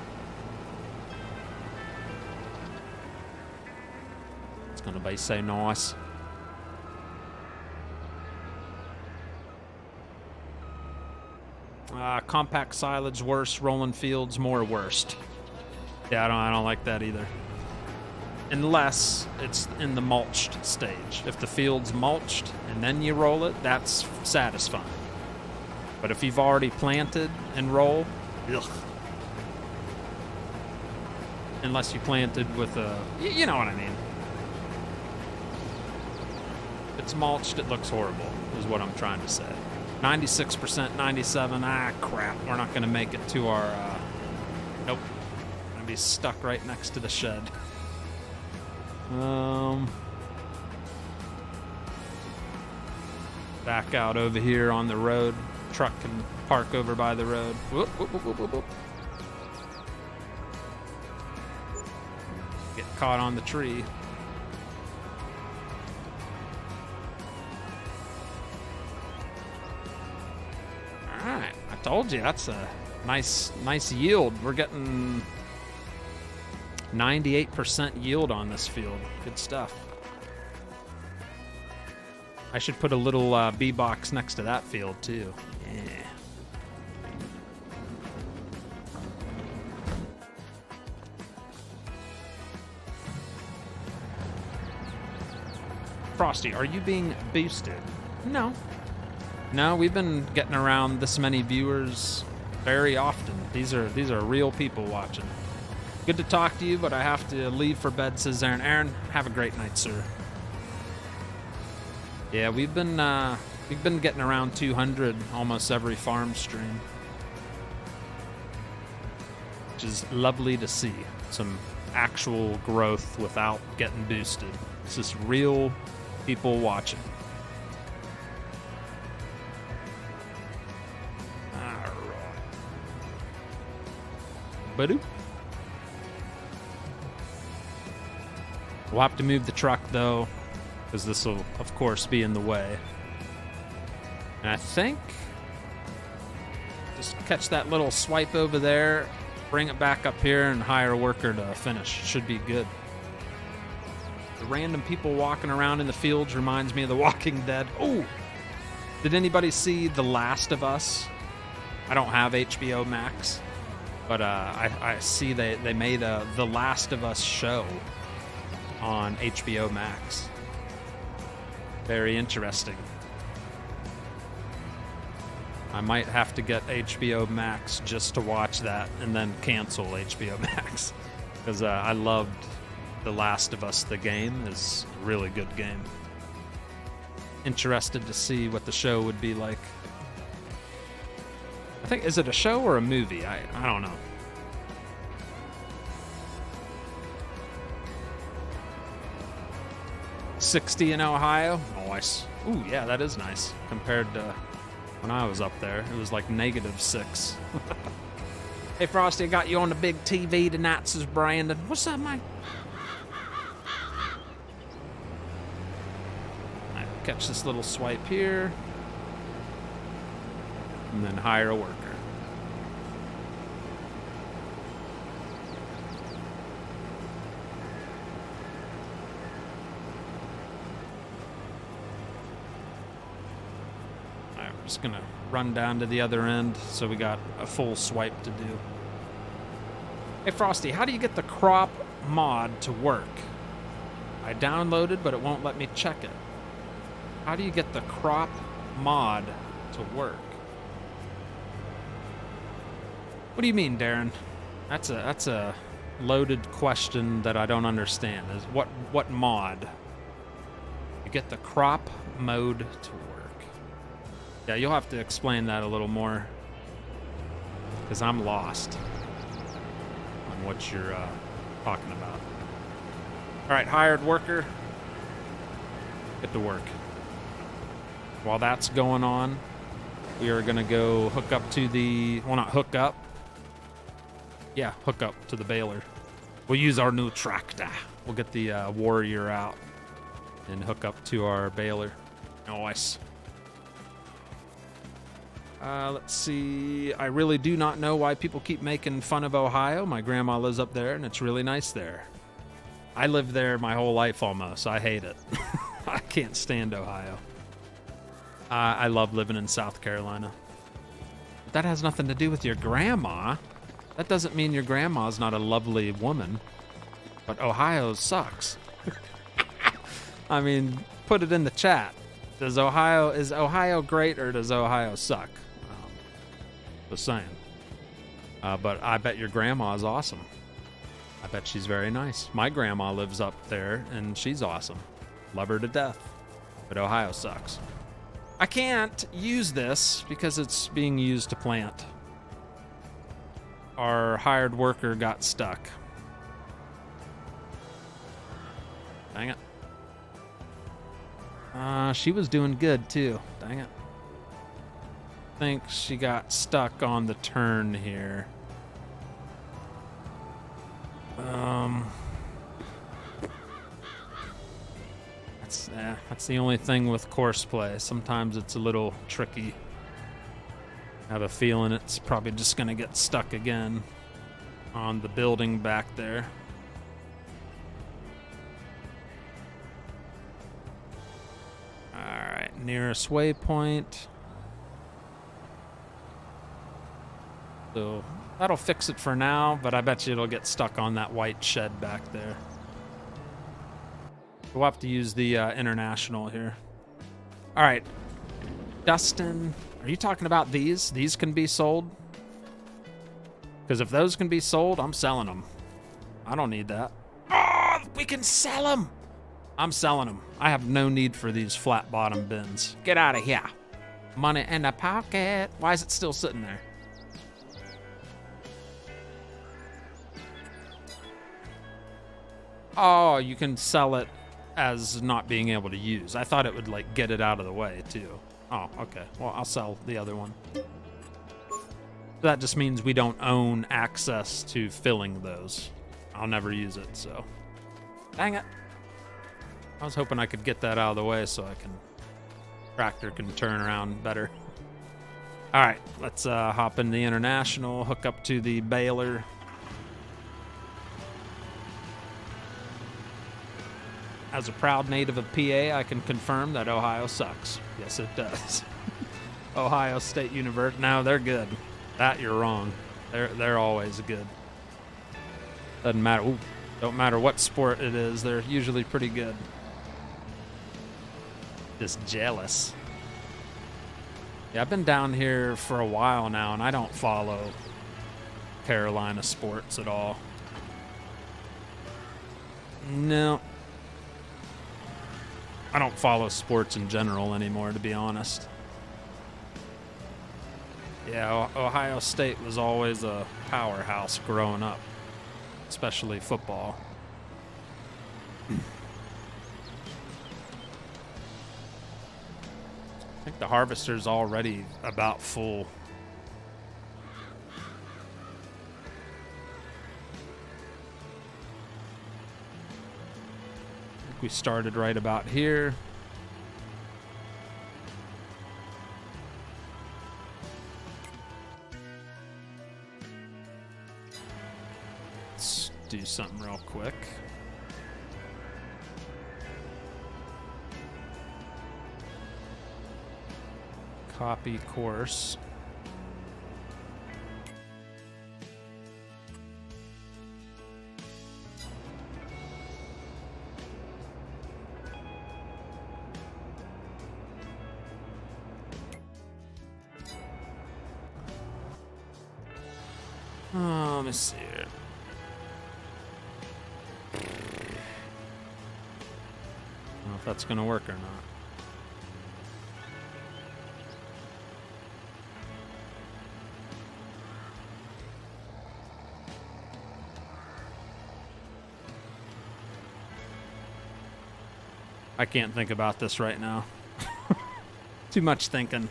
It's gonna be so nice. Compact silage worse, rolling fields more worst. Yeah, I don't like that either. Unless it's in the mulched stage. If the field's mulched and then you roll it, that's satisfying. But if you've already planted and roll, ugh. Unless you planted with a, you know what I mean. If it's mulched, it looks horrible, is what I'm trying to say. 96%, 97, crap. We're not going to make it to our, nope. Going to be stuck right next to the shed. Back out over here on the road. Truck can park over by the road. Whoop, whoop, whoop, whoop, whoop, whoop. Get caught on the tree. Alright, I told you, that's a nice yield. We're getting 98% yield on this field. Good stuff. I should put a little bee box next to that field too. Yeah. Frosty, are you being boosted? No. No, we've been getting around this many viewers very often. These are real people watching. Good to talk to you, but I have to leave for bed, says Aaron. Aaron, have a great night, sir. Yeah, we've been getting around 200 almost every farm stream, which is lovely to see. Some actual growth without getting boosted. It's just real people watching. All right. Ba-doop. We'll have to move the truck, though, because this will, of course, be in the way. And I think just catch that little swipe over there, bring it back up here, and hire a worker to finish. Should be good. The random people walking around in the fields reminds me of The Walking Dead. Oh! Did anybody see The Last of Us? I don't have HBO Max, but I see they made a The Last of Us show on HBO Max. Very interesting. I might have to get HBO Max just to watch that and then cancel HBO Max because I loved The Last of Us. The game is a really good game. Interested to see what the show would be like. I think, is it a show or a movie? I don't know. $60 in Ohio. Nice. Ooh, yeah, that is nice compared to When I was up there, it was like -6. Hey, Frosty, I got you on the big TV tonight, says Brandon. What's up, Mike? All right, catch this little swipe here. And then hire a worker. All right, we're just gonna run down to the other end so we got a full swipe to do. Hey Frosty, how do you get the crop mod to work? I downloaded, but it won't let me check it. How do you get the crop mod to work? What do you mean, Darren? That's a loaded question that I don't understand. Is what mod? You get the crop mode to work. Yeah, you'll have to explain that a little more, because I'm lost on what you're talking about. All right, hired worker. Get to work. While that's going on, we are going to go hook up to the... Well, not hook up. Yeah, hook up to the baler. We'll use our new tractor. We'll get the Warrior out and hook up to our baler. Nice. Let's see. I really do not know why people keep making fun of Ohio. My grandma lives up there, and it's really nice there. I lived there my whole life almost. I hate it. I can't stand Ohio. I love living in South Carolina. But that has nothing to do with your grandma. That doesn't mean your grandma's not a lovely woman. But Ohio sucks. I mean, put it in the chat. Is Ohio great or does Ohio suck? Just saying. But I bet your grandma is awesome. I bet she's very nice. My grandma lives up there and she's awesome. Love her to death. But Ohio sucks. I can't use this because it's being used to plant. Our hired worker got stuck. Dang it. She was doing good too. Dang it. I think she got stuck on the turn here. That's the only thing with course play. Sometimes it's a little tricky. I have a feeling it's probably just gonna get stuck again on the building back there. Alright, nearest waypoint. So that'll fix it for now, but I bet you it'll get stuck on that white shed back there. We'll have to use the international here. All right, Dustin, are you talking about these? These can be sold? Because if those can be sold, I'm selling them. I don't need that. Oh, we can sell them. I'm selling them. I have no need for these flat bottom bins. Get out of here. Money in the pocket. Why is it still sitting there? Oh, you can sell it as not being able to use. I thought it would like get it out of the way too. Oh, okay. Well, I'll sell the other one. That just means we don't own access to filling those. I'll never use it, so. Dang it. I was hoping I could get that out of the way so tractor can turn around better. All right, let's hop in the international, hook up to the baler. As a proud native of PA, I can confirm that Ohio sucks. Yes, it does. Ohio State University. No, they're good. That you're wrong. They're always good. Doesn't matter. Ooh, don't matter what sport it is. They're usually pretty good. Just jealous. Yeah, I've been down here for a while now, and I don't follow Carolina sports at all. No. I don't follow sports in general anymore, to be honest. Yeah, Ohio State was always a powerhouse growing up, especially football. I think the harvester's already about full. I think we started right about here. Let's do something real quick. Copy course. Oh, let me see here. I don't know if that's gonna work or not. I can't think about this right now. Too much thinking.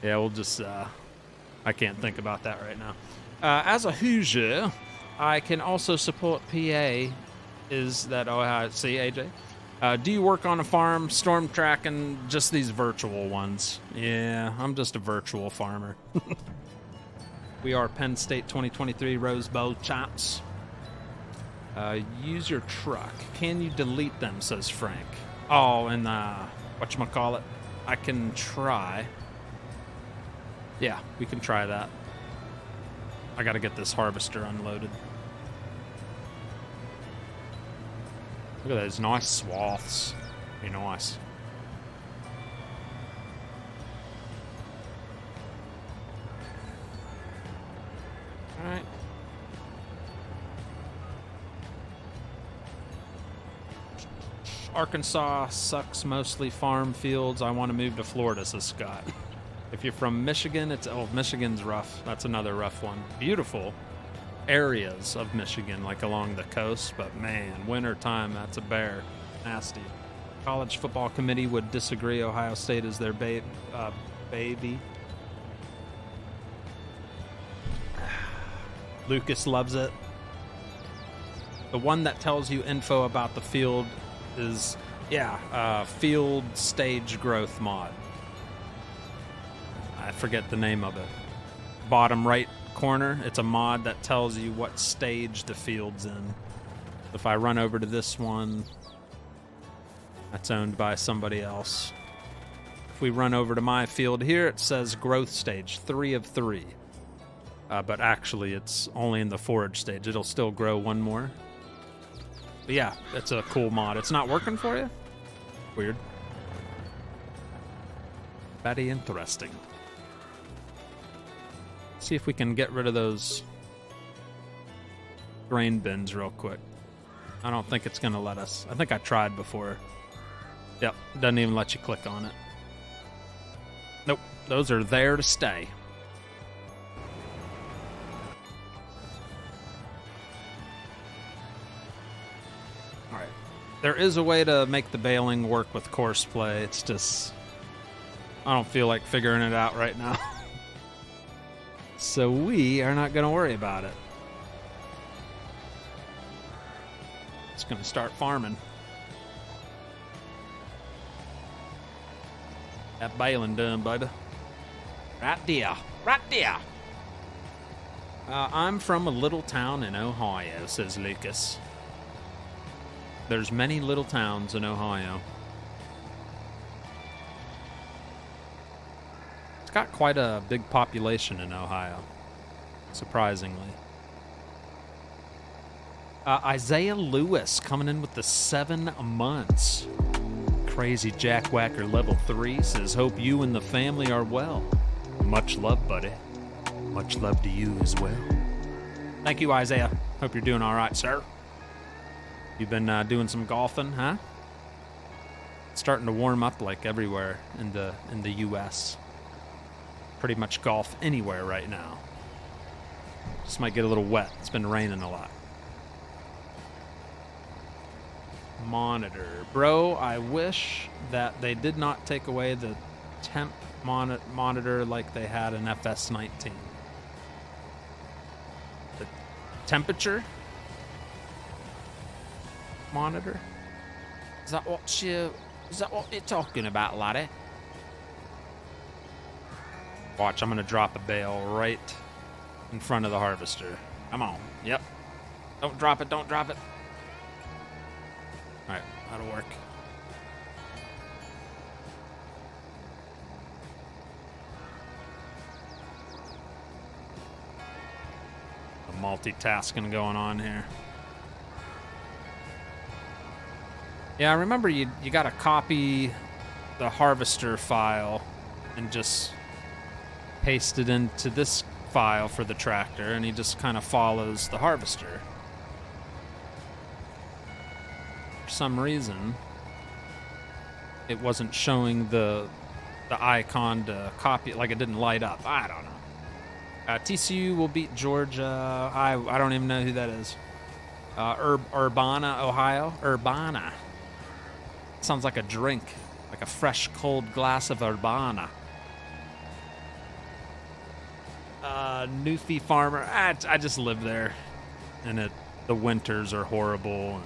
Yeah, we'll just, I can't think about that right now. As a Hoosier, I can also support PA. Is that, oh, see, AJ? Do you work on a farm, storm tracking, just these virtual ones? Yeah, I'm just a virtual farmer. We are Penn State 2023 Rose Bowl champs. Use your truck. Can you delete them, says Frank. Oh, and whatchamacallit? I can try. Yeah, we can try that. I gotta get this harvester unloaded. Look at those nice swaths. Be nice. Alright. Arkansas sucks, mostly farm fields. I want to move to Florida, says Scott. If you're from Michigan, it's, oh, Michigan's rough. That's another rough one. Beautiful areas of Michigan, like along the coast, but man, winter time, that's a bear. Nasty. College football committee would disagree. Ohio State is their baby. Lucas loves it. The one that tells you info about the field is, field stage growth mod. I forget the name of it. Bottom right corner, it's a mod that tells you what stage the field's in. If I run over to this one, that's owned by somebody else. If we run over to my field here, it says growth stage, 3 of 3. But actually, it's only in the forage stage. It'll still grow one more. But yeah, it's a cool mod. It's not working for you? Weird. Very interesting. See if we can get rid of those grain bins real quick. I don't think it's going to let us. I think I tried before. Yep, doesn't even let you click on it. Nope, those are there to stay. Alright. There is a way to make the baling work with course play. It's just, I don't feel like figuring it out right now. So we are not going to worry about it. It's going to start farming. That baling done, baby. Right there. Right there. I'm from a little town in Ohio, says Lucas. There's many little towns in Ohio. It's got quite a big population in Ohio, surprisingly. Isaiah Lewis coming in with the 7 months. Crazy Jackwhacker level 3 says, hope you and the family are well. Much love, buddy. Much love to you as well. Thank you, Isaiah. Hope you're doing all right, sir. You've been doing some golfing, huh? It's starting to warm up like everywhere in the U.S. Pretty much golf anywhere right now. Just might get a little wet. It's been raining a lot. Monitor. Bro, I wish that they did not take away the temp monitor like they had in FS19. The temperature monitor? Is that what you're talking about, laddie? Watch, I'm gonna drop a bale right in front of the harvester. Come on. Yep. Don't drop it, don't drop it. All right, that'll work. Some multitasking going on here. Yeah, I remember you gotta copy the harvester file and just paste it into this file for the tractor, and he just kind of follows the harvester. For some reason, it wasn't showing the icon to copy it, like it didn't light up. I don't know. TCU will beat Georgia. I don't even know who that is. Urbana, Ohio. Urbana. Sounds like a drink, like a fresh, cold glass of Urbana. Newfie Farmer. I just live there, and the winters are horrible, and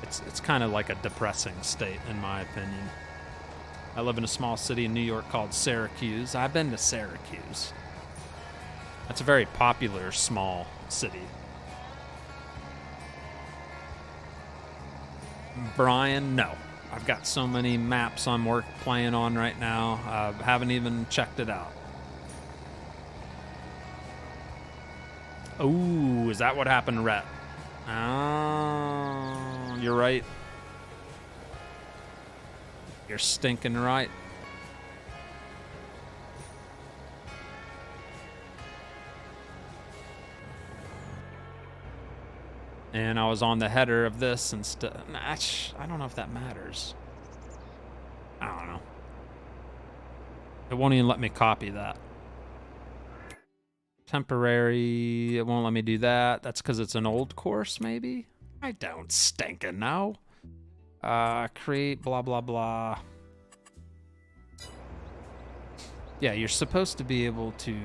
it's kind of like a depressing state in my opinion. I live in a small city in New York called Syracuse. I've been to Syracuse. That's a very popular small city. Brian, no. I've got so many maps I'm playing on right now. I haven't even checked it out. Ooh, is that what happened, Rhett? Oh, you're right. You're stinking right. And I was on the header of this instead. I don't know if that matters. I don't know. It won't even let me copy that. Temporary, it won't let me do that. That's because it's an old course, maybe? I don't stinking know. Create blah, blah, blah. Yeah, you're supposed to be able to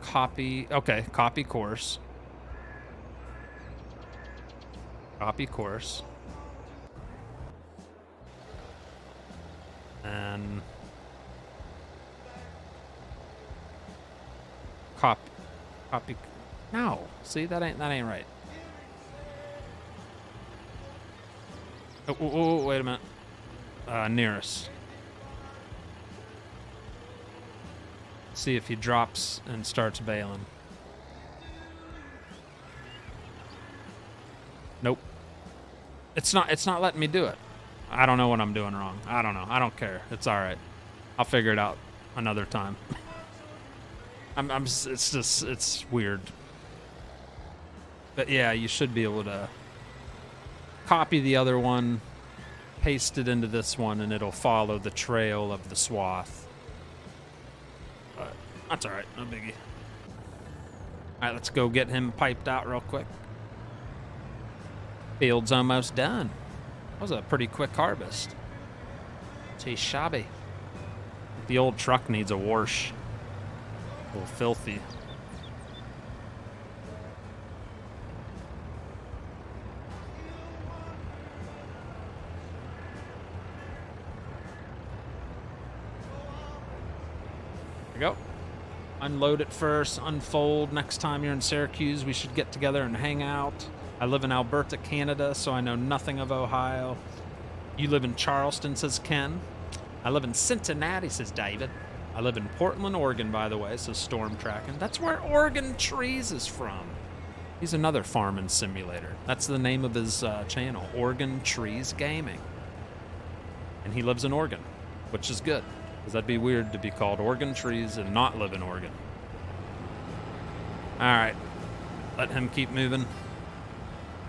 copy. Okay, copy course. Copy course. And copy. No, see, that ain't right. Oh, wait a minute. Nearest. See if he drops and starts bailing. Nope. It's not letting me do it. I don't know what I'm doing wrong. I don't know. I don't care. It's all right. I'll figure it out another time. It's weird. But yeah, you should be able to copy the other one, paste it into this one, and it'll follow the trail of the swath. But that's all right. No biggie. All right, let's go get him piped out real quick. Field's almost done. That was a pretty quick harvest. Gee, shabby. The old truck needs a wash. A little filthy. There we go. Unload it first, unfold. Next time you're in Syracuse, we should get together and hang out. I live in Alberta, Canada, so I know nothing of Ohio. You live in Charleston, says Ken. I live in Cincinnati, says David. I live in Portland, Oregon, by the way, says Storm Tracking. That's where Oregon Trees is from. He's another farming simulator. That's the name of his channel, Oregon Trees Gaming. And he lives in Oregon, which is good, because that'd be weird to be called Oregon Trees and not live in Oregon. All right, let him keep moving.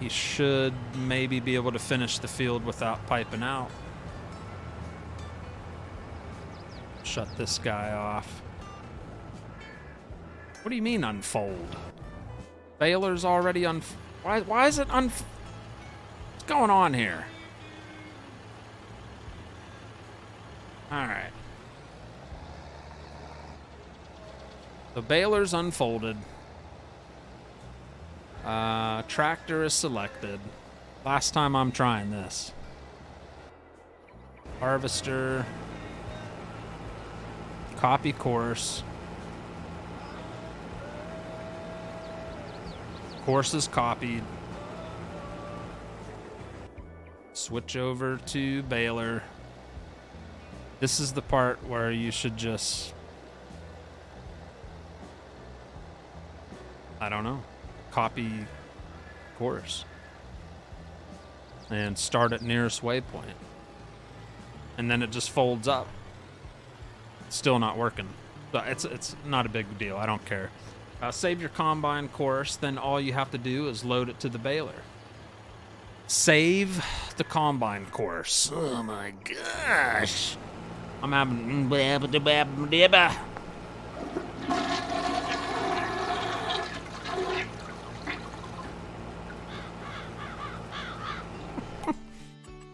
He should maybe be able to finish the field without piping out. Shut this guy off. What do you mean unfold? Baler's already why is it What's going on here? All right. The baler's unfolded. Tractor is selected. Last time I'm trying this. Harvester. Copy course. Course is copied. Switch over to baler. This is the part where you should just, I don't know, copy course and start at nearest waypoint. And then it just folds up. Still not working. But it's not a big deal. I don't care. Save your combine course. Then all you have to do is load it to the baler. Save the combine course. Oh my gosh. I'm having.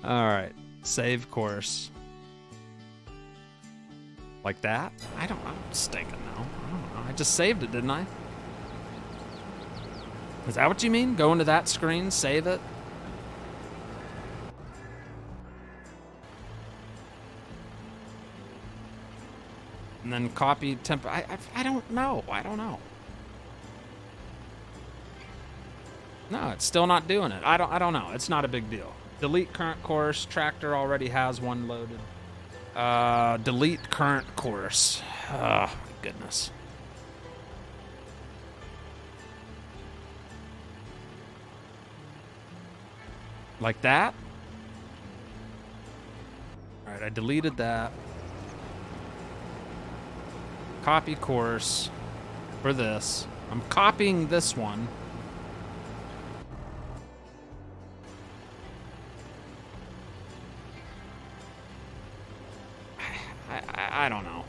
All right, save course. Like that? I'm stinking now. I don't know. I just saved it, didn't I? Is that what you mean? Go into that screen, save it? And then copy temp. I don't know. I don't know. No, it's still not doing it. I don't know. It's not a big deal. Delete current course. Tractor already has one loaded. Delete current course. Oh, my goodness. Like that? All right, I deleted that. Copy course for this. I'm copying this one. I don't know.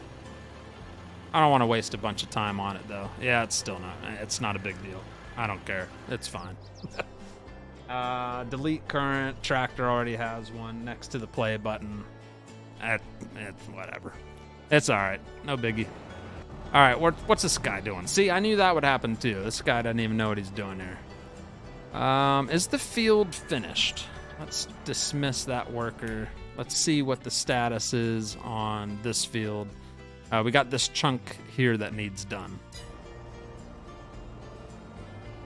I don't want to waste a bunch of time on it though. Yeah, it's not a big deal. I don't care. It's fine. Delete current. Tractor already has one next to the play button. It's whatever. It's all right. No biggie. All right, what's this guy doing? See, I knew that would happen too. This guy doesn't even know what he's doing here. Is the field finished? Let's dismiss that worker. Let's see what the status is on this field. We got this chunk here that needs done.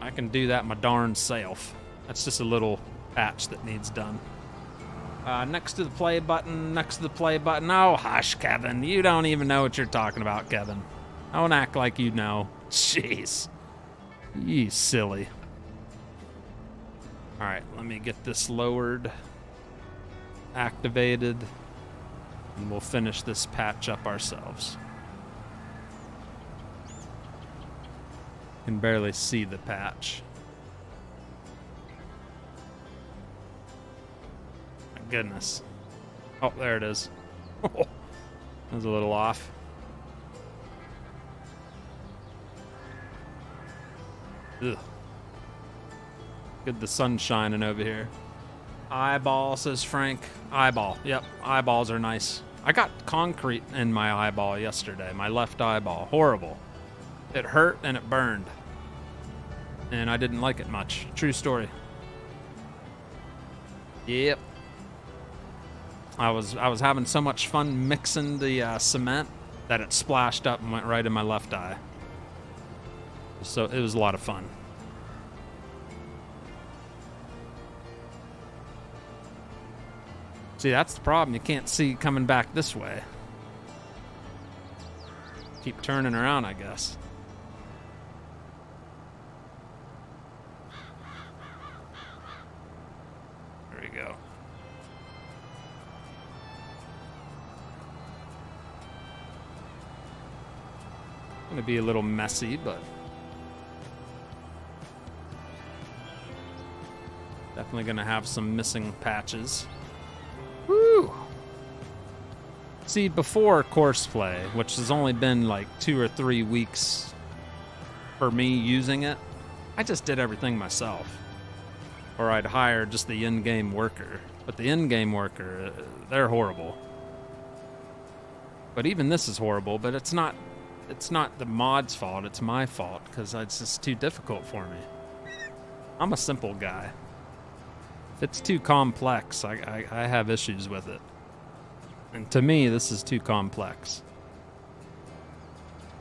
I can do that my darn self. That's just a little patch that needs done. Next to the play button, Oh, hush, Kevin. You don't even know what you're talking about, Kevin. Don't act like you know. Jeez. You silly. All right, let me get this lowered, activated, and we'll finish this patch up ourselves. Can barely see the patch. My goodness. Oh, there it is. That was a little off. Ugh. Good, the sun's shining over here. Eyeball, says Frank. Eyeball. Yep, eyeballs are nice. I got concrete in my eyeball yesterday, my left eyeball. Horrible. It hurt and it burned. And I didn't like it much. True story. Yep. I was having so much fun mixing the cement that it splashed up and went right in my left eye. So it was a lot of fun. See, that's the problem. You can't see coming back this way. Keep turning around, I guess. There we go. Gonna be a little messy, but definitely gonna have some missing patches. Woo! See, before course play, which has only been like 2 or 3 weeks for me using it, I just did everything myself. Or I'd hire just the in-game worker. But the in-game worker, they're horrible. But even this is horrible, but it's not the mod's fault, it's my fault, because it's just too difficult for me. I'm a simple guy. If it's too complex, I have issues with it. And to me, this is too complex.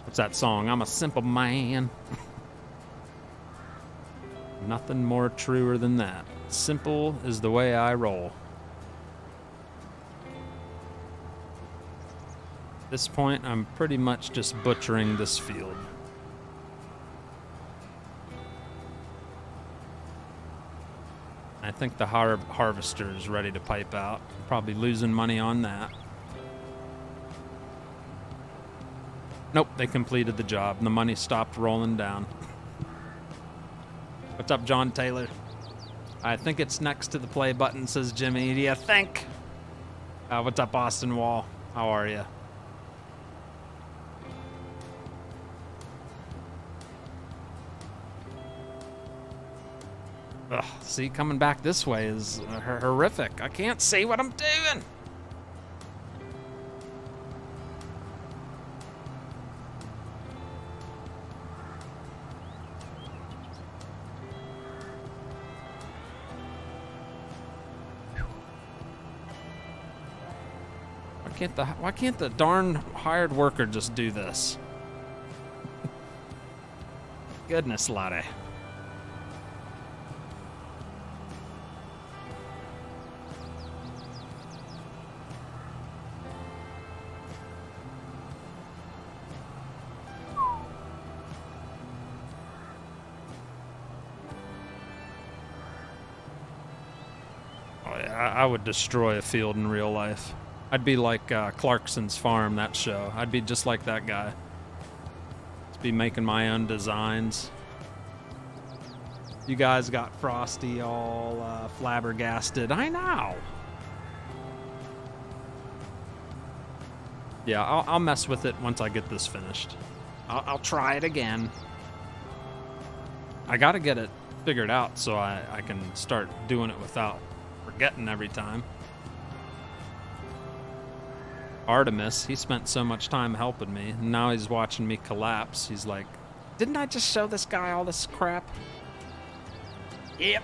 What's that song? I'm a simple man. Nothing more truer than that. Simple is the way I roll. At this point, I'm pretty much just butchering this field. I think the harvester is ready to pipe out. Probably losing money on that. Nope, they completed the job and the money stopped rolling down. What's up, John Taylor? I think it's next to the play button, says Jimmy. Do you think? What's up, Austin Wall? How are you? Ugh, see, coming back this way is horrific. I can't see what I'm doing. Why can't the darn hired worker just do this? Goodness, Lottie. I would destroy a field in real life. I'd be like Clarkson's Farm, that show. I'd be just like that guy. Just be making my own designs. You guys got Frosty all flabbergasted. I know. Yeah, I'll mess with it once I get this finished. I'll try it again. I gotta get it figured out so I can start doing it without forgetting every time. Artemis, he spent so much time helping me, and now he's watching me collapse. He's like, didn't I just show this guy all this crap? Yep.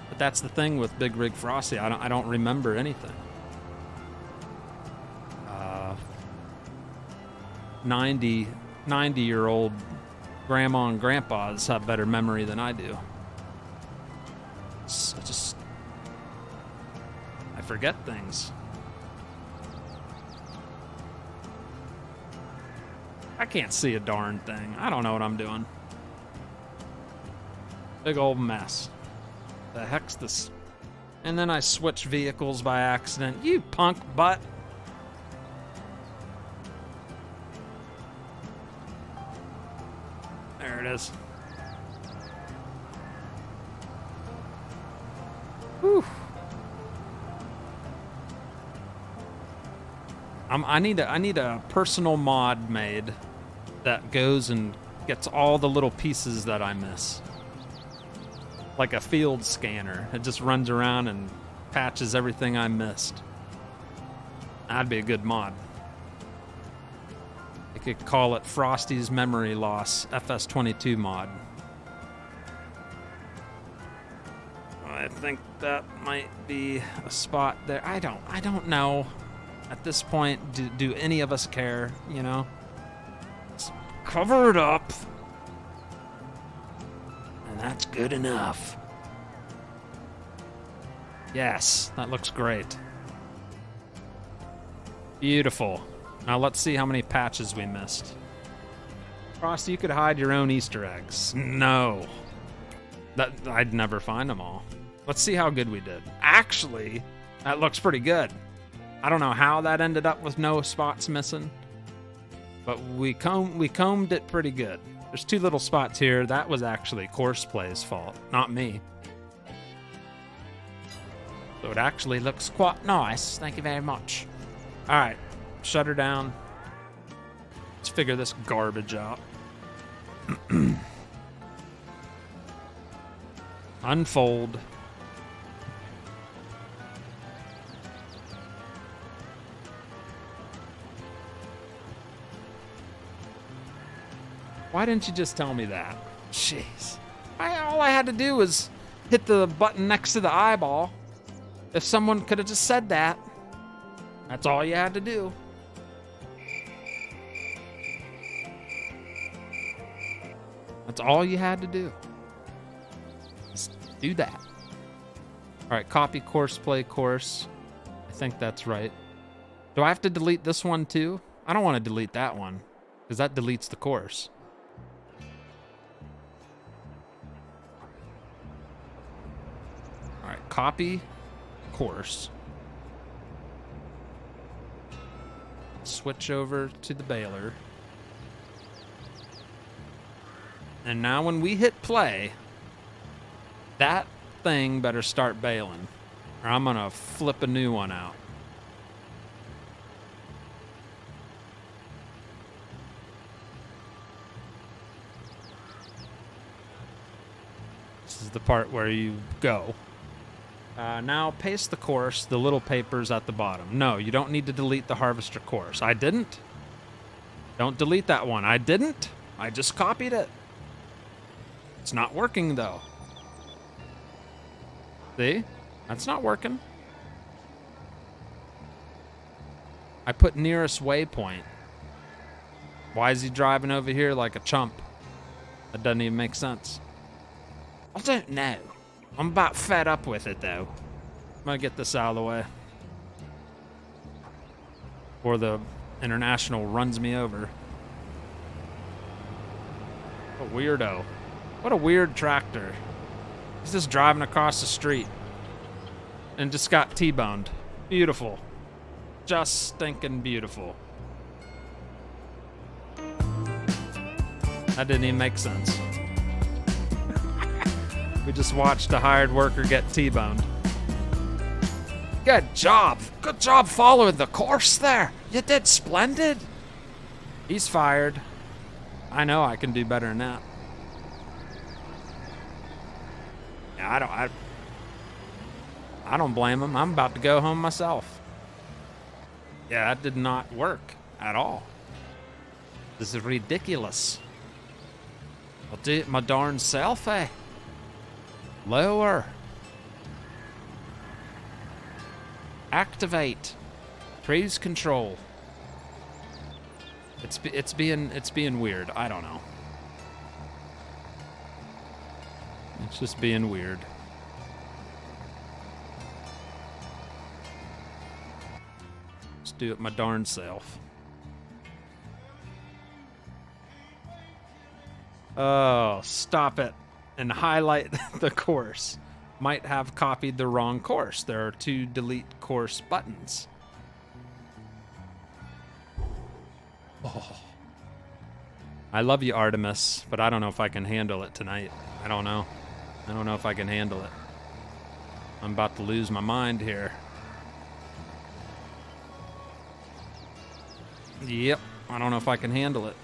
But that's the thing with Bigrigfrosty. I don't remember anything. 90-year-old grandma and grandpas have better memory than I do. I forget things. I can't see a darn thing. I don't know what I'm doing. Big old mess. The heck's this? And then I switched vehicles by accident. You punk butt. There it is. Whew. I need a personal mod made that goes and gets all the little pieces that I miss. Like a field scanner. It just runs around and patches everything I missed. That'd be a good mod. I could call it Frosty's Memory Loss FS22 mod. I think that might be a spot there. I don't know. At this point, do any of us care, you know? Just cover it up. And that's good enough. Yes, that looks great. Beautiful. Now let's see how many patches we missed. Frosty, you could hide your own Easter eggs. No. I'd never find them all. Let's see how good we did. Actually, that looks pretty good. I don't know how that ended up with no spots missing, but we combed it pretty good. There's two little spots here. That was actually Coursplay's fault, not me. So it actually looks quite nice. Thank you very much. All right, shut her down. Let's figure this garbage out. Unfold. Why didn't you just tell me that? Jeez. All I had to do was hit the button next to the eyeball. If someone could have just said that, that's all you had to do. That's all you had to do. Just do that. All right, copy course, play course. I think that's right. Do I have to delete this one too? I don't want to delete that one because that deletes the course. All right, copy course. Switch over to the baler. And now when we hit play, that thing better start bailing, or I'm gonna flip a new one out. This is the part where you go. Now paste the course, the little papers at the bottom. No, you don't need to delete the harvester course. I didn't. Don't delete that one. I didn't. I just copied it. It's not working though. See? That's not working. I put nearest waypoint. Why is he driving over here like a chump? That doesn't even make sense. I don't know. I'm about fed up with it though. I'm gonna get this out of the way before the international runs me over. What a weirdo. What a weird tractor. He's just driving across the street and just got T-boned. Beautiful. Just stinking beautiful. That didn't even make sense. We just watched a hired worker get T-boned. Good job. Good job following the course there. You did splendid. He's fired. I know I can do better than that. Yeah, I don't blame him. I'm about to go home myself. Yeah, that did not work at all. This is ridiculous. I'll do it my darn self, eh? Lower. Activate. Cruise control. It's being weird. I don't know. It's just being weird. Just do it my darn self. Oh, stop it. And highlight the course. Might have copied the wrong course. There are 2 delete course buttons. Oh. I love you, Artemis, but I don't know if I can handle it tonight. I don't know. I don't know if I can handle it. I'm about to lose my mind here. Yep, I don't know if I can handle it.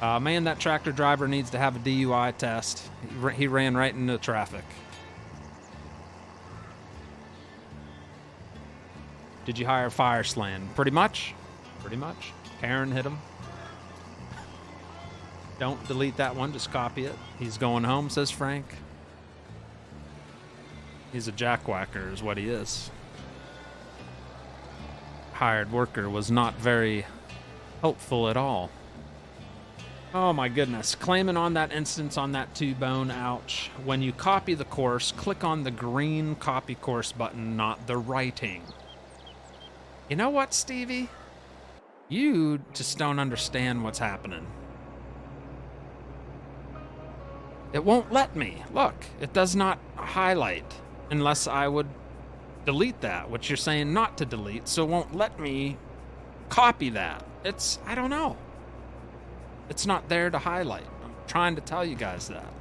Man, that tractor driver needs to have a DUI test. He ran right into traffic. Did you hire Fire Slan? Pretty much. Pretty much. Karen hit him. Don't delete that one, just copy it. He's going home, says Frank. He's a jackwhacker is what he is. Hired worker was not very helpful at all. Oh my goodness. Claiming on that instance on that T-bone, ouch. When you copy the course, click on the green copy course button, not the writing. You know what, Stevie? You just don't understand what's happening. It won't let me. Look, it does not highlight unless I would delete that, which you're saying not to delete, so it won't let me copy that. I don't know. It's not there to highlight. I'm trying to tell you guys that.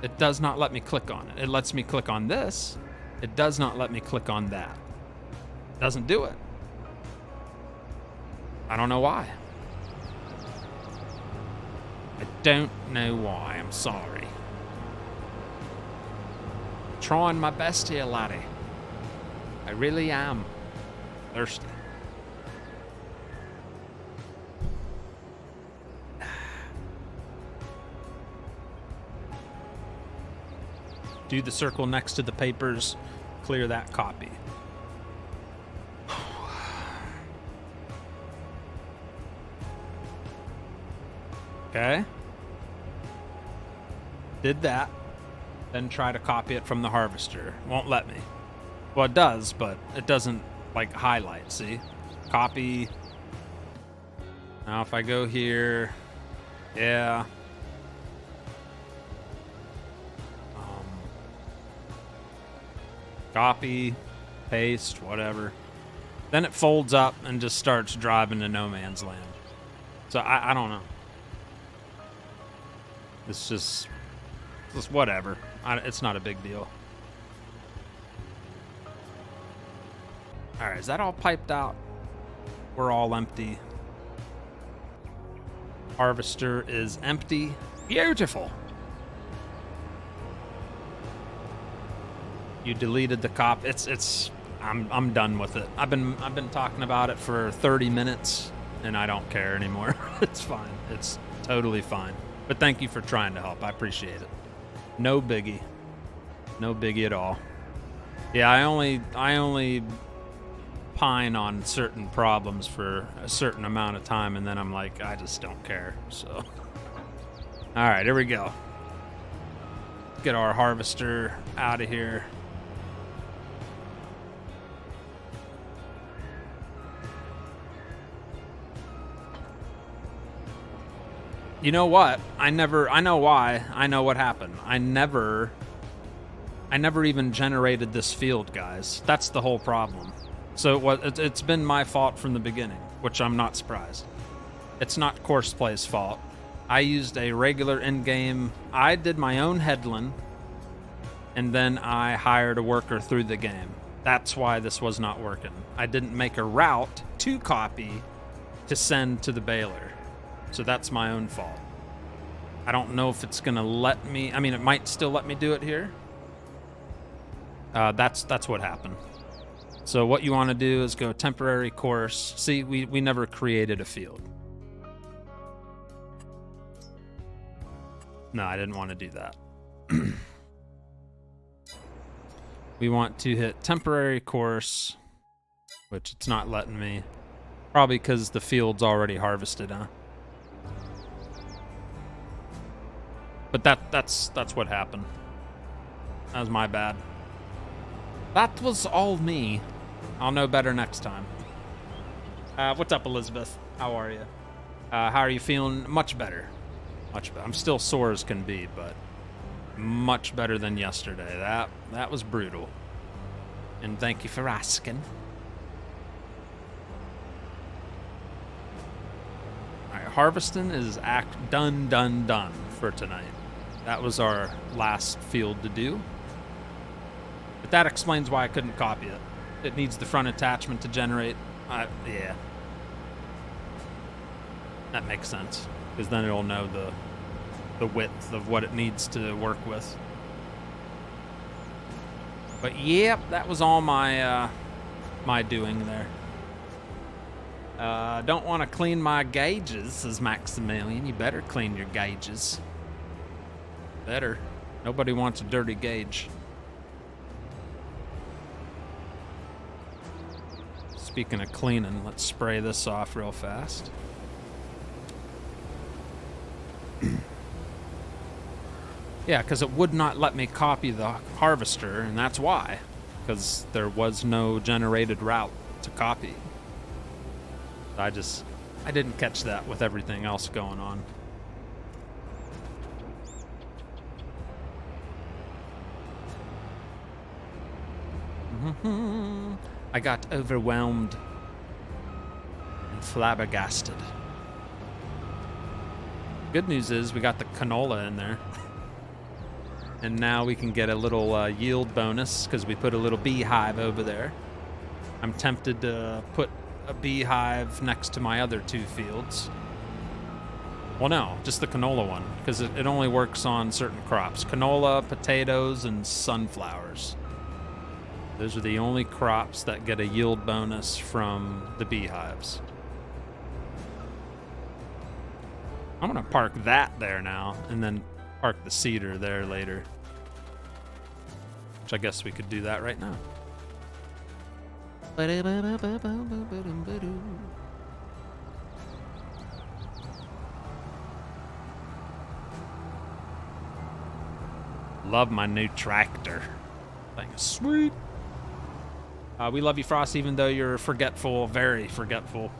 It does not let me click on it. It lets me click on this. It does not let me click on that. It doesn't do it. I don't know why. I don't know why. I'm sorry. Trying my best here, laddie. I really am. Thirsty. Do the circle next to the papers, clear that copy. Okay. Did that. Then try to copy it from the harvester. Won't let me. Well, it does, but it doesn't, like, highlight, see? Copy. Now if I go here, yeah. Copy, paste, whatever. Then it folds up and just starts driving to no man's land. So I don't know. It's just whatever. It's not a big deal. All right, is that all piped out? We're all empty. Harvester is empty. Beautiful. You deleted the cop. I'm done with it. I've been talking about it for 30 minutes and I don't care anymore. It's fine. It's totally fine. But thank you for trying to help. I appreciate it. No biggie. No biggie at all. Yeah, I only pine on certain problems for a certain amount of time and then I'm like, I just don't care. So all right, here we go. Get our harvester out of here. You know what? I know why. I know what happened. I never even generated this field, guys. That's the whole problem. So it's been my fault from the beginning, which I'm not surprised. It's not Coursplay's fault. I used a regular in-game. I did my own headland, and then I hired a worker through the game. That's why this was not working. I didn't make a route to copy to send to the baler. So that's my own fault. I don't know if it's gonna let me. I mean, it might still let me do it here. That's what happened. So what you want to do is go temporary course. See, we never created a field. No, I didn't want to do that. We want to hit temporary course, which it's not letting me. Probably because the field's already harvested, huh? But that's what happened. That was my bad. That was all me. I'll know better next time. What's up, Elizabeth? How are you? How are you feeling? Much better. Much better. I'm still sore as can be, but much better than yesterday. That was brutal. And thank you for asking. All right, harvesting is done for tonight. That was our last field to do. But that explains why I couldn't copy it. It needs the front attachment to generate. Yeah. That makes sense. Because then it'll know the width of what it needs to work with. But yep, that was all my my doing there. Don't want to clean my gauges, says Maximilian. You better clean your gauges. Better. Nobody wants a dirty gauge. Speaking of cleaning, let's spray this off real fast. Yeah, because it would not let me copy the harvester, and that's why. Because there was no generated route to copy. I didn't catch that with everything else going on. I got overwhelmed and flabbergasted. Good news is we got the canola in there. And now we can get a little yield bonus because we put a little beehive over there. I'm tempted to put a beehive next to my other two fields. Well, no, just the canola one because it only works on certain crops. Canola, potatoes, and sunflowers. Those are the only crops that get a yield bonus from the beehives. I'm gonna park that there now and then park the cedar there later. which I guess we could do that right now. Love my new tractor. Thing is sweet. We love you, Frost, even though you're forgetful, very forgetful.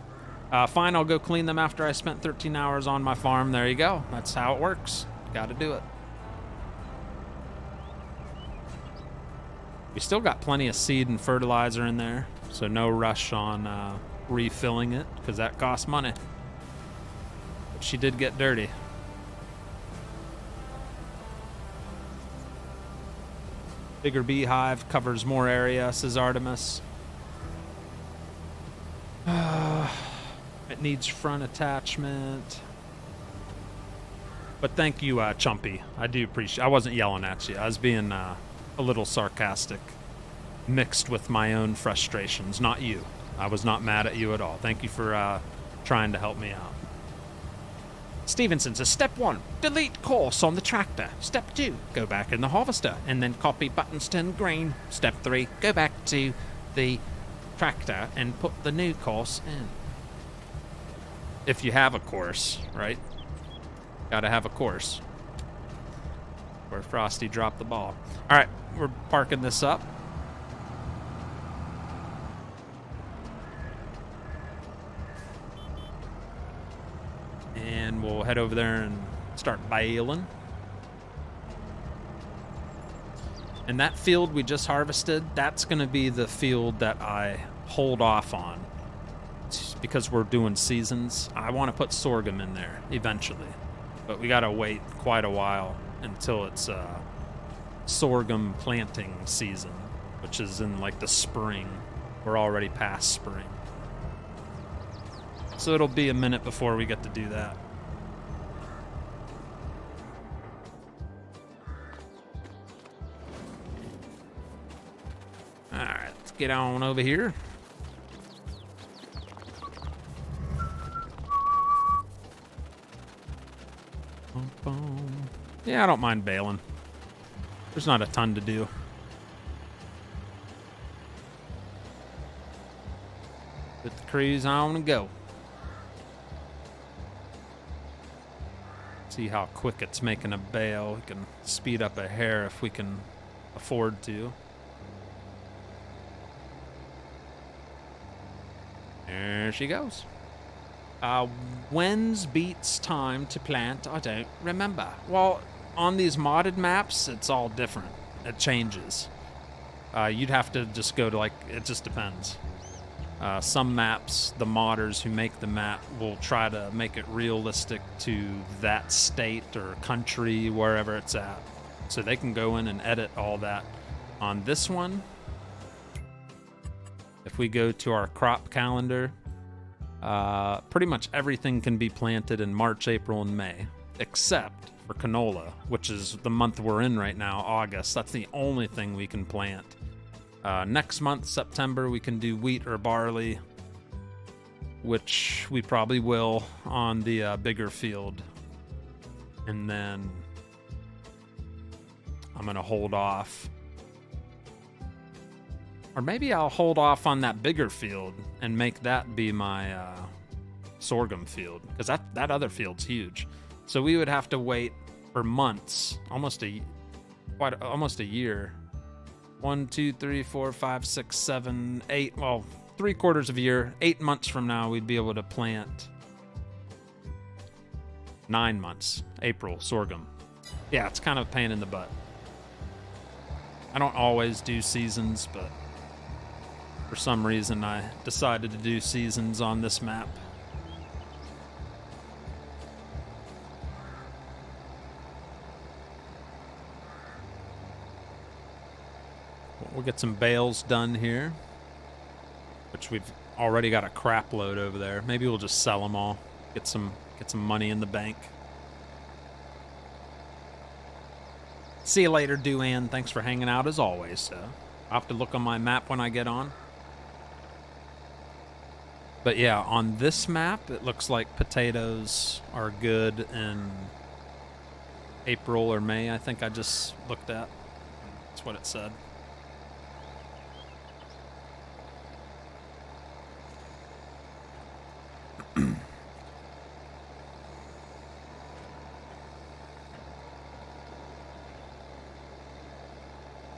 Fine, I'll go clean them after I spent 13 hours on my farm. There you go. That's how it works. Got to do it. We still got plenty of seed and fertilizer in there, so no rush on refilling it, because that costs money. But she did get dirty. Bigger beehive, covers more area, says Artemis. It needs front attachment. But thank you, Chumpy. I do appreciate. I wasn't yelling at you. I was being a little sarcastic, mixed with my own frustrations. Not you. I was not mad at you at all. Thank you for trying to help me out. Stevenson says, Step 1, delete course on the tractor. Step 2, go back in the harvester and then copy buttons turn green. Step 3, go back to the tractor and put the new course in. If you have a course, right? Gotta have a course. Where Frosty dropped the ball. All right, we're parking this up. And we'll head over there and start baling. And that field we just harvested, that's going to be the field that I hold off on. Because we're doing seasons. I want to put sorghum in there eventually. But we got to wait quite a while until it's sorghum planting season, which is in like the spring. We're already past spring. So it'll be a minute before we get to do that. All right, let's get on over here. Yeah, I don't mind baling. There's not a ton to do. Put the crews on and go. See how quick it's making a bale. We can speed up a hair if we can afford to. There she goes. When's beats time to plant? I don't remember. Well, on these modded maps, it's all different. It changes. You'd have to just go to, like, it just depends. Some maps, the modders who make the map will try to make it realistic to that state or country, wherever it's at. So they can go in and edit all that. On this one, if we go to our crop calendar, pretty much everything can be planted in March, April, and May, except for canola, which is the month we're in right now, August. That's the only thing we can plant. Next month, September, we can do wheat or barley, which we probably will on the bigger field. And then I'm going to hold off. Or maybe I'll hold off on that bigger field and make that be my sorghum field, because that other field's huge. So we would have to wait for months, almost a year. 1, 2, 3, 4, 5, 6, 7, 8. Well, 3/4 of a year. 8 months from now, we'd be able to plant. 9 months. April sorghum. Yeah, it's kind of a pain in the butt. I don't always do seasons, but for some reason I decided to do seasons on this map. We'll get some bales done here, which we've already got a crap load over there. Maybe we'll just sell them all, get some money in the bank. See you later, Duan. Thanks for hanging out as always. I'll have to look on my map when I get on. But yeah, on this map, it looks like potatoes are good in April or May. I think I just looked at. That's what it said.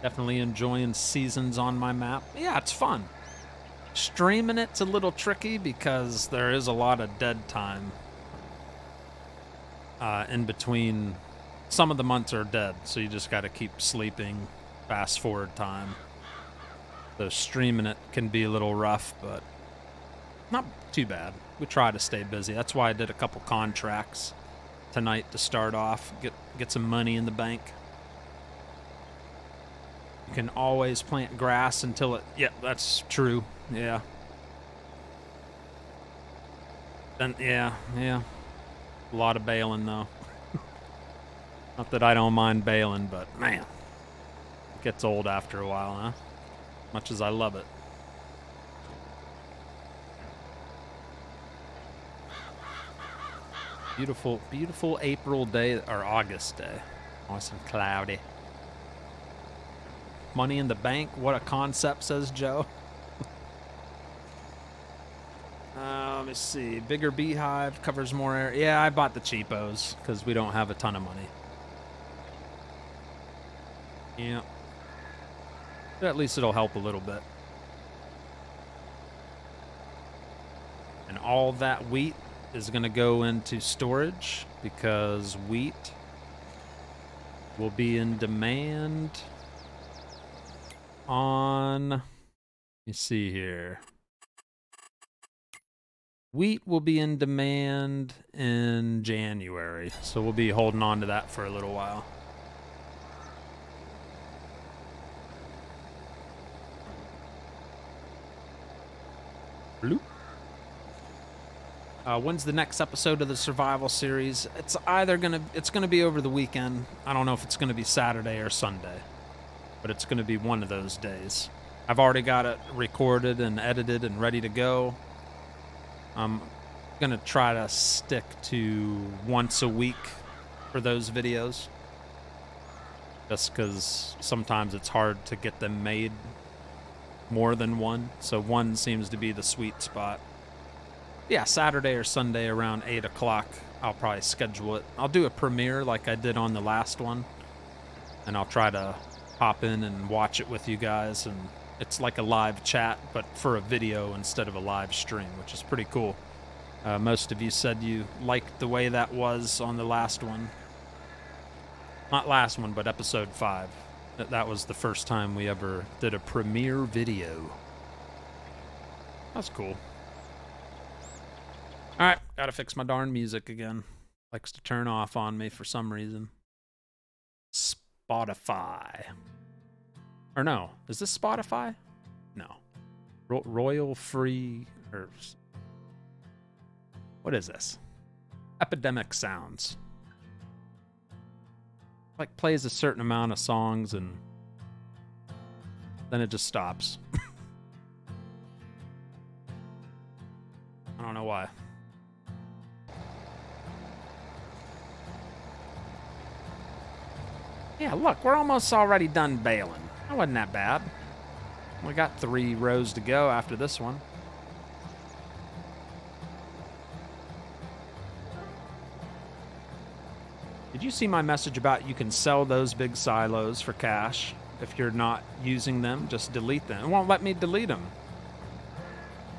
Definitely enjoying seasons on my map. Yeah, it's fun. Streaming it's a little tricky because there is a lot of dead time in between. Some of the months are dead, so you just got to keep sleeping, fast forward time. So streaming it can be a little rough, but not too bad. We try to stay busy. That's why I did a couple contracts tonight to start off, get some money in the bank. You can always plant grass until it... Yeah, that's true. Yeah. Then, yeah. A lot of baling, though. Not that I don't mind baling, but, man. It gets old after a while, huh? Much as I love it. Beautiful, beautiful April day, or August day. Nice and cloudy. Money in the bank, what a concept, says Joe. Let me see. Bigger beehive, covers more air. Yeah, I bought the cheapos because we don't have a ton of money. Yeah. But at least it'll help a little bit. And all that wheat is going to go into storage because wheat will be in demand on, let me see here. Wheat will be in demand in January, so we'll be holding on to that for a little while. Bloop. When's the next episode of the survival series? It's either gonna be over the weekend. I don't know if it's gonna be Saturday or Sunday, but it's gonna be one of those days. I've already got it recorded and edited and ready to go. I'm gonna try to stick to once a week for those videos, just because sometimes it's hard to get them made more than one, so one seems to be the sweet spot. Yeah, Saturday or Sunday around 8 o'clock, I'll probably schedule it. I'll do a premiere like I did on the last one, and I'll try to hop in and watch it with you guys, and it's like a live chat, but for a video instead of a live stream, which is pretty cool. Most of you said you liked the way that was on the last one. Not last one, but episode 5. That was the first time we ever did a premiere video. That's cool. Alright, gotta fix my darn music again. Likes to turn off on me for some reason. Spotify. Or no, is this Spotify? No. Royal Free, or what is this? Epidemic Sounds. Like plays a certain amount of songs and then it just stops. I don't know why. Yeah, look, we're almost already done baling. That wasn't that bad. We got 3 rows to go after this one. Did you see my message about you can sell those big silos for cash? If you're not using them, just delete them. It won't let me delete them.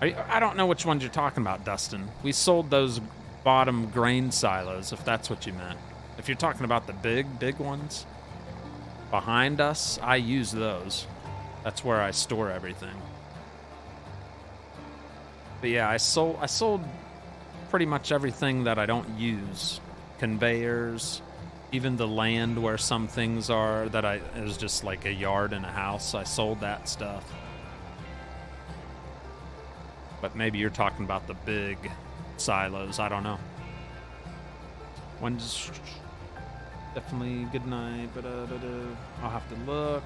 I don't know which ones you're talking about, Dustin. We sold those bottom grain silos, if that's what you meant. If you're talking about the big ones behind us, I use those. That's where I store everything. But yeah, I sold pretty much everything that I don't use. Conveyors, even the land where some things are that it was just like a yard and a house. I sold that stuff. But maybe you're talking about the big silos. I don't know. When's definitely good night, but I'll have to look.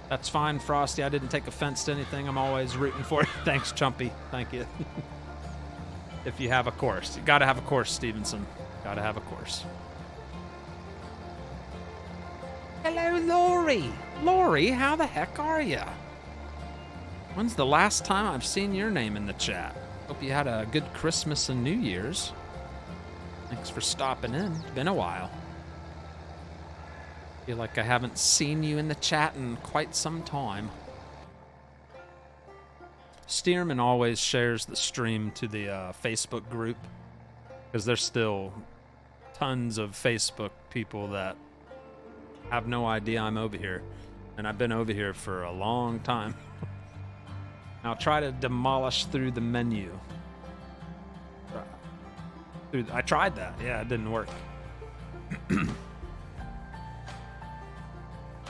That's fine, Frosty. I didn't take offense to anything. I'm always rooting for you. Thanks, Chumpy. Thank you. If you have a course. You gotta have a course, Stevenson. Gotta have a course. Hello, Lori. Lori, how the heck are you? When's the last time I've seen your name in the chat? Hope you had a good Christmas and New Year's. Thanks for stopping in. It's been a while. Feel like I haven't seen you in the chat in quite some time. Stearman always shares the stream to the Facebook group because there's still tons of Facebook people that have no idea I'm over here, and I've been over here for a long time. Now try to demolish through the menu. I tried that. Yeah, it didn't work.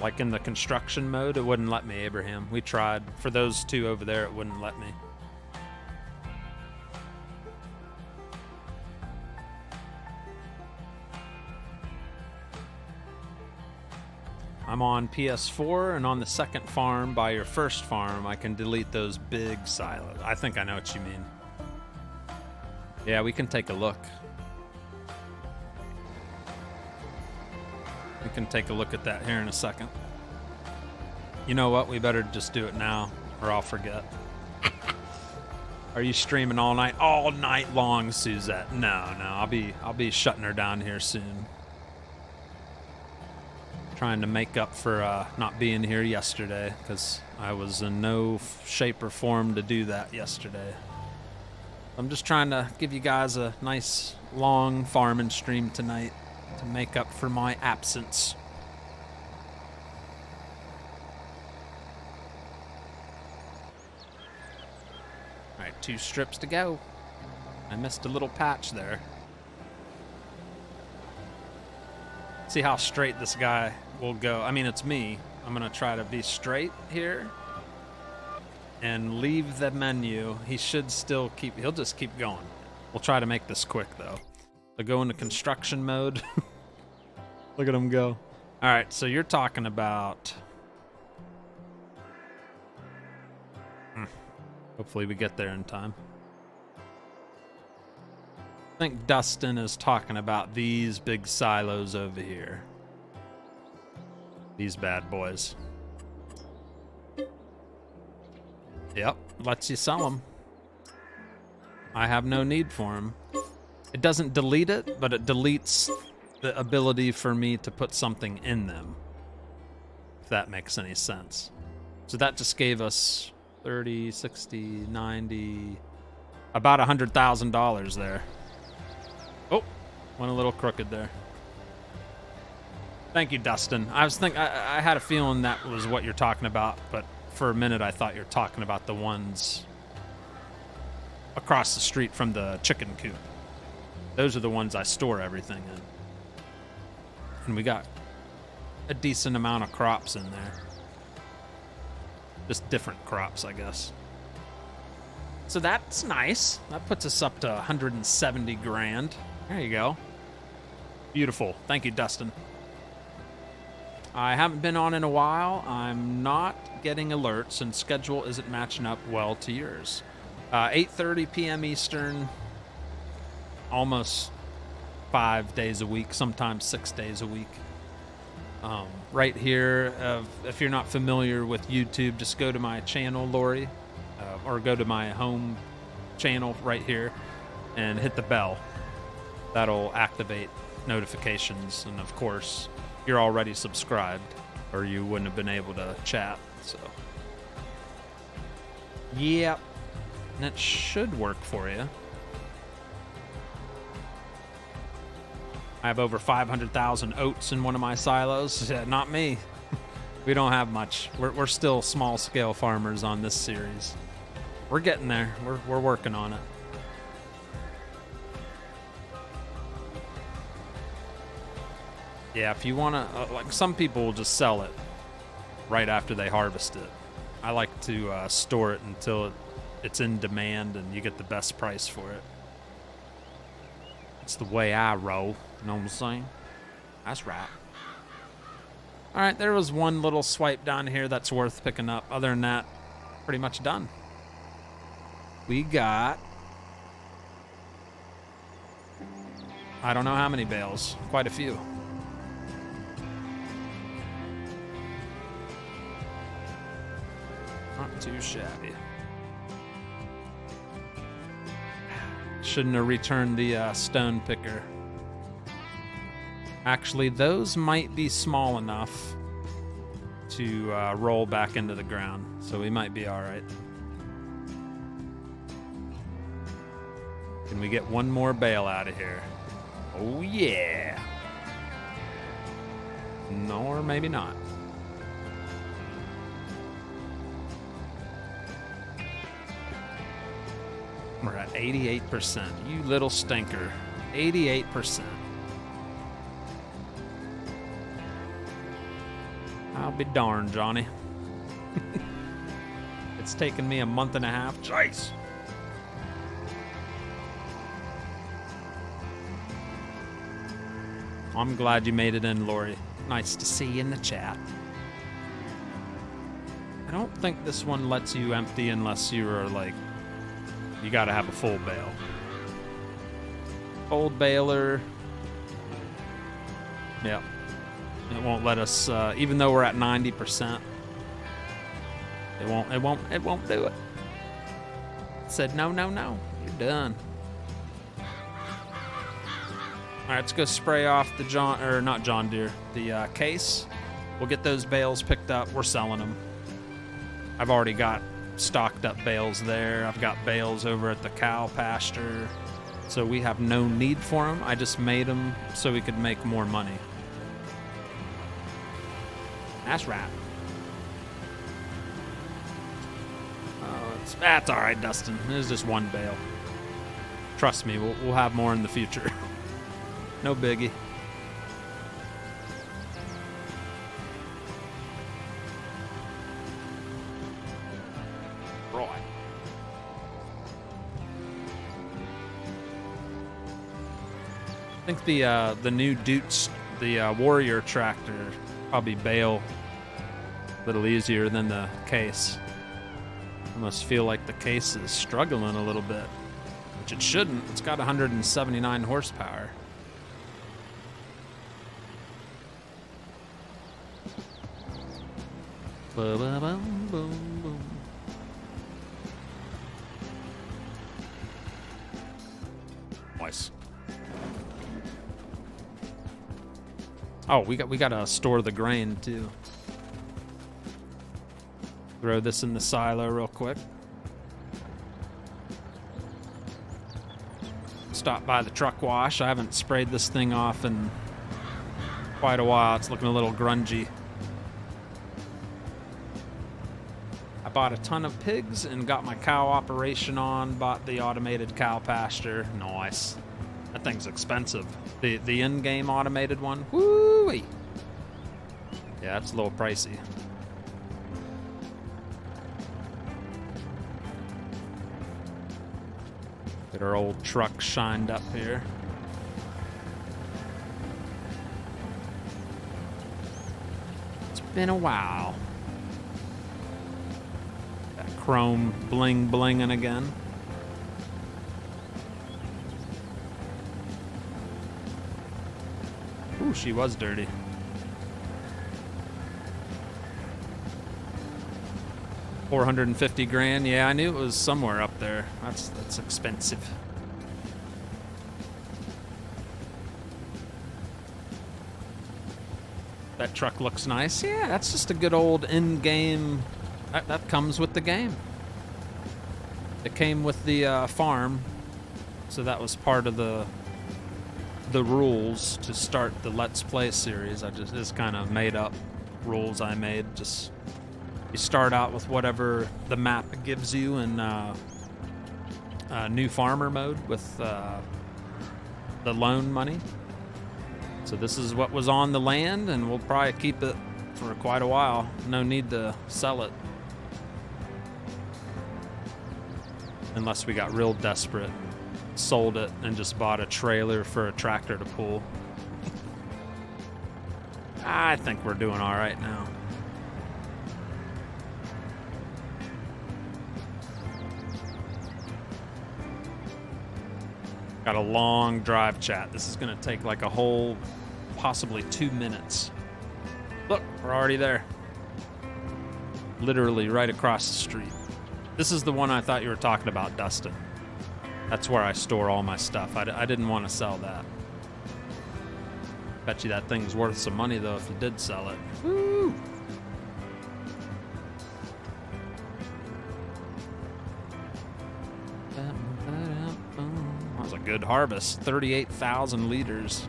Like in the construction mode, it wouldn't let me, Abraham. We tried. For those two over there, it wouldn't let me. I'm on PS4, and on the second farm by your first farm, I can delete those big silos. I think I know what you mean. Yeah, we can take a look. We can take a look at that here in a second. You know what? We better just do it now, or I'll forget. Are you streaming all night? All night long, Suzette. No, I'll be shutting her down here soon. Trying to make up for not being here yesterday, because I was in no shape or form to do that yesterday. I'm just trying to give you guys a nice long farming stream tonight to make up for my absence. All right, 2 strips to go. I missed a little patch there. See how straight this guy will go. I mean, it's me. I'm gonna try to be straight here and leave the menu. He should still keep, he'll just keep going. We'll try to make this quick though. So go into construction mode. Look at him go. All right, so you're talking about... Hopefully we get there in time. I think Dustin is talking about these big silos over here. These bad boys. Yep, lets you sell them. I have no need for them. It doesn't delete it, but it deletes the ability for me to put something in them, if that makes any sense. So that just gave us 30, 60, 90, about $100,000 there. Oh, went a little crooked there. Thank you, Dustin. I had a feeling that was what you're talking about, but for a minute I thought you were talking about the ones across the street from the chicken coop. Those are the ones I store everything in. And we got a decent amount of crops in there. Just different crops, I guess. So that's nice. That puts us up to 170 grand. There you go. Beautiful. Thank you, Dustin. I haven't been on in a while. I'm not getting alerts, and schedule isn't matching up well to yours. 8:30 p.m. Eastern, almost 5 days a week, sometimes 6 days a week. Right here, if you're not familiar with YouTube, just go to my channel, Lori, or go to my home channel right here and hit the bell. That'll activate notifications, and of course, you're already subscribed, or you wouldn't have been able to chat, so. Yep, and it should work for you. I have over 500,000 oats in one of my silos. Yeah, not me. We don't have much. We're still small-scale farmers on this series. We're getting there. We're working on it. Yeah, if you want to... like, some people will just sell it right after they harvest it. I like to store it until it's in demand and you get the best price for it. It's the way I roll. You know what I'm saying? That's right. All right, there was one little swipe down here that's worth picking up. Other than that, pretty much done. We got... I don't know how many bales. Quite a few. Not too shabby. Shouldn't have returned the stone picker. Actually, those might be small enough to roll back into the ground, so we might be all right. Can we get one more bale out of here? Oh, yeah. No, or maybe not. We're at 88%. You little stinker. 88%. I'll be darned, Johnny. It's taken me a month and a half. Jeez. I'm glad you made it in, Lori. Nice to see you in the chat. I don't think this one lets you empty unless you are like, you gotta have a full bale. Old baler. Yep. It won't let us, even though we're at 90%. It won't do it. It said, no, no, no, you're done. All right, let's go spray off the not John Deere, the case. We'll get those bales picked up. We're selling them. I've already got stocked up bales there. I've got bales over at the cow pasture. So we have no need for them. I just made them so we could make more money. That's right. That's all right, Dustin. It was just one bale. Trust me, we'll have more in the future. No biggie. Right. I think the new Dutes, the Warrior tractor, probably bale a little easier than the case. I must feel like the case is struggling a little bit, which it shouldn't. It's got 179 horsepower. Ba-ba-bum, boom, boom. Nice. Oh, we gotta store the grain too. Throw this in the silo real quick. Stop by the truck wash. I haven't sprayed this thing off in quite a while. It's looking a little grungy. I bought a ton of pigs and got my cow operation on. Bought the automated cow pasture. Nice. That thing's expensive. The in-game automated one. Woo-wee. Yeah, it's a little pricey. Get our old truck shined up here. It's been a while. That chrome bling blinging again. Ooh, she was dirty. $450,000. Yeah, I knew it was somewhere up there. That's expensive. That truck looks nice. Yeah, that's just a good old in-game. That comes with the game. It came with the farm, so that was part of the rules to start the Let's Play series. I just kind of made up rules I made. Just you start out with whatever the map gives you in new farmer mode with the loan money. So this is what was on the land, and we'll probably keep it for quite a while. No need to sell it. Unless we got real desperate, sold it, and just bought a trailer for a tractor to pull. I think we're doing all right now. Got a long drive, chat. This is going to take like a whole, possibly 2 minutes. Look, we're already there. Literally right across the street. This is the one I thought you were talking about, Dustin. That's where I store all my stuff. I didn't want to sell that. Bet you that thing's worth some money, though, if you did sell it. Woo! That was a good harvest. 38,000 liters.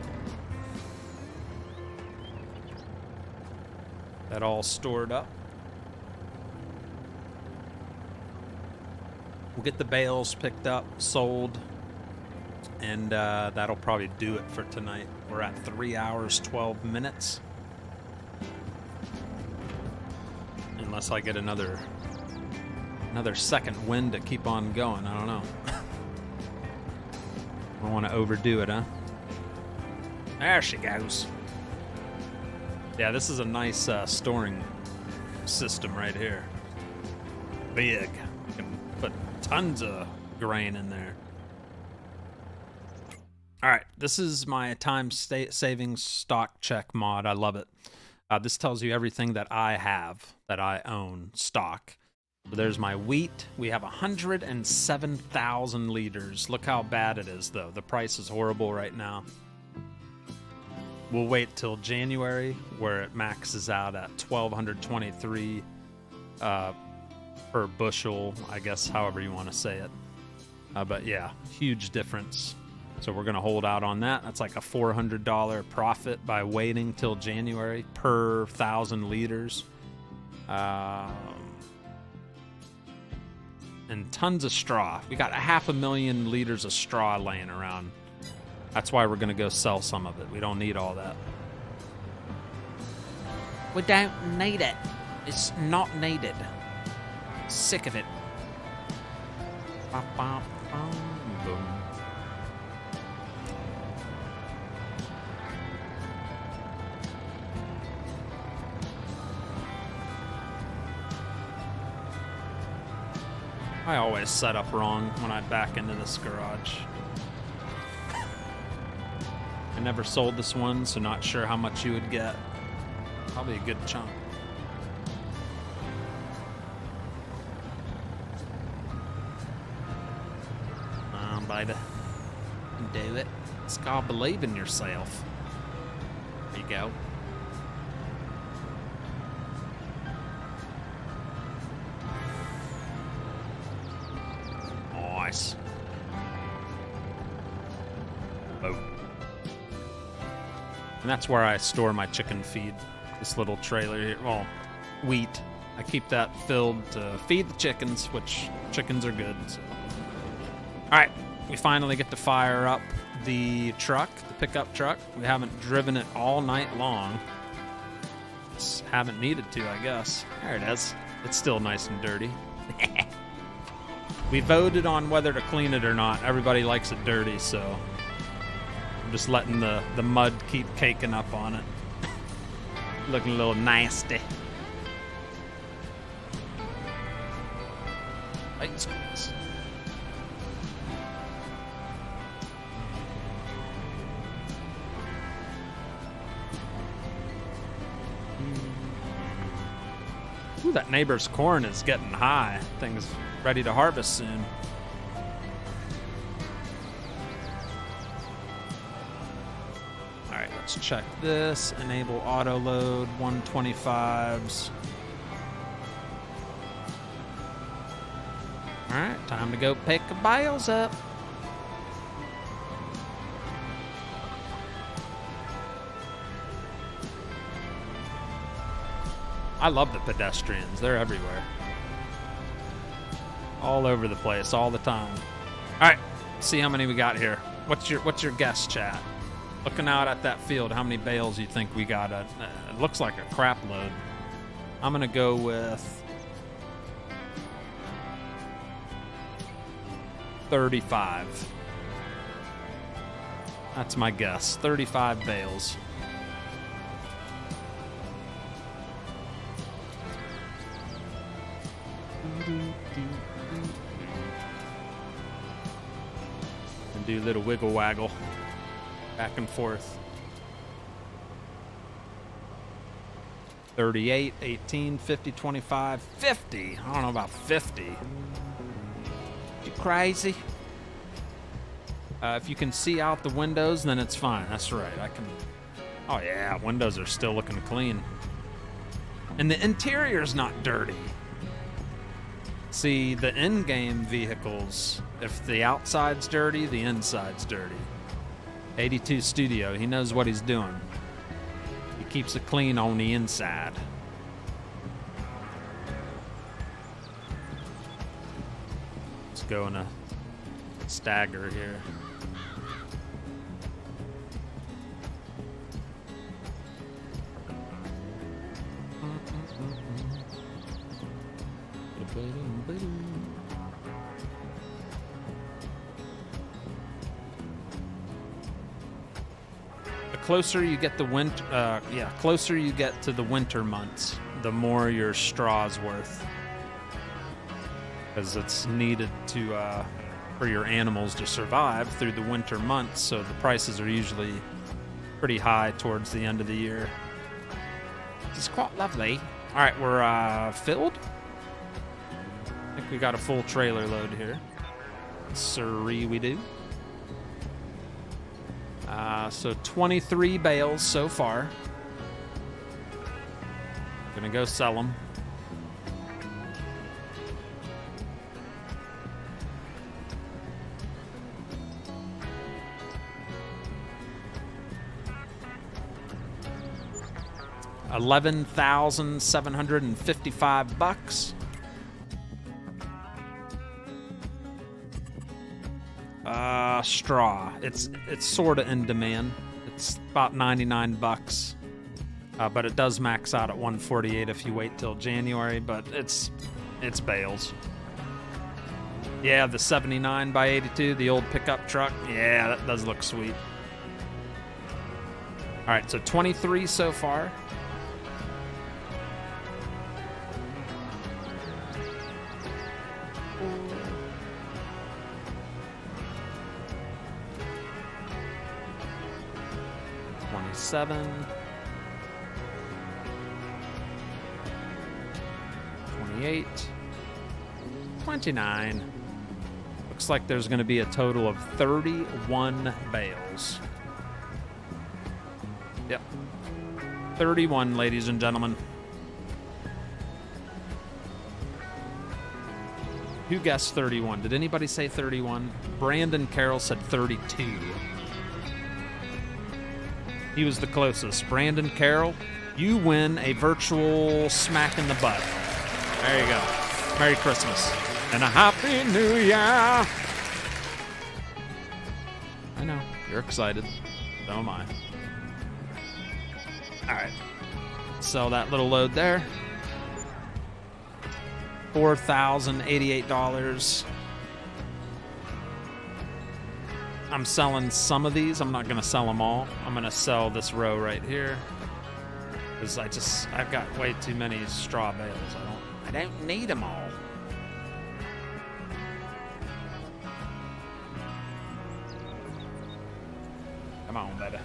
That all stored up. We'll get the bales picked up, sold, and that'll probably do it for tonight. We're at 3 hours, 12 minutes. Unless I get another second wind to keep on going. I don't know. I don't want to overdo it, huh? There she goes. Yeah, this is a nice storing system right here. Big. You can put tons of grain in there. All right, this is my time-saving stock check mod. I love it. This tells you everything that I have, that I own, stock. So there's my wheat. We have 107,000 liters. Look how bad it is, though. The price is horrible right now. We'll wait till January, where it maxes out at 1,223 per bushel, I guess, however you want to say it. But yeah, huge difference. So we're going to hold out on that. That's like a $400 profit by waiting till January per 1,000 liters. And tons of straw. We got 500,000 liters of straw laying around. That's why we're going to go sell some of it. We don't need all that. We don't need it. It's not needed. Sick of it. Boom. I always set up wrong when I back into this garage. I never sold this one, so not sure how much you would get. Probably a good chunk. Baby. Do it. It's called believe in yourself. There you go. Nice. Oh. And that's where I store my chicken feed. This little trailer here. Well, wheat. I keep that filled to feed the chickens, which chickens are good. So. All right. We finally get to fire up the truck, the pickup truck. We haven't driven it all night long. Just haven't needed to, I guess. There it is. It's still nice and dirty. We voted on whether to clean it or not. Everybody likes it dirty, so I'm just letting the mud keep caking up on it. Looking a little nasty. Lights. Ooh, that neighbor's corn is getting high. Thing's ready to harvest soon. All right, let's check this. Enable auto load 125s. All right, time to go pick the bales up. I love the pedestrians. They're everywhere. All over the place, all the time. All right, see how many we got here. What's your guess, chat? Looking out at that field, how many bales you think we got? It looks like a crap load. I'm gonna go with 35. That's my guess. 35 bales. And do a little wiggle waggle back and forth. 38, 18, 50, 25, 50. I don't know about 50. You crazy? If you can see out the windows, then it's fine. That's right. Oh yeah, windows are still looking clean. And the interior's not dirty. See, the in-game vehicles, if the outside's dirty, the inside's dirty. 82 Studio, he knows what he's doing. He keeps it clean on the inside. Let's go in a stagger here. The closer you get closer you get to the winter months, the more your straw's worth, because it's needed to for your animals to survive through the winter months. So the prices are usually pretty high towards the end of the year. It's quite lovely. All right, we're filled. I think we got a full trailer load here. Sirree, we do. So 23 bales so far. Gonna go sell them. $11,755. Straw. It's sort of in demand. It's about $99, but it does max out at $148 if you wait till January. But it's bales. Yeah, the 79 by 82, the old pickup truck. Yeah, that does look sweet. All right, so 23 so far. $27, 28, 29. Looks like there's going to be a total of 31 bales. Yep. 31, ladies and gentlemen. Who guessed 31? Did anybody say 31? Brandon Carroll said 32. He was the closest. Brandon Carroll, you win a virtual smack in the butt. There you go. Merry Christmas. And a Happy New Year. I know. You're excited. So am I. All right. Sell that little load there. $4,088. I'm selling some of these. I'm not going to sell them all. I'm going to sell this row right here because I've got way too many straw bales. I don't need them all. Come on, baby.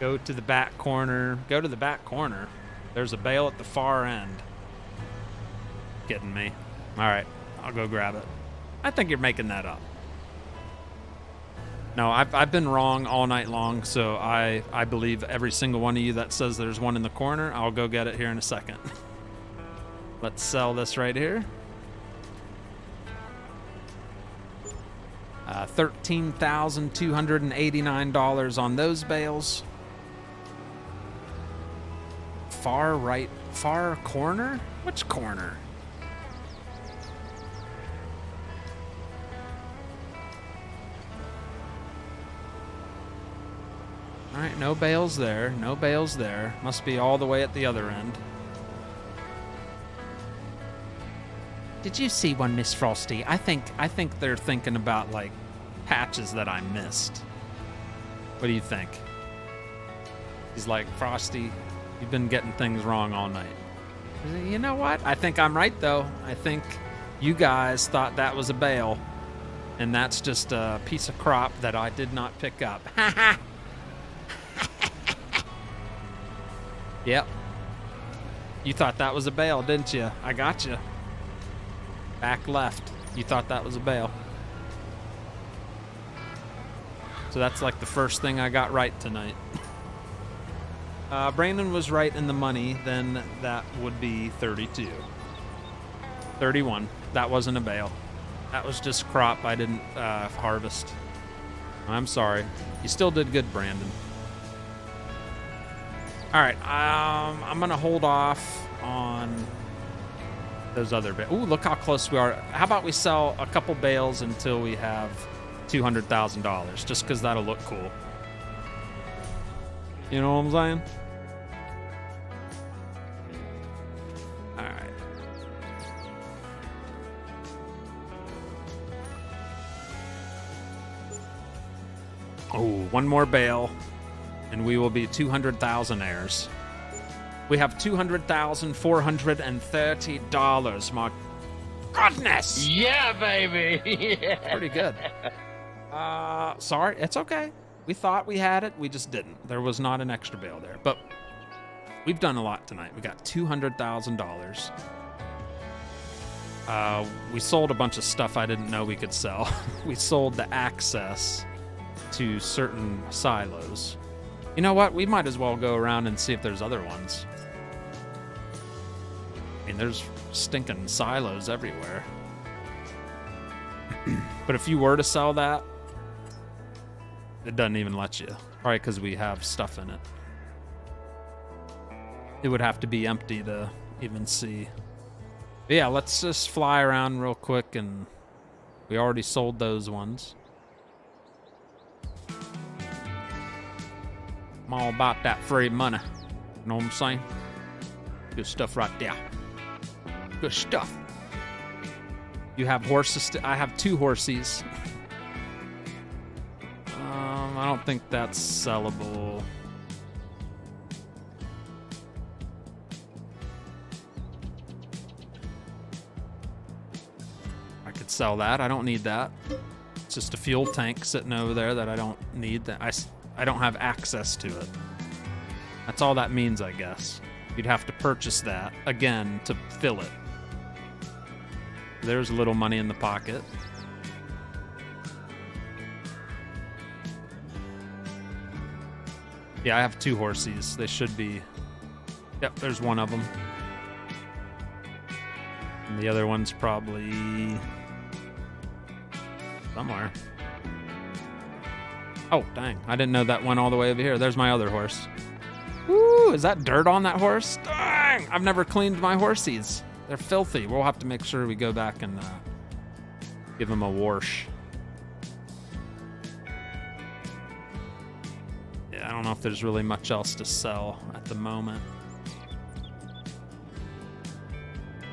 Go to the back corner. Go to the back corner. There's a bale at the far end. Kidding me. All right, I'll go grab it. I think you're making that up. No, I've been wrong all night long, so I believe every single one of you that says there's one in the corner. I'll go get it here in a second. Let's sell this right here. $13,289 on those bales. Far right, far corner? Which corner? All right, no bales there. No bales there. Must be all the way at the other end. Did you see one, Miss Frosty? I think They're thinking about, like, patches that I missed. What do you think? He's like, Frosty, you've been getting things wrong all night. You know what? I think I'm right, though. I think you guys thought that was a bale, and that's just a piece of crop that I did not pick up. Yep. You thought that was a bale, didn't you? I got you. Back left. You thought that was a bale. So that's like the first thing I got right tonight. Brandon was right in the money, then that would be 32. 31. That wasn't a bale. That was just crop I didn't harvest. I'm sorry. You still did good, Brandon. All right, I'm gonna hold off on those other bales. Ooh, look how close we are. How about we sell a couple bales until we have $200,000, just because that'll look cool. You know what I'm saying? All right. Oh, one more bale, and we will be 200,000 heirs. We have $200,430. My goodness! Yeah, baby. Yeah. Pretty good. Sorry, it's okay. We thought we had it, we just didn't. There was not an extra bale there, but we've done a lot tonight. We got $200,000. We sold a bunch of stuff I didn't know we could sell. We sold the access to certain silos. You know what? We might as well go around and see if there's other ones. I mean, there's stinking silos everywhere. But if you were to sell that, it doesn't even let you. Probably because we have stuff in it. It would have to be empty to even see. But yeah, let's just fly around real quick, and we already sold those ones. I'm all about that free money. You know what I'm saying? Good stuff right there. Good stuff. You have horses. I have 2 horses. I don't think that's sellable. I could sell that. I don't need that. It's just a fuel tank sitting over there that I don't need. That I don't have access to it. That's all that means, I guess. You'd have to purchase that again to fill it. There's a little money in the pocket. Yeah, I have 2 horses. They should be... Yep, there's one of them. And the other one's probably... somewhere. Oh, dang. I didn't know that went all the way over here. There's my other horse. Woo! Is that dirt on that horse? Dang! I've never cleaned my horsies. They're filthy. We'll have to make sure we go back and give them a wash. Yeah, I don't know if there's really much else to sell at the moment.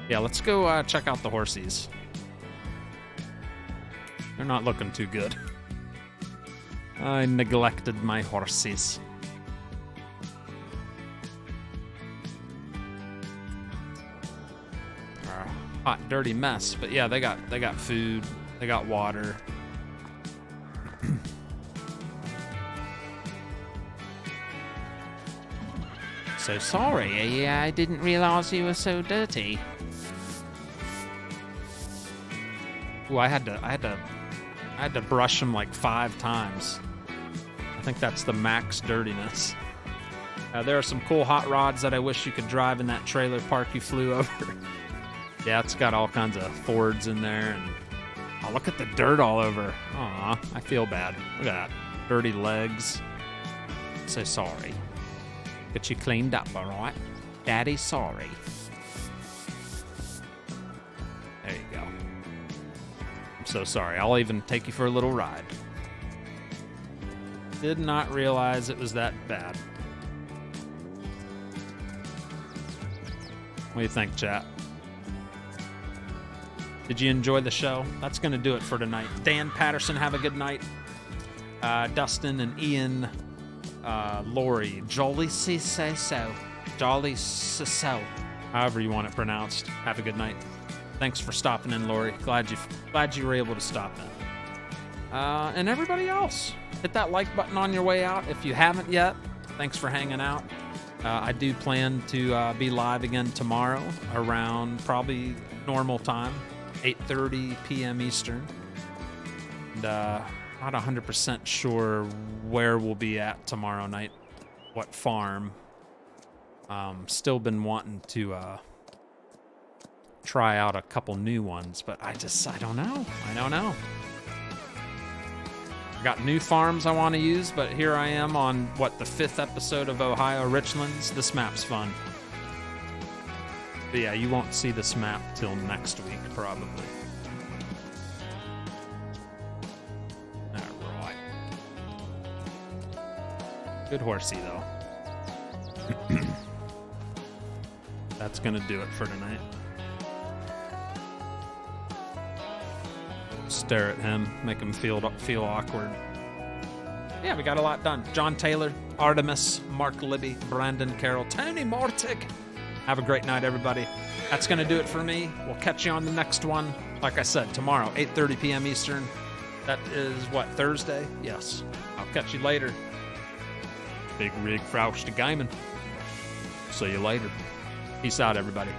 Yeah, let's go check out the horsies. They're not looking too good. I neglected my horses. Hot, dirty mess, but yeah, they got food, they got water. So sorry, I didn't realize you were so dirty. Ooh, I had to brush them like 5 times. I think that's the max dirtiness. There are some cool hot rods that I wish you could drive in that trailer park you flew over. Yeah, it's got all kinds of Fords in there, and oh, look at the dirt all over. Aw, I feel bad. Look at that. Dirty legs. So sorry. Get you cleaned up, all right? Daddy's sorry. There you go. I'm so sorry. I'll even take you for a little ride. Did not realize it was that bad. What do you think, chat? Did you enjoy the show? That's going to do it for tonight. Dan Patterson, have a good night. Dustin and Ian, Lori, Jolly so. Jolly so. However you want it pronounced. Have a good night. Thanks for stopping in, Lori. Glad you were able to stop in. And everybody else, hit that like button on your way out. If you haven't yet, thanks for hanging out. I do plan to be live again tomorrow around probably normal time. 8:30 p.m. Eastern. And Not 100% sure where we'll be at tomorrow night. What farm. Still been wanting to try out a couple new ones, but I don't know. I don't know. Got new farms I want to use, but here I am on, what, the 5th episode of Ohio Richlands. This map's fun. But yeah, you won't see this map till next week, probably. Alright. Good horsey, though. That's gonna do it for tonight. Stare at him, make him feel awkward. Yeah, we got a lot done. John Taylor, Artemis, Mark Libby, Brandon Carroll, Tony Mortig. Have a great night, everybody. That's going to do it for me. We'll catch you on the next one. Like I said, tomorrow, 8:30 p.m. Eastern. That is, what, Thursday? Yes. I'll catch you later. Bigrigfrosty gaming. See you later. Peace out, everybody.